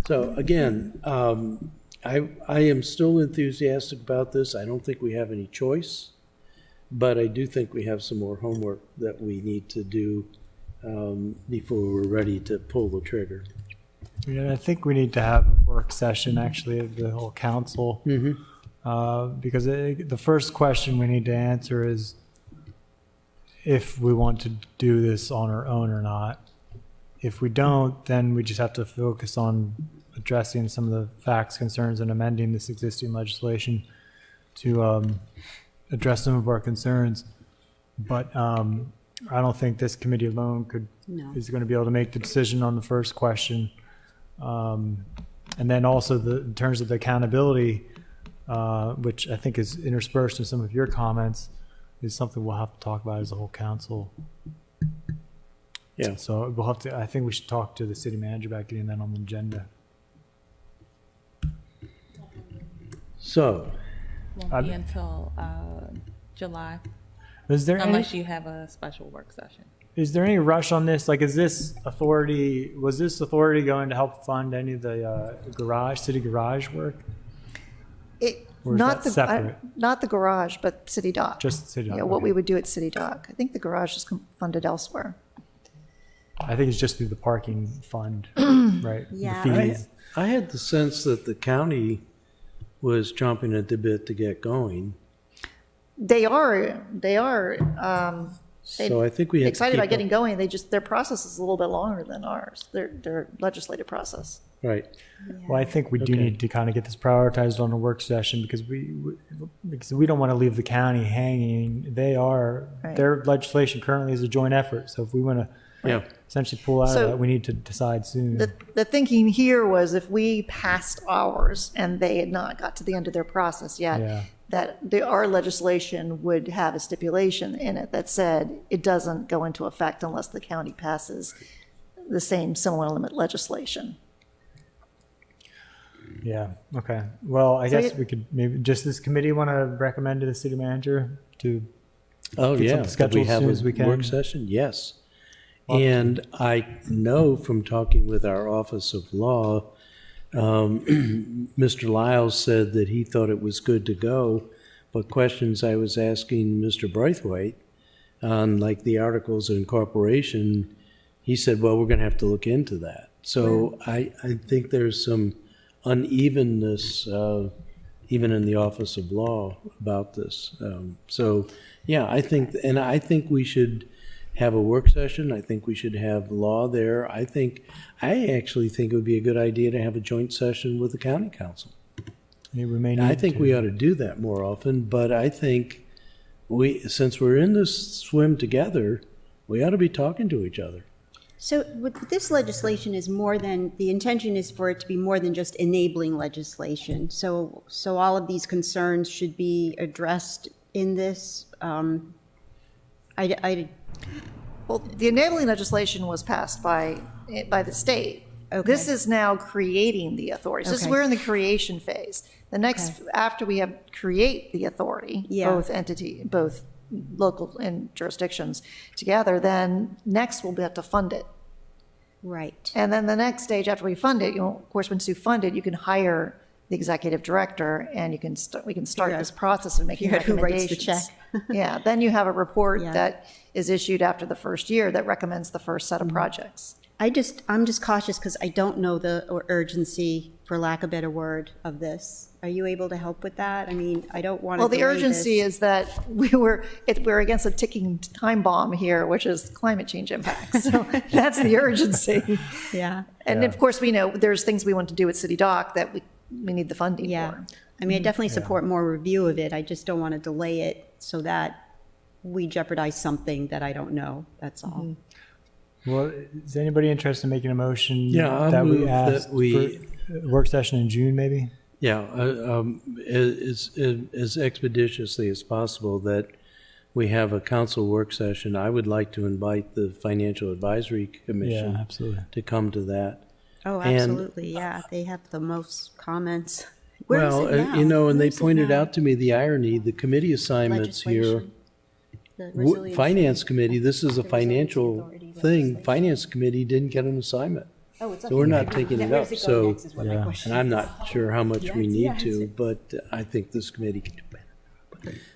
So again, I am still enthusiastic about this. I don't think we have any choice. but I do think we have some more homework that we need to do before we're ready to pull the trigger. Yeah, I think we need to have a work session actually of the whole council. Because the first question we need to answer is if we want to do this on our own or not. If we don't, then we just have to focus on addressing some of the facts, concerns, and amending this existing legislation to address some of our concerns. But I don't think this committee alone is going to be able to make the decision on the first question. And then also in terms of the accountability, which I think is interspersed in some of your comments, is something we'll have to talk about as a whole council. Yeah. So we'll have to. I think we should talk to the city manager about getting that on the agenda. So, Won't be until July, Is there unless you have a special work session. Is there any rush on this? Like, was this authority going to help fund any of the city garage work? Or is Not that separate? not the garage, but City Dock. Just City Dock, Yeah, what okay. we would do at City Dock. I think the garage is funded elsewhere. I think it's just through the parking fund, right? Yeah. The fees. I had the sense that the county was chomping at the bit to get going. They are. So I think we have excited to about keep getting up. going. Their process is a little bit longer than ours. Their legislative process. Right. Well, I think we do Okay. need to kind of get this prioritized on a work session because we don't want to leave the county hanging. Right. Their legislation currently is a joint effort. So if we want to Yeah. essentially pull out So- of that, we need to decide soon. The thinking here was if we passed ours and they had not got to the end of their process yet, Yeah. that our legislation would have a stipulation in it that said it doesn't go into effect unless the county passes the same similar limit legislation. Yeah. Okay. Well, I So guess you- we could maybe just this committee want to recommend to the city manager to. Oh, Get yeah. something Did scheduled we as have soon a as we can. work session? Yes. And I know from talking with our Office of Law, Mr. Lyles said that he thought it was good to go, but questions I was asking Mr. Braithwaite on like the Articles of Incorporation, he said, well, we're going to have to look into that. So I think there's some unevenness even in the Office of Law about this. So, yeah, I think we should have a work session. I think we should have law there. I actually think it would be a good idea to have a joint session with the county council. We may need I think to. we ought to do that more often, but I think since we're in this swim together, we ought to be talking to each other. So with this legislation is more than, the intention is for it to be more than just enabling legislation. So all of these concerns should be addressed in this. Well, the enabling legislation was passed by the state. Okay. This is now creating the authorities. Okay. We're in the creation phase. The next, after we have create the authority, Yeah. both local and jurisdictions together, then next we'll have to fund it. Right. And then the next stage after we fund it, of course, once you fund it, you can hire the executive director and we can start this process of making Figure out who writes the recommendations. check. Yeah, then you have a report Yeah. that is issued after the first year that recommends the first set of projects. I'm just cautious because I don't know the urgency, for lack of a better word, of this. Are you able to help with that? I mean, I don't want to Well, the delay urgency this. is that we're against a ticking time bomb here, which is climate change impacts. So that's the urgency. Yeah, And of course, we know there's things we want to do at City Dock that we need the funding yeah. for. I mean, I definitely support more review of it. I just don't want to delay it so that we jeopardize something that I don't know. That's all. Well, is anybody interested in making a motion Yeah, I'll that move we that ask we- for a work session in June, maybe? Yeah, as expeditiously as possible that we have a council work session. I would like to invite the Financial Advisory Commission Yeah, absolutely. to come to that. Oh, And- absolutely. Yeah, they have the most comments. Where is Well, it now? and Where they is it pointed now? out to me the irony, the committee assignments here. Legislation. The resiliency- Finance Committee, this is a The Resiliency financial Authority thing. legislation. Finance Committee didn't get an assignment. Oh, it's up So we're here. not taking it Where up, does it go so, next is what my Yeah. question and I'm is. not sure how much we Yes, need yes. to, but I think this committee can do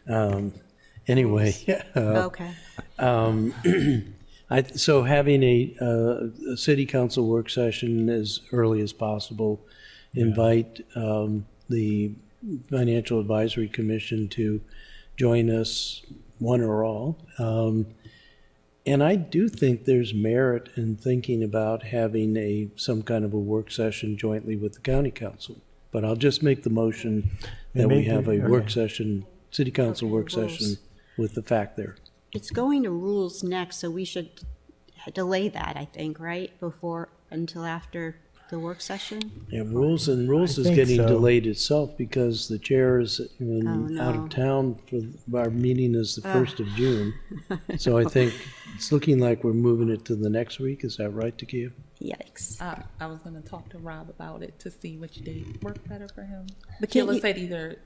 better. Anyway, Okay. so having a city council work session as early as possible, invite the Financial Advisory Commission to join us, one or all. And I do think there's merit in thinking about having some kind of a work session jointly with the county council. But I'll just make the motion that we have a work session, city council work session with the fact there. It's going to rules next, so we should delay that, I think, right? Until after the work session? Yeah, rules is think getting so. delayed itself because the chair is out no. of town for our meeting is the 1st of June. So I think it's looking like we're moving it to the next week. Is that right, Takia? Yikes. I was gonna talk to Rob about it to see which day worked better for him. The Can't killer you- said either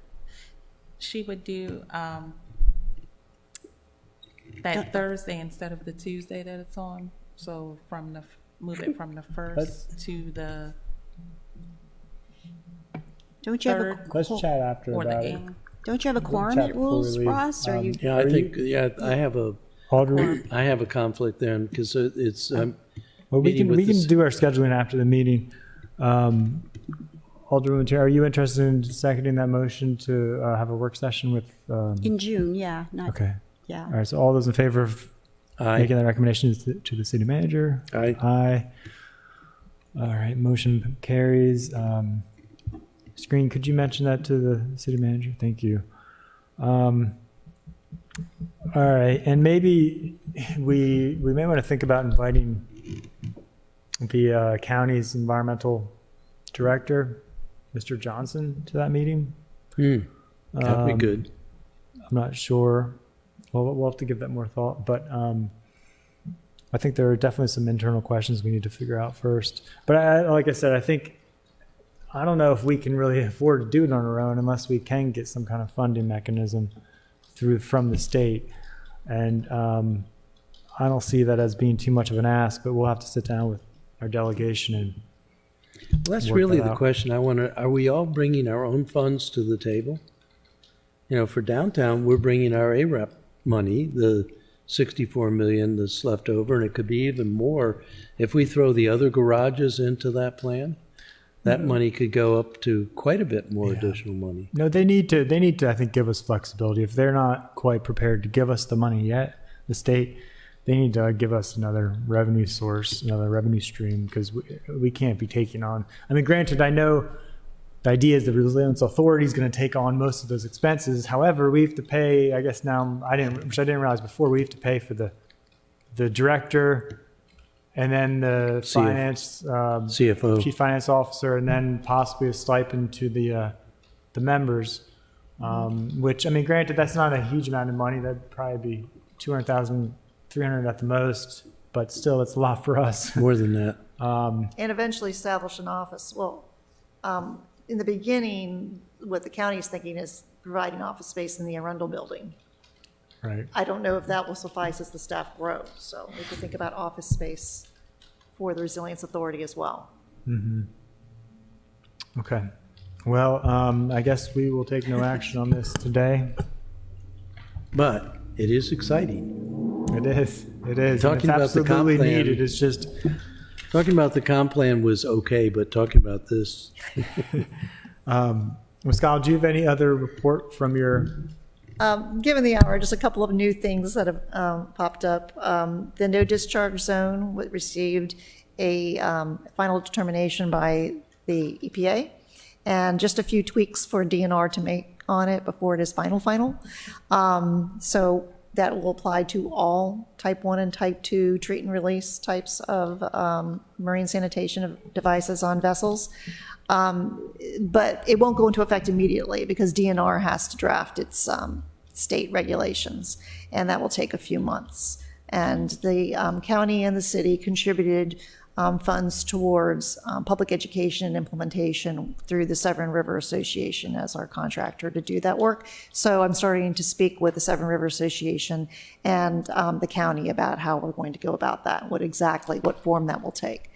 she would do that Thursday instead of the Tuesday that it's on. So move it from the 1st to the Don't you have a, third Let's chat after or the about it. 8th. don't you have a quorum chat at before we rules, leave. Ross? Or you? Yeah, I think I have a Alderman, conflict then because it's well, we meeting can with we the can c- do our scheduling after the meeting. Alderman, are you interested in seconding that motion to have a work session with? In June, yeah, not, Okay. yeah. All right. So all those in favor of making that recommendation to the city manager? Aye. Aye. All right. Motion carries. Screen, could you mention that to the city manager? Thank you. All right. And maybe we may want to think about inviting the county's environmental director, Mr. Johnson, to that meeting. that'd be Um, good. I'm not sure. Well, we'll have to give that more thought. But I think there are definitely some internal questions we need to figure out first. But like I said, I don't know if we can really afford to do it on our own unless we can get some kind of funding mechanism from the state. And I don't see that as being too much of an ask. But we'll have to sit down with our delegation and Well, that's work really that the out. question. Are we all bringing our own funds to the table? For downtown, we're bringing our AREP money, the 64 million that's left over, and it could be even more. If we throw the other garages into that plan, that money could go up to quite a bit more additional money. No, they need to, I think, give us flexibility. If they're not quite prepared to give us the money yet, the state, they need to give us another revenue source, another revenue stream, because we can't be taking on. I mean, granted, I know the idea is the Resilience Authority is going to take on most of those expenses. However, we have to pay, I guess now, which I didn't realize before, we have to pay for the director and then the CFO. chief finance officer, and then possibly a stipend to the members. Which, I mean, granted, that's not a huge amount of money. That'd probably be 200,000, 300 at the most, but still, it's a lot for us. More than that. And eventually establish an office. Well, in the beginning, what the county is thinking is providing office space in the Arundel building. Right. I don't know if that will suffice as the staff grow, so we could think about office space for the Resilience Authority as well. Okay. Well, I guess we will take no action on this today. But it is exciting. It is. It is. Talking It's about the comp absolutely plan. needed. It's just, Talking about the comp plan was okay, but talking about this, Pascal, do you have any other report from your? Given the hour, just a couple of new things that have popped up. The no discharge zone received a final determination by the EPA, and just a few tweaks for DNR to make on it before it is final. So that will apply to all type 1 and type 2 treat and release types of marine sanitation devices on vessels. But it won't go into effect immediately because DNR has to draft its state regulations, and that will take a few months. And the county and the city contributed funds towards public education and implementation through the Severn River Association as our contractor to do that work. So I'm starting to speak with the Severn River Association and the county about how we're going to go about that, what form that will take.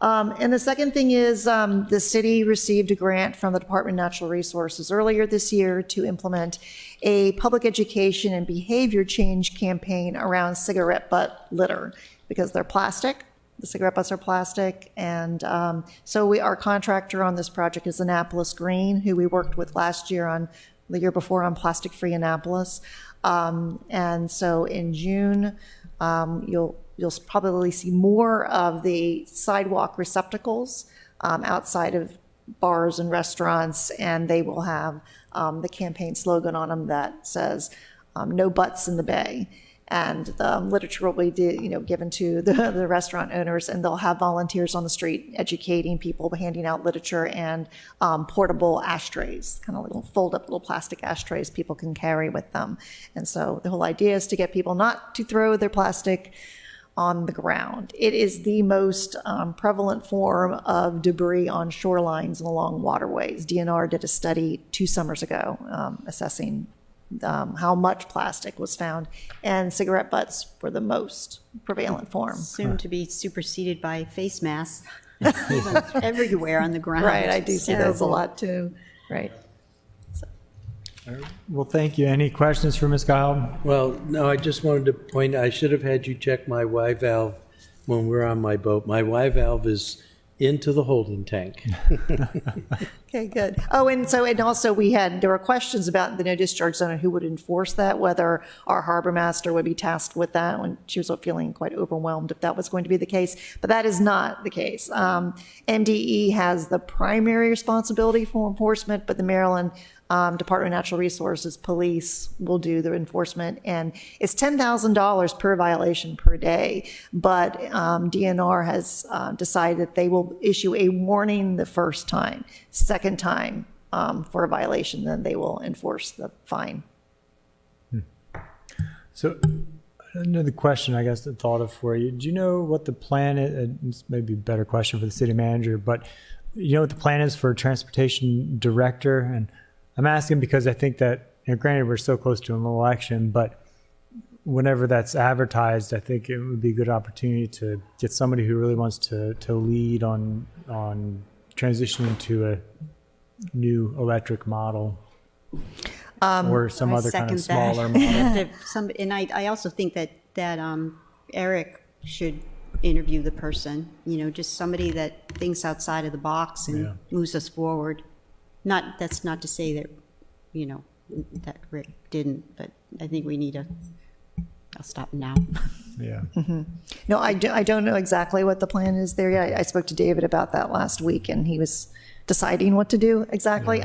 And the second thing is the city received a grant from the Department of Natural Resources earlier this year to implement a public education and behavior change campaign around cigarette butt litter because they're plastic. The cigarette butts are plastic. And so our contractor on this project is Annapolis Green, who we worked with last year the year before on Plastic Free Annapolis. And so in June, you'll probably see more of the sidewalk receptacles outside of bars and restaurants, and they will have the campaign slogan on them that says "No butts in the bay." And the literature will be given to the restaurant owners, and they'll have volunteers on the street educating people, handing out literature and portable ashtrays, kind of little fold-up little plastic ashtrays people can carry with them. And so the whole idea is to get people not to throw their plastic on the ground. It is the most prevalent form of debris on shorelines and along waterways. DNR did a study 2 summers ago assessing how much plastic was found, and cigarette butts were the most prevalent form. Soon to be superseded by face masks everywhere on the ground. Right, I do see those a Terrible. lot too. Right. Well, thank you. Any questions for Ms. Kyle? Well, no, I just wanted to point, I should have had you check my Y valve when we're on my boat. My Y valve is into the holding tank. Okay, good. Oh, and also there were questions about the no discharge zone and who would enforce that, whether our harbor master would be tasked with that, when she was feeling quite overwhelmed if that was going to be the case. But that is not the case. MDE has the primary responsibility for enforcement, but the Maryland Department of Natural Resources Police will do the enforcement, and it's $10,000 per violation per day. But DNR has decided that they will issue a warning the first time. Second time for a violation, then they will enforce the fine. So another question, I guess, that thought of for you. Do you know what the plan is? This may be a better question for the city manager, but you know what the plan is for a transportation director? And I'm asking because I think that, granted, we're so close to an election, but whenever that's advertised, I think it would be a good opportunity to get somebody who really wants to lead on transitioning to a new electric model or some I other kind of second that. smaller model. And I also think that Eric should interview the person, just somebody that thinks outside of the box and Yeah. moves us forward. That's not to say that, that Rick didn't, but I think we need I'll stop now. Yeah. No, I don't know exactly what the plan is there yet. I spoke to David about that last week, and he was deciding what to do exactly.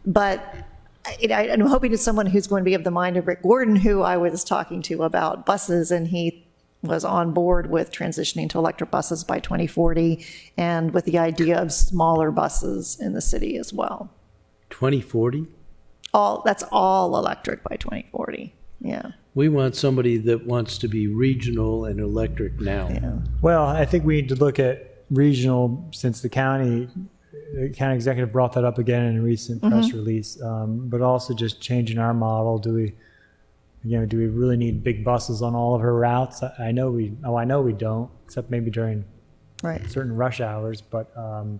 But I'm hoping it's someone who's going to be of the mind of Rick Gordon, who I was talking to about buses, and he was on board with transitioning to electric buses by 2040 and with the idea of smaller buses in the city as well. 2040? That's all electric by 2040. Yeah. We want somebody that wants to be regional and electric now. Yeah. Well, I think we need to look at regional, since the county executive brought that up again in a recent press release, but also just changing our model. Do we really need big buses on all of her routes? I know we don't, except maybe during Right. certain rush hours. But so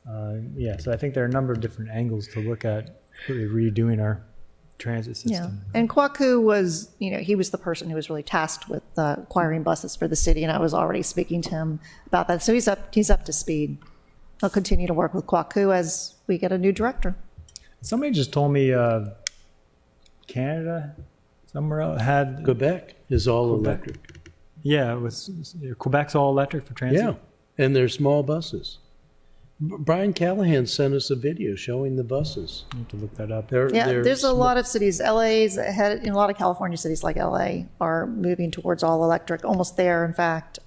I think there are a number of different angles to look at really redoing our transit Yeah. system. And Kwaku was, he was the person who was really tasked with acquiring buses for the city, and I was already speaking to him about that. So he's up to speed. I'll continue to work with Kwaku as we get a new director. Somebody just told me Canada somewhere else had Quebec is all Quebec. electric. Yeah, it was Quebec's all electric for transit. Yeah, and they're small buses. Brian Callahan sent us a video showing the buses. I have to look that up. They're There's a lot of cities. LA's ahead. A lot of California cities like LA are moving towards all electric. Almost there, in fact.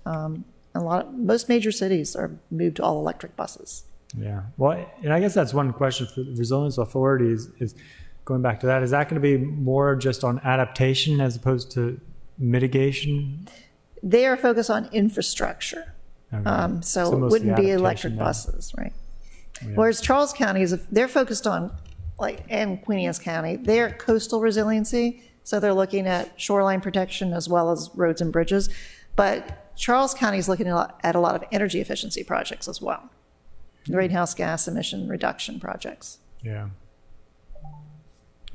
Most major cities are moved to all electric buses. Yeah. Well, and I guess that's one question for the resilience authority is going back to that. Is that going to be more just on adaptation as opposed to mitigation? They are focused on infrastructure. Okay. So it mostly wouldn't be adaptation electric then. buses, right? Whereas Charles County they're focused on, and Queen Anne's County, they're coastal resiliency. So they're looking at shoreline protection as well as roads and bridges. But Charles County is looking at a lot of energy efficiency projects as well. Greenhouse gas emission reduction projects. Yeah.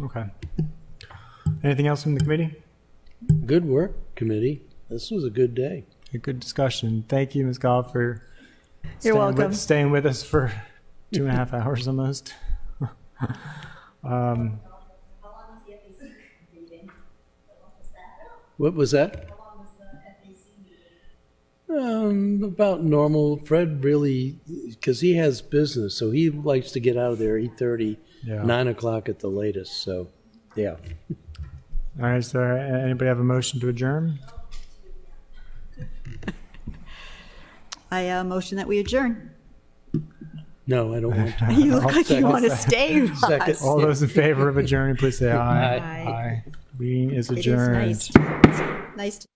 Okay. Anything else from the committee? Good work, committee. This was a good day. A good discussion. Thank you, Ms. Goff, for welcome. staying with us for 2.5 hours almost. What was that? About normal. Fred really, because he has business, so he likes to get out of there 8:30, Yeah. 9 o'clock at the latest. So, yeah. All right, so anybody have a motion to adjourn? I motion that we adjourn. No, I don't want to. You look like you second. want to stay with Second. us. All those in favor of adjourning, please say aye. Aye. Aye. Meeting is It is adjourned. nice. Nice to